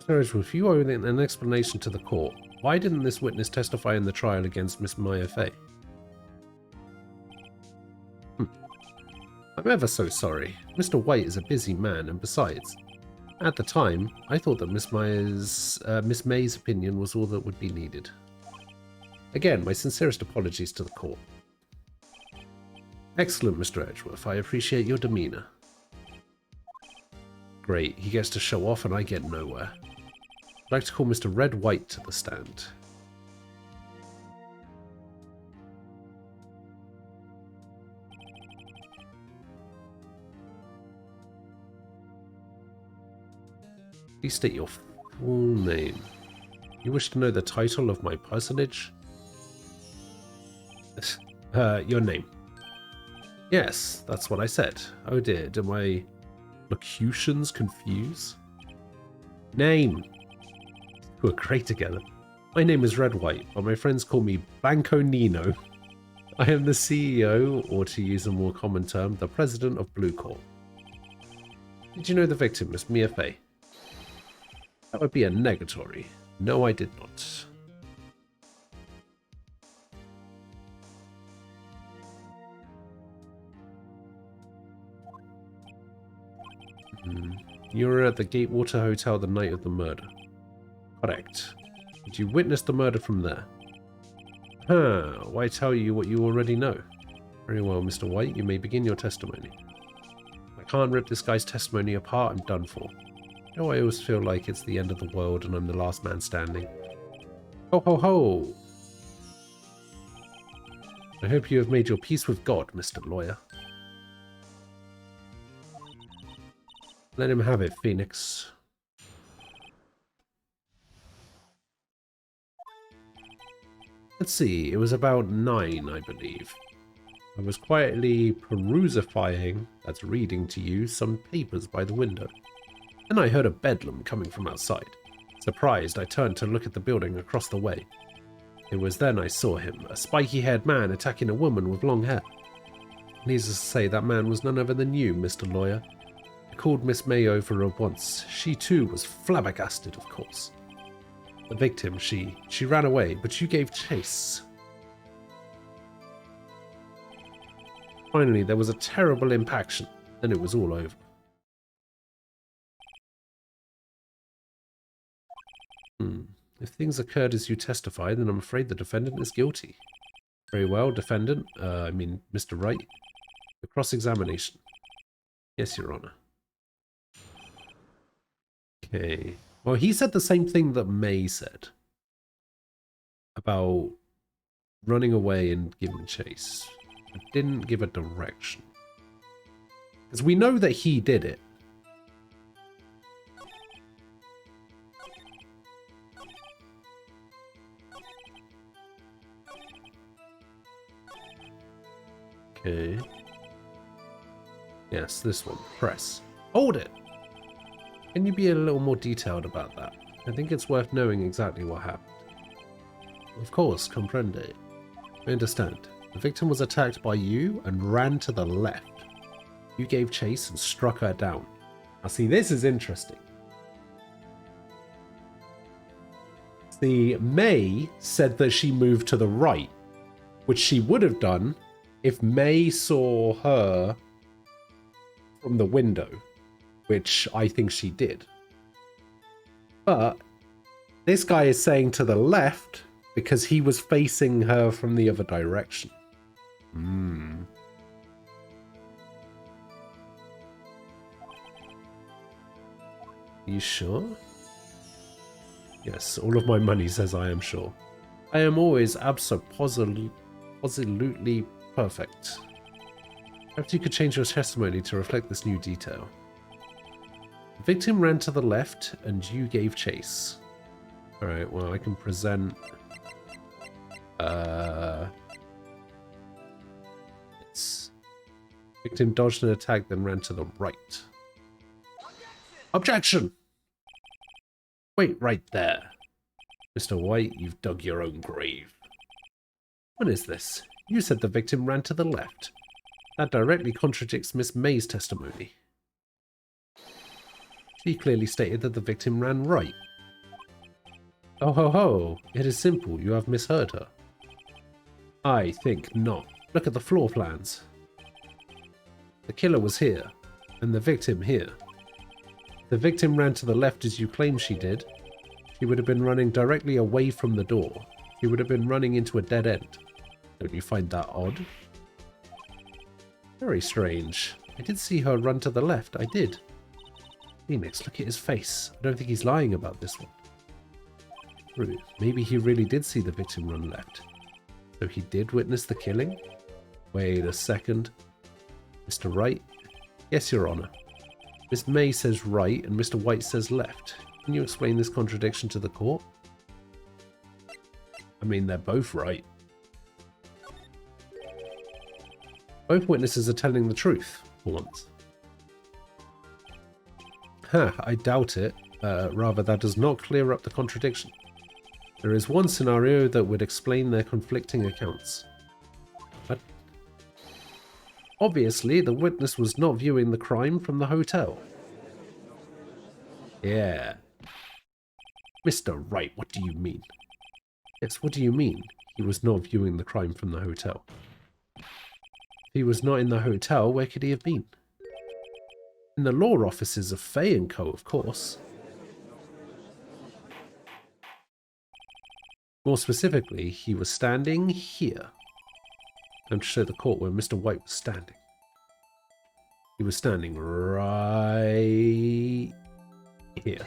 Mr. Edgeworth, you owe an explanation to the court. Why didn't this witness testify in the trial against Miss Maya Fey? I'm ever so sorry. Mr. White is a busy man, and besides, at the time, I thought that Miss May's opinion was all that would be needed. Again, my sincerest apologies to the court. Excellent, Mr. Edgeworth. I appreciate your demeanor. Great, he gets to show off and I get nowhere. I'd like to call Mr. Red White to the stand. Please state your full name. You wish to know the title of my personage? Your name. Yes, that's what I said. Oh dear, did my locutions confuse? Name. We're great together. My name is Red White, but my friends call me Banco Nino. I am the CEO, or to use a more common term, the president of Blue Corp. Did you know the victim, Miss Mia Fey? That would be a negatory. No, I did not. You were at the Gatewater Hotel the night of the murder. Correct. Did you witness the murder from there? Why tell you what you already know? Very well, Mr. White, you may begin your testimony. I can't rip this guy's testimony apart, I'm done for. Oh, I always feel like it's the end of the world and I'm the last man standing. Ho ho ho! I hope you have made your peace with God, Mr. Lawyer. Let him have it, Phoenix. Let's see, it was about 9, I believe. I was quietly perusifying, that's reading to you, some papers by the window. Then I heard a bedlam coming from outside. Surprised, I turned to look at the building across the way. It was then I saw him, a spiky-haired man attacking a woman with long hair. Needless to say, that man was none other than you, Mr. Lawyer. I called Miss May over at once. She too was flabbergasted, of course. The victim, she ran away, but you gave chase. Finally, there was a terrible impaction, and it was all over. If things occurred as you testified, then I'm afraid the defendant is guilty. Very well, defendant. Mr. Wright. The cross-examination. Yes, Your Honor. Okay. Well, he said the same thing that May said. About running away and giving chase. But didn't give a direction. Because we know that he did it. Okay. Yes, this one. Press. Hold it! Can you be a little more detailed about that? I think it's worth knowing exactly what happened. Of course, comprende. I understand. The victim was attacked by you and ran to the left. You gave chase and struck her down. Now see, this is interesting. See, May said that she moved to the right, which she would have done if May saw her from the window, which I think she did. But this guy is saying to the left because he was facing her from the other direction. You sure? Yes, all of my money says I am sure. I am always absolutely perfect. Perhaps you could change your testimony to reflect this new detail. The victim ran to the left and you gave chase. Alright, well, I can present... It's... Victim dodged an attack, then ran to the right. Objection! Wait right there. Mr. White, you've dug your own grave. What is this? You said the victim ran to the left. That directly contradicts Miss May's testimony. She clearly stated that the victim ran right. Oh ho ho, it is simple, you have misheard her. I think not. Look at the floor plans. The killer was here, and the victim here. If the victim ran to the left as you claim she did, she would have been running directly away from the door. She would have been running into a dead end. Don't you find that odd? Very strange. I did see her run to the left, I did. Phoenix, look at his face. I don't think he's lying about this one. True. Maybe he really did see the victim run left. So he did witness the killing? Wait a second. Mr. Wright? Yes, Your Honor. Miss May says right and Mr. White says left. Can you explain this contradiction to the court? I mean, they're both right. Both witnesses are telling the truth, for once. I doubt it. Rather, that does not clear up the contradiction. There is one scenario that would explain their conflicting accounts. But obviously, the witness was not viewing the crime from the hotel. Yeah. Mr. Wright, what do you mean? Yes, what do you mean? He was not viewing the crime from the hotel. If he was not in the hotel, where could he have been? In the law offices of Fay & Co., of course. More specifically, he was standing here. I'm to show the court where Mr. White was standing. He was standing right Here.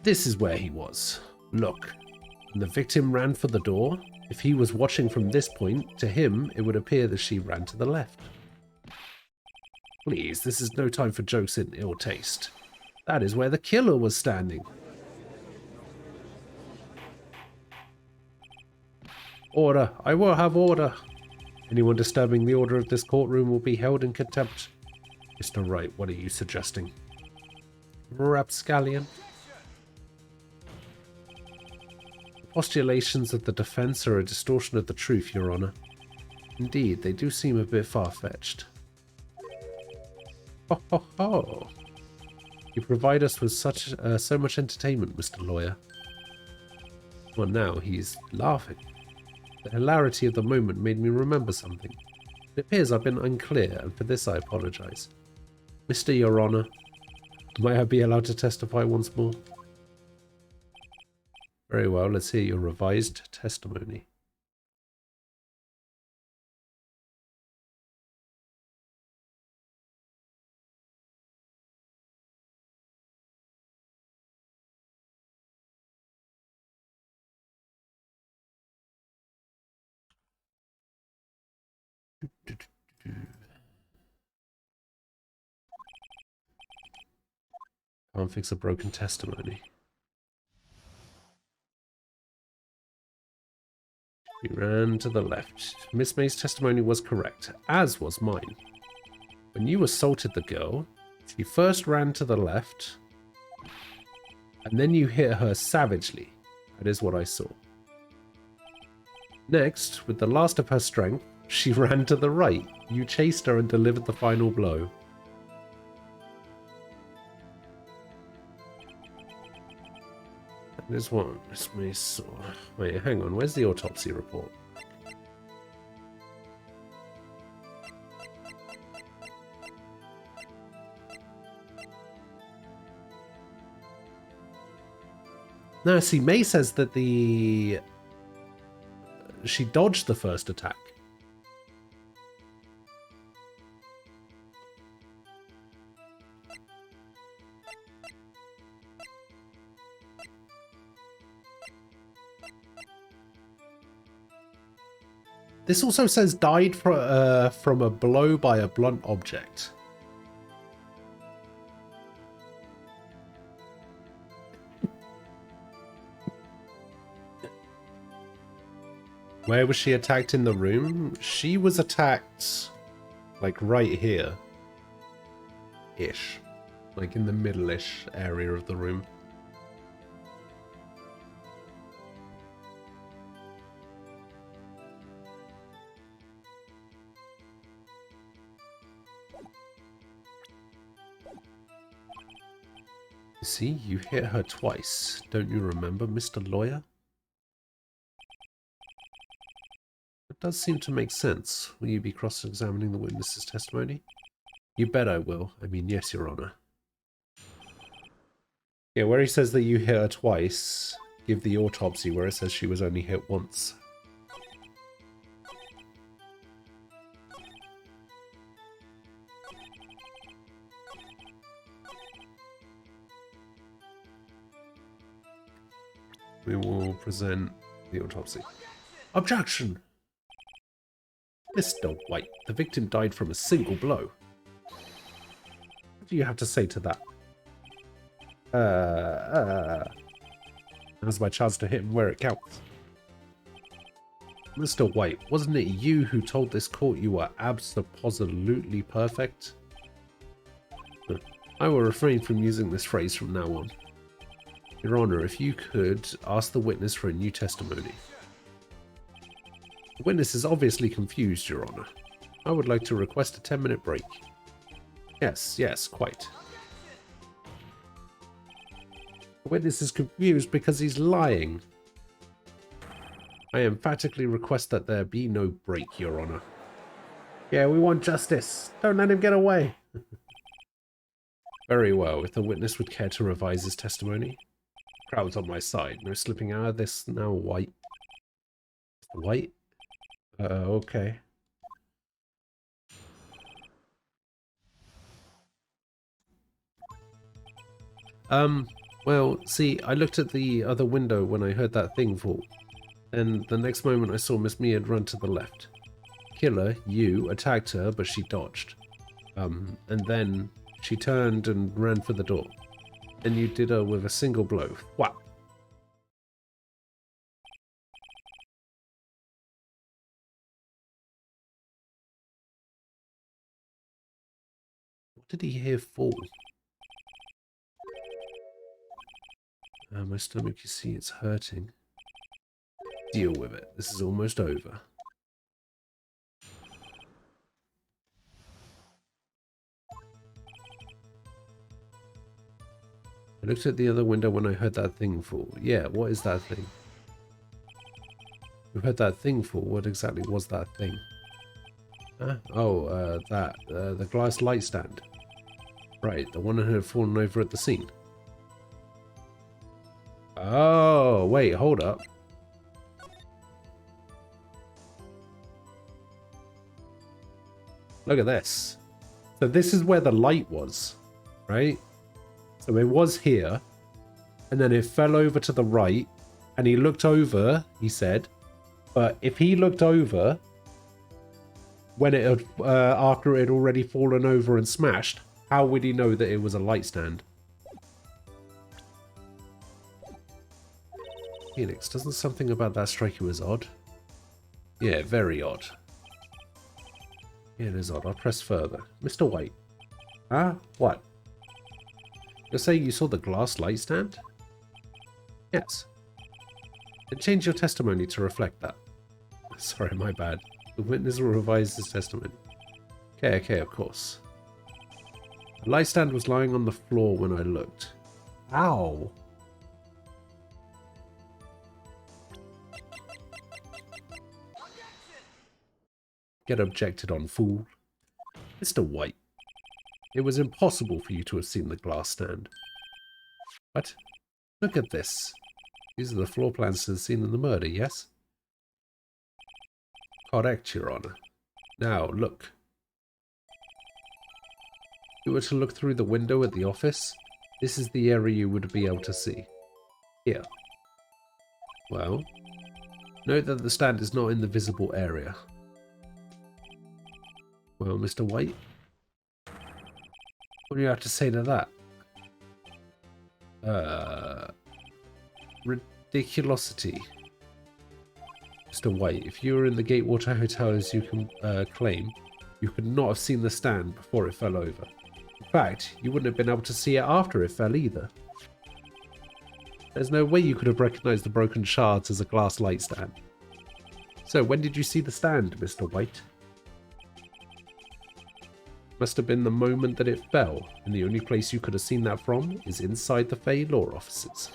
This is where he was. Look. When the victim ran for the door, if he was watching from this point, to him, it would appear that she ran to the left. Please, this is no time for jokes in ill taste. That is where the killer was standing. Order! I will have order! Anyone disturbing the order of this courtroom will be held in contempt. Mr. Wright, what are you suggesting? Rapscallion? The postulations of the defense are a distortion of the truth, Your Honor. Indeed, they do seem a bit far-fetched. Ho ho ho! You provide us with so much entertainment, Mr. Lawyer. Well, now he's laughing. The hilarity of the moment made me remember something. It appears I've been unclear, and for this I apologize. Mr. Your Honor, might I be allowed to testify once more? Very well, let's hear your revised testimony. Can't fix a broken testimony. He ran to the left. Miss May's testimony was correct, as was mine. When you assaulted the girl, she first ran to the left, and then you hit her savagely. That is what I saw. Next, with the last of her strength, she ran to the right. You chased her and delivered the final blow. There's one. Miss May saw. Wait, hang on. Where's the autopsy report? No, see, May says that she dodged the first attack. This also says died from a blow by a blunt object. Where was she attacked in the room? She was attacked, like, right here. Ish. Like, in the middle-ish area of the room. See, you hit her twice. Don't you remember, Mr. Lawyer? It does seem to make sense. Will you be cross-examining the witness's testimony? You bet I will. I mean, yes, Your Honor. Yeah, where he says that you hit her twice, give the autopsy where it says she was only hit once. We will present the autopsy. Objection! Mr. White, the victim died from a single blow. What do you have to say to that? Now's my chance to hit him where it counts. Mr. White, wasn't it you who told this court you were abso-positively perfect? I will refrain from using this phrase from now on. Your Honor, if you could ask the witness for a new testimony. The witness is obviously confused, Your Honor. I would like to request a 10-minute break. Yes, quite. The witness is confused because he's lying. I emphatically request that there be no break, Your Honor. Yeah, we want justice. Don't let him get away. Very well, if the witness would care to revise his testimony. Crowd's on my side. No slipping out of this now, White. White? Okay. Well, see, I looked at the other window when I heard that thing fall. And the next moment I saw Miss Mia run to the left. Killer, you, attacked her, but she dodged. And then she turned and ran for the door. And you did her with a single blow. What? What did he hear fall? My stomach, you see, it's hurting. Deal with it. This is almost over. I looked at the other window when I heard that thing fall. Yeah, what is that thing? You heard that thing fall. What exactly was that thing? Huh? Oh, the glass light stand. Right, the one that had fallen over at the scene. Oh, wait, hold up. Look at this. So this is where the light was, right? So it was here, and then it fell over to the right, and he looked over, he said, but if he looked over when it had, after it had already fallen over and smashed, how would he know that it was a light stand? Phoenix, doesn't something about that strike you as odd? Yeah, very odd. Yeah, it is odd. I'll press further. Mr. White. Huh? What? You're saying you saw the glass light stand? Yes. Then change your testimony to reflect that. Sorry, my bad. The witness will revise his testimony. Okay, of course. The light stand was lying on the floor when I looked. Ow! Get objected on, fool. Mr. White. It was impossible for you to have seen the glass stand. What? Look at this. These are the floor plans to the scene of the murder, yes? Correct, Your Honor. Now, look. If you were to look through the window at the office, this is the area you would be able to see. Here. Well, note that the stand is not in the visible area. Well, Mr. White? What do you have to say to that? Ridiculosity. Mr. White, if you were in the Gatewater Hotel as you can claim, you could not have seen the stand before it fell over. In fact, you wouldn't have been able to see it after it fell either. There's no way you could have recognized the broken shards as a glass light stand. So, when did you see the stand, Mr. White? Must have been the moment that it fell, and the only place you could have seen that from is inside the Fey Law offices.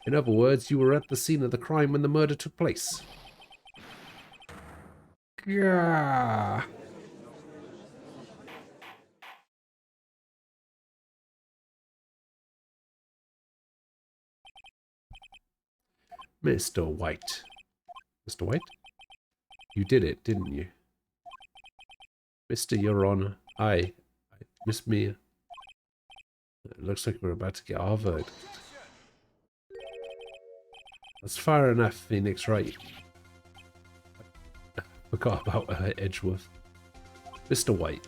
In other words, you were at the scene of the crime when the murder took place. Yeah. Mr. White. Mr. White? You did it, didn't you? Mr. Your Honor, Miss Mia. It looks like we're about to get our verdict. That's fair enough, Phoenix, right? Forgot about Edgeworth. Mr. White.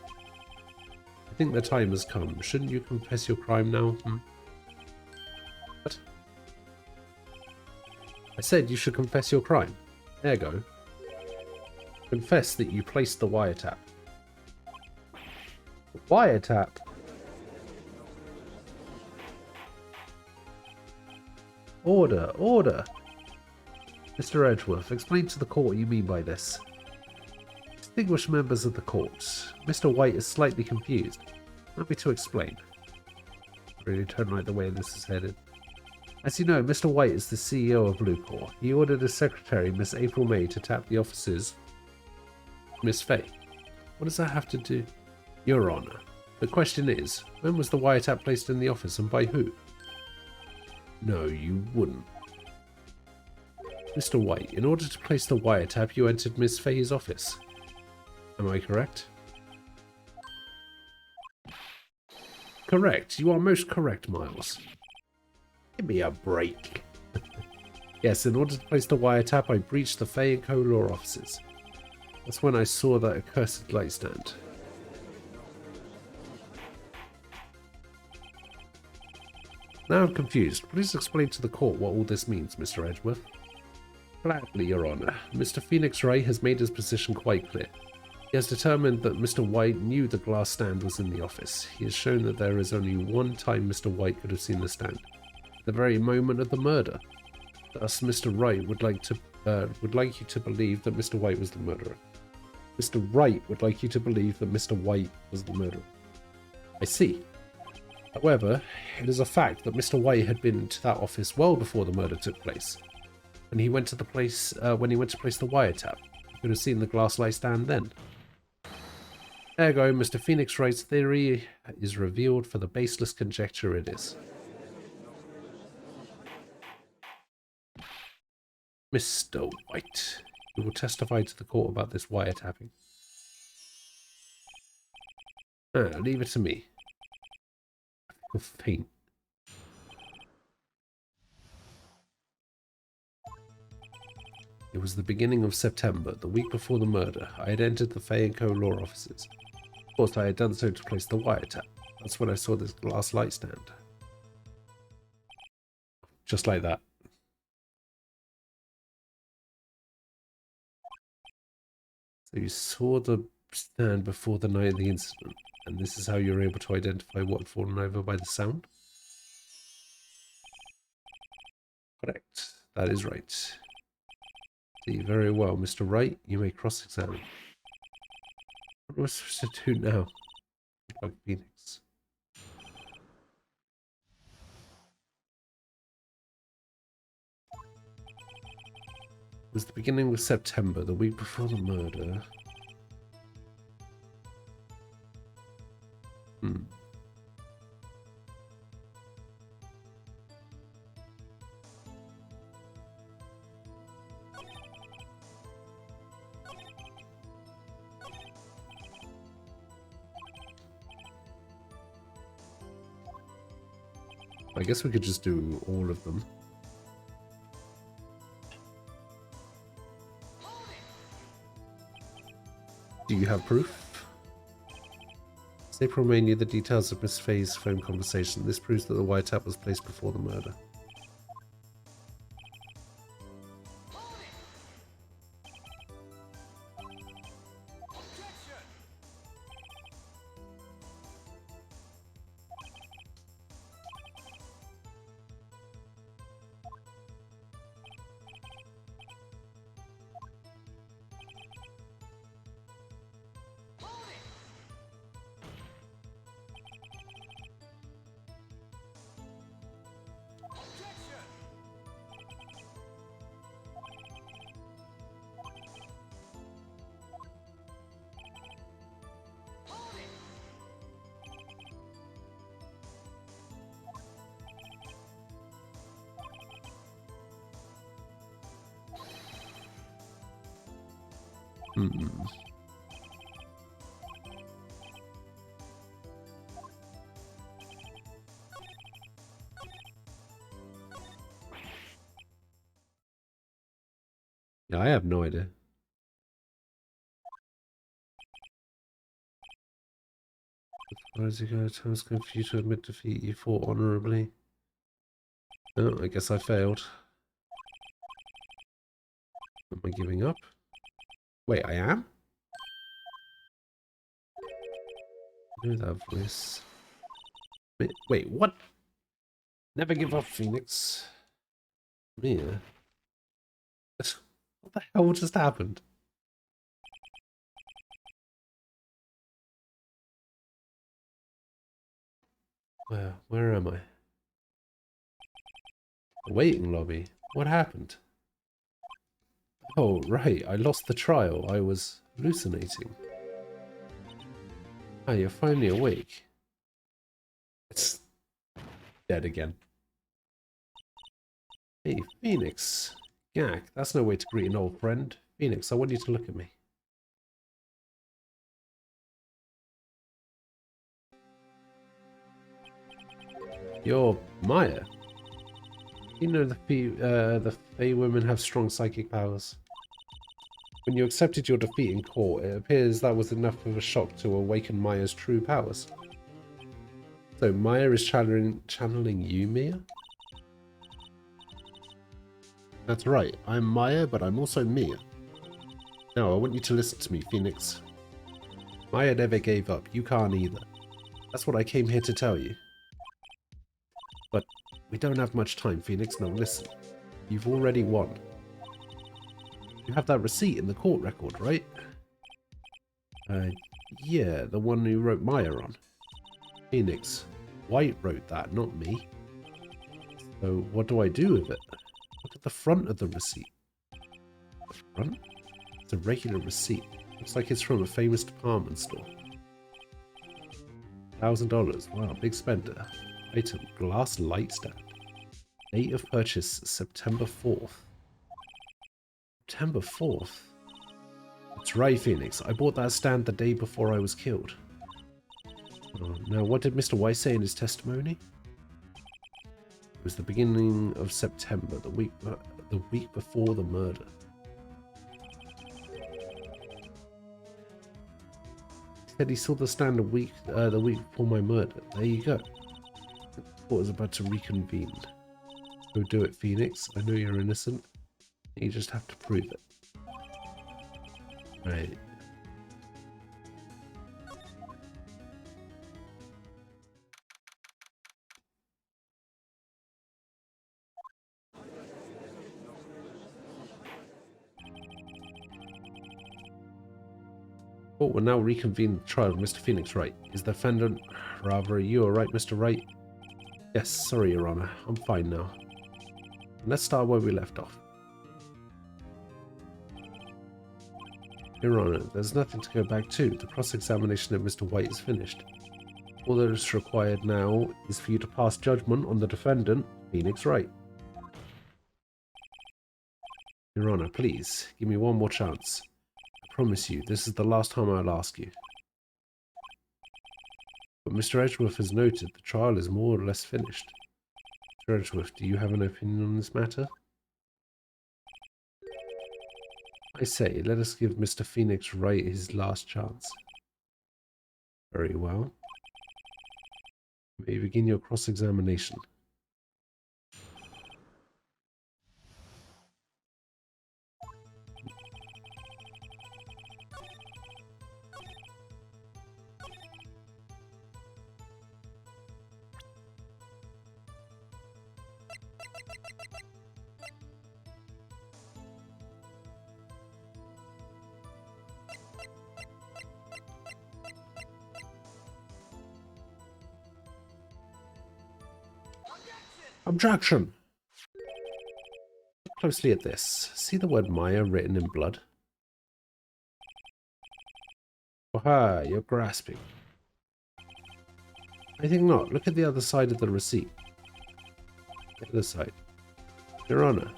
I think the time has come. Shouldn't you confess your crime now? What? I said you should confess your crime. There you go. Confess that you placed the wiretap. Wiretap? Order, order. Mr. Edgeworth, explain to the court what you mean by this. Distinguished members of the court, Mr. White is slightly confused. Allow me to explain. I really don't like the way this is headed. As you know, Mr. White is the CEO of Blue Corps. He ordered his secretary, Miss April May, to tap the offices of Miss Fay. What does that have to do? Your Honor, the question is, when was the wiretap placed in the office and by who? No, you wouldn't. Mr. White, in order to place the wiretap, you entered Miss Fay's office. Am I correct? Correct. You are most correct, Miles. Give me a break. Yes, in order to place the wiretap, I breached the Fay & Co. law offices. That's when I saw that accursed light stand. Now I'm confused. Please explain to the court what all this means, Mr. Edgeworth. Gladly, Your Honor. Mr. Phoenix Wright has made his position quite clear. He has determined that Mr. White knew the glass stand was in the office. He has shown that there is only one time Mr. White could have seen the stand. The very moment of the murder. Thus, Mr. Wright would like you to believe that Mr. White was the murderer. Mr. Wright would like you to believe that Mr. White was the murderer. I see. However, it is a fact that Mr. White had been to that office well before the murder took place. When he went to place the wiretap, he could have seen the glass light stand then. Ergo, Mr. Phoenix Wright's theory is revealed for the baseless conjecture it is. Mr. White, you will testify to the court about this wiretapping. Leave it to me. I feel faint. It was the beginning of September, the week before the murder. I had entered the Fay & Co. law offices. Of course, I had done so to place the wiretap. That's when I saw this glass light stand. Just like that. So you saw the stand before the night of the incident, and this is how you were able to identify what had fallen over by the sound? Correct. That is right. See, very well, Mr. Wright. You may cross-examine. What am I supposed to do now? Like Phoenix. It was the beginning of September, the week before the murder. I guess we could just do all of them. Do you have proof? April May knew the details of Miss Fay's phone conversation. This proves that the wiretap was placed before the murder. Yeah, I have no idea. As far as you go, time is going for you to admit defeat. You fought honorably. Oh, I guess I failed. Am I giving up? Wait, I am? I know that voice. Wait, what? Never give up, Phoenix. Mia. What the hell just happened? Where am I? The waiting lobby. What happened? Oh, right. I lost the trial. I was hallucinating. Ah, you're finally awake. It's dead again. Hey, Phoenix. Gak, that's no way to greet an old friend. Phoenix, I want you to look at me. You're Maya. You know the Fey women have strong psychic powers. When you accepted your defeat in court, it appears that was enough of a shock to awaken Maya's true powers. So Maya is channeling you, Mia? That's right. I'm Maya, but I'm also Mia. Now, I want you to listen to me, Phoenix. Maya never gave up. You can't either. That's what I came here to tell you. But we don't have much time, Phoenix. Now listen. You've already won. You have that receipt in the court record, right? Yeah, the one you wrote Maya on. Phoenix. Wright wrote that, not me. So what do I do with it? Look at the front of the receipt. The front? It's a regular receipt. Looks like it's from a famous department store. $1,000. Wow, big spender. Item, glass light stand. Date of purchase, September 4th. September 4th? That's right, Phoenix. I bought that stand the day before I was killed. Oh, now, what did Mr. Wright say in his testimony? It was the beginning of September, the week before the murder. He said he saw the stand the week before my murder. There you go. The court is about to reconvene. Go do it, Phoenix. I know you're innocent. You just have to prove it. Right. Court will now reconvene the trial of Mr. Phoenix Wright. Is the defendant... Rather, are you alright, Mr. Wright? Yes, sorry, Your Honor. I'm fine now. Let's start where we left off. Your Honor, there's nothing to go back to. The cross-examination of Mr. Wright is finished. All that is required now is for you to pass judgment on the defendant, Phoenix Wright. Your Honor, please, give me one more chance. I promise you, this is the last time I'll ask you. But Mr. Edgeworth has noted the trial is more or less finished. Mr. Edgeworth, do you have an opinion on this matter? I say, let us give Mr. Phoenix Wright his last chance. Very well. You may begin your cross-examination. Objection! Look closely at this. See the word Maya written in blood? Aha, you're grasping. I think not. Look at the other side of the receipt. The other side. Your Honor,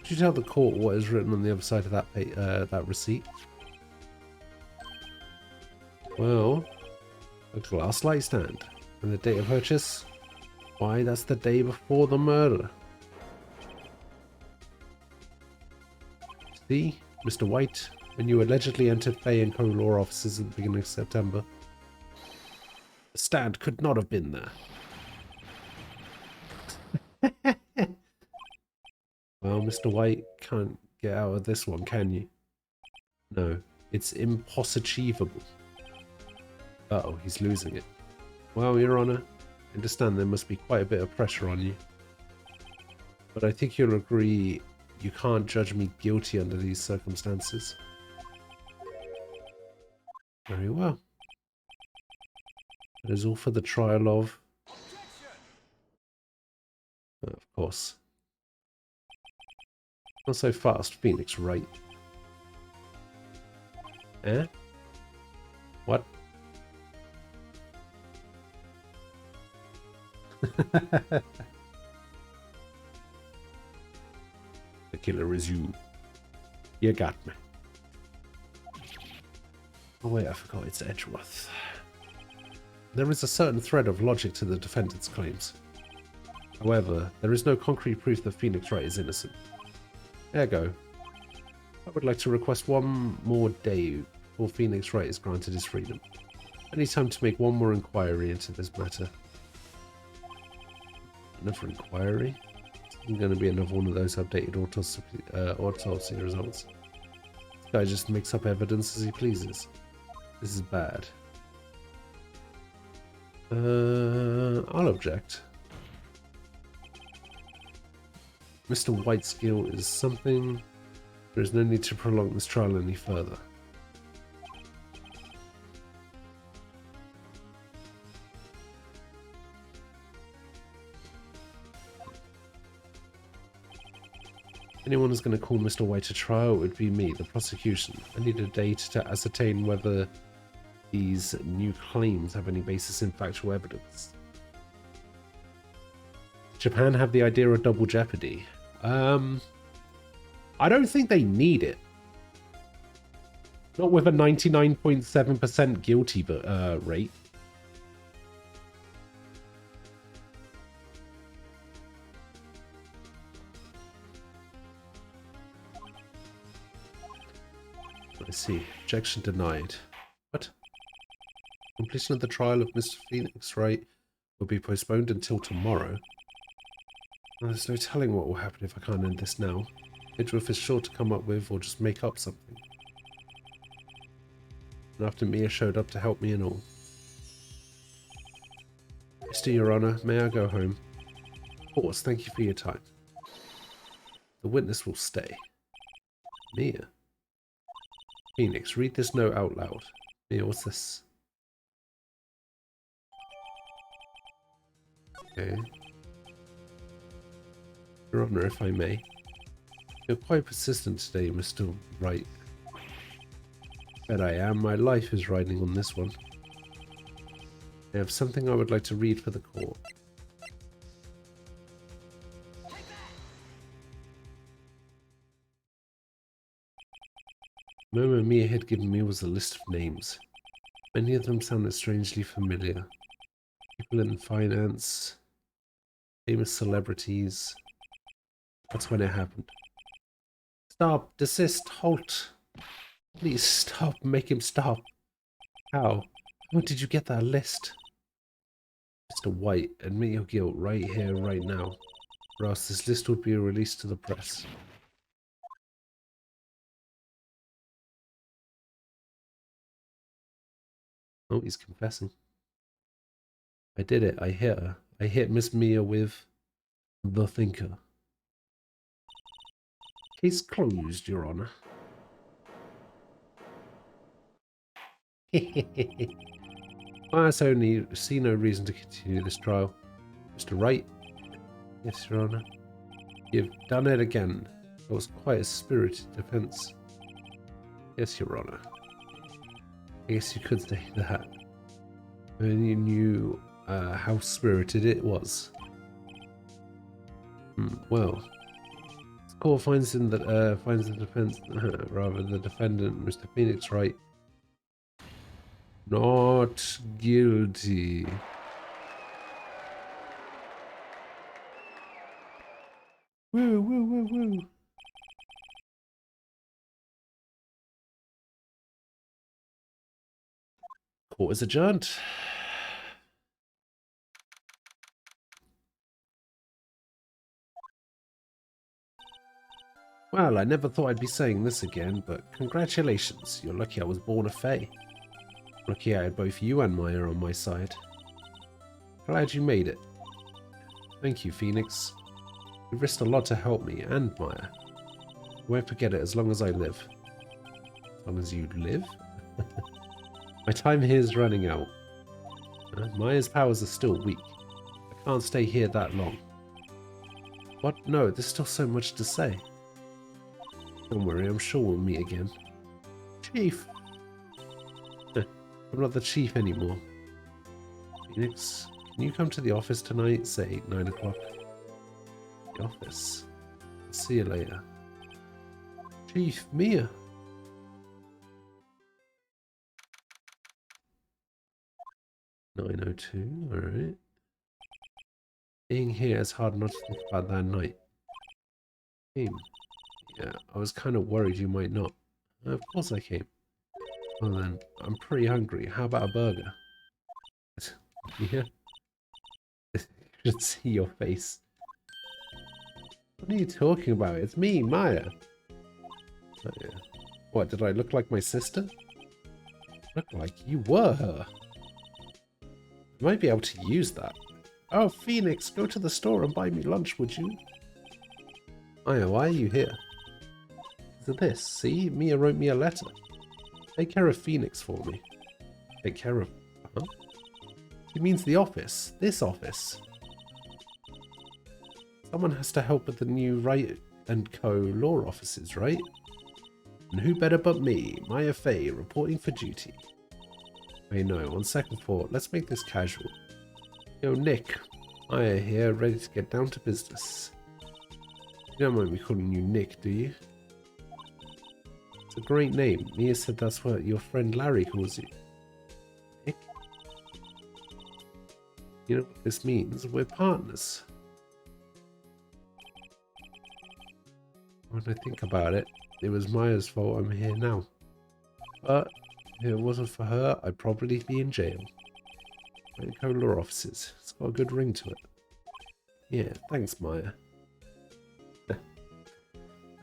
could you tell the court what is written on the other side of that receipt? Well, a glass light stand. And the date of purchase? Why, that's the day before the murder. See, Mr. White, when you allegedly entered Fay and Co-Law offices at the beginning of September, the stand could not have been there. Well, Mr. White, can't get out of this one, can you? No, it's impossible. Uh-oh, he's losing it. Well, Your Honor, I understand there must be quite a bit of pressure on you. But I think you'll agree you can't judge me guilty under these circumstances. Very well. That is all for the trial of... Of course. Not so fast, Phoenix Wright. Eh? What? The killer is you. You got me. Oh wait, I forgot it's Edgeworth. There is a certain thread of logic to the defendant's claims. However, there is no concrete proof that Phoenix Wright is innocent. Ergo, I would like to request one more day before Phoenix Wright is granted his freedom. I need time to make one more inquiry into this matter. Another inquiry? It's going to be another one of those updated autopsy results. This guy just makes up evidence as he pleases. This is bad. I'll object. Mr. White's guilt is something. There is no need to prolong this trial any further. Anyone who's going to call Mr. White to trial, it would be me, the prosecution. I need a day to ascertain whether these new claims have any basis in factual evidence. Japan have the idea of double jeopardy. I don't think they need it. Not with a 99.7% guilty rate. I see. Objection denied. What? Completion of the trial of Mr. Phoenix Wright will be postponed until tomorrow. There's no telling what will happen if I can't end this now. Midriff is sure to come up with or just make up something. And after Mia showed up to help me and all. Mr. Your Honor, may I go home? Of course, thank you for your time. The witness will stay. Mia? Phoenix, read this note out loud. Mia, what's this? Okay. Your Honor, if I may. You're quite persistent today, Mr. Wright. Bet I am. My life is riding on this one. I have something I would like to read for the court. The moment Mia had given me was a list of names. Many of them sounded strangely familiar. People in finance, famous celebrities. That's when it happened. Stop, desist, halt. Please stop, make him stop. How? How did you get that list? Mr. White, admit your guilt right here, right now, or else this list would be released to the press. Oh, he's confessing. I did it, I hit her. I hit Miss Mia with the thinker. Case closed, Your Honor. I only see no reason to continue this trial. Mr. Wright? Yes, Your Honor. You've done it again. That was quite a spirited defense. Yes, Your Honor. I guess you could say that. And you knew how spirited it was. Well, the court finds in that finds the defense, rather the defendant, Mr. Phoenix Wright, not guilty. Woo, woo, woo, woo. Court is adjourned. Well, I never thought I'd be saying this again, but congratulations. You're lucky I was born a Fae. Lucky I had both you and Maya on my side. Glad you made it. Thank you, Phoenix. You risked a lot to help me and Maya. I won't forget it as long as I live. As long as you live? My time here is running out. Maya's powers are still weak. I can't stay here that long. What? No, there's still so much to say. Don't worry, I'm sure we'll meet again. Chief! I'm not the chief anymore. Phoenix, can you come to the office tonight, say 9 o'clock? The office. I'll see you later. Chief, Mia! $9:02, alright. Being here is hard not to think about that night. Came. Yeah, I was kind of worried you might not. Of course I came. Well then, I'm pretty hungry. How about a burger? Yeah? You should see your face. What are you talking about? It's me, Maya. Oh, yeah. What, did I look like my sister? Look like you were her. I might be able to use that. Oh, Phoenix, go to the store and buy me lunch, would you? Maya, why are you here? Because of this, see? Mia wrote me a letter. Take care of Phoenix for me. Take care of... Huh? She means the office. This office. Someone has to help with the new Wright and Co. law offices, right? And who better but me, Maya Fey, reporting for duty. Wait, no, on second thought, let's make this casual. Yo, Nick. Maya here, ready to get down to business. You don't mind me calling you Nick, do you? It's a great name. Mia said that's what your friend Larry calls you. Nick? You know what this means? We're partners. When I think about it, it was Maya's fault I'm here now. But if it wasn't for her, I'd probably be in jail. Co law offices. It's got a good ring to it. Yeah, thanks, Maya.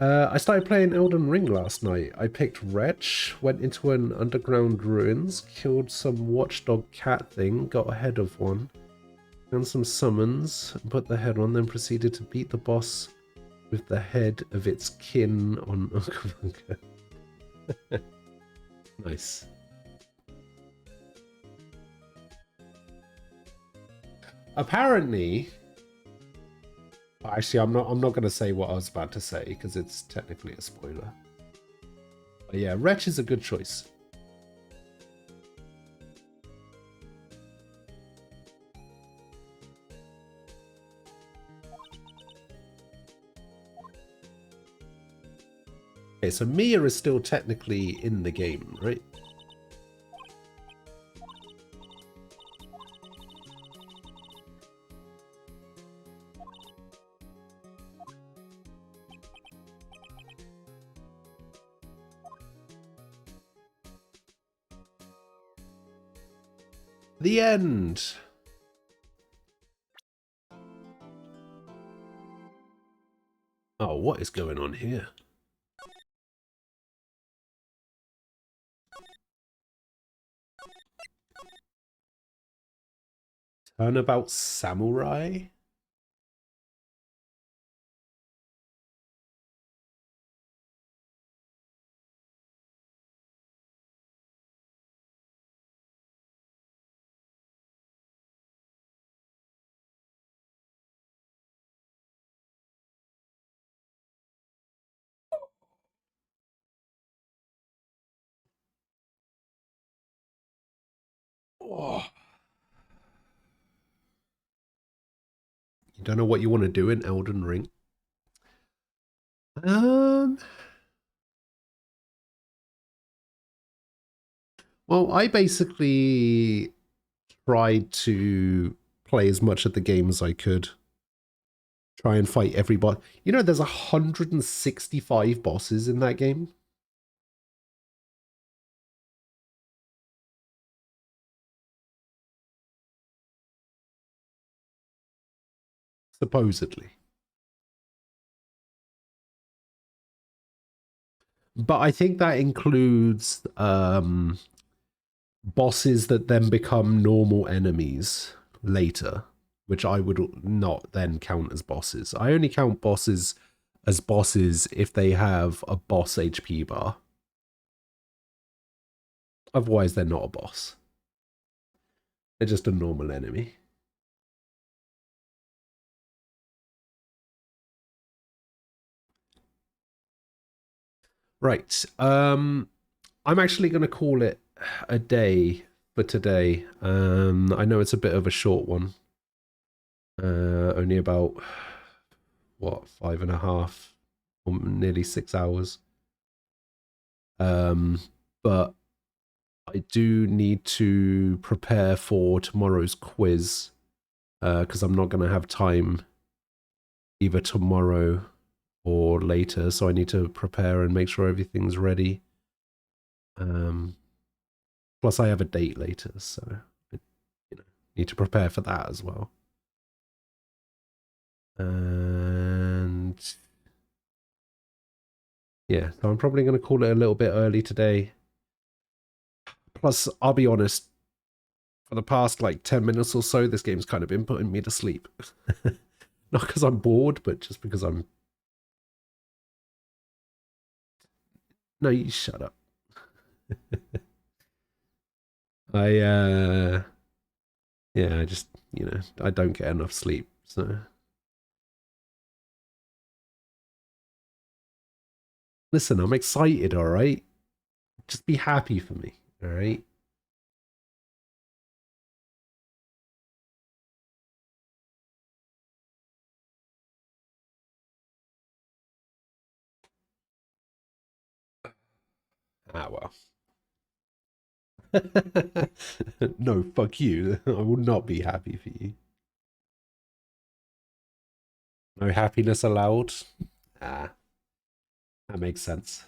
I started playing Elden Ring last night. I picked Wretch, went into an underground ruins, killed some watchdog cat thing, got ahead of one, found some summons, put the head on, then proceeded to beat the boss with the head of its kin on Okavanka. Nice. Apparently, actually, I'm not going to say what I was about to say because it's technically a spoiler. But yeah, Wretch is a good choice. Okay, so Mia is still technically in the game, right? The end. Oh, what is going on here? Turnabout Samurai? Oh. You don't know what you want to do in Elden Ring? Well, I basically tried to play as much of the game as I could. Try and fight every boss. You know, there's 165 bosses in that game. Supposedly. But I think that includes bosses that then become normal enemies later, which I would not then count as bosses. I only count bosses as bosses if they have a boss HP bar. Otherwise, they're not a boss. They're just a normal enemy. Right. I'm actually going to call it a day for today. I know it's a bit of a short one. Only about, what, 5.5 or nearly 6 hours. But I do need to prepare for tomorrow's quiz. because I'm not going to have time either tomorrow or later, so I need to prepare and make sure everything's ready. Plus I have a date later, so I need to prepare for that as well. And yeah, so I'm probably going to call it a little bit early today. Plus, I'll be honest, for the past like 10 minutes or so, this game's kind of been putting me to sleep. Not because I'm bored, but just because I'm... No, you shut up. Yeah, I just, I don't get enough sleep, so... Listen, I'm excited, alright? Just be happy for me, alright? Ah, well. No, fuck you. I will not be happy for you. No happiness allowed? Ah, that makes sense.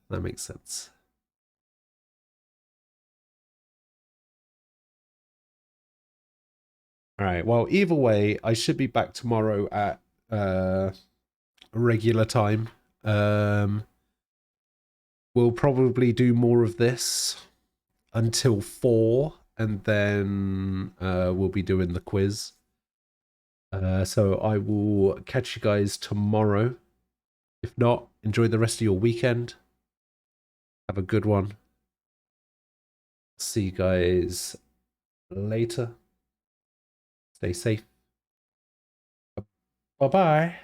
That makes sense. All right. Well, either way, I should be back tomorrow at regular time. We'll probably do more of this until 4, and then we'll be doing the quiz. So I will catch you guys tomorrow. If not, enjoy the rest of your weekend. Have a good one. See you guys later. Stay safe. Bye-bye.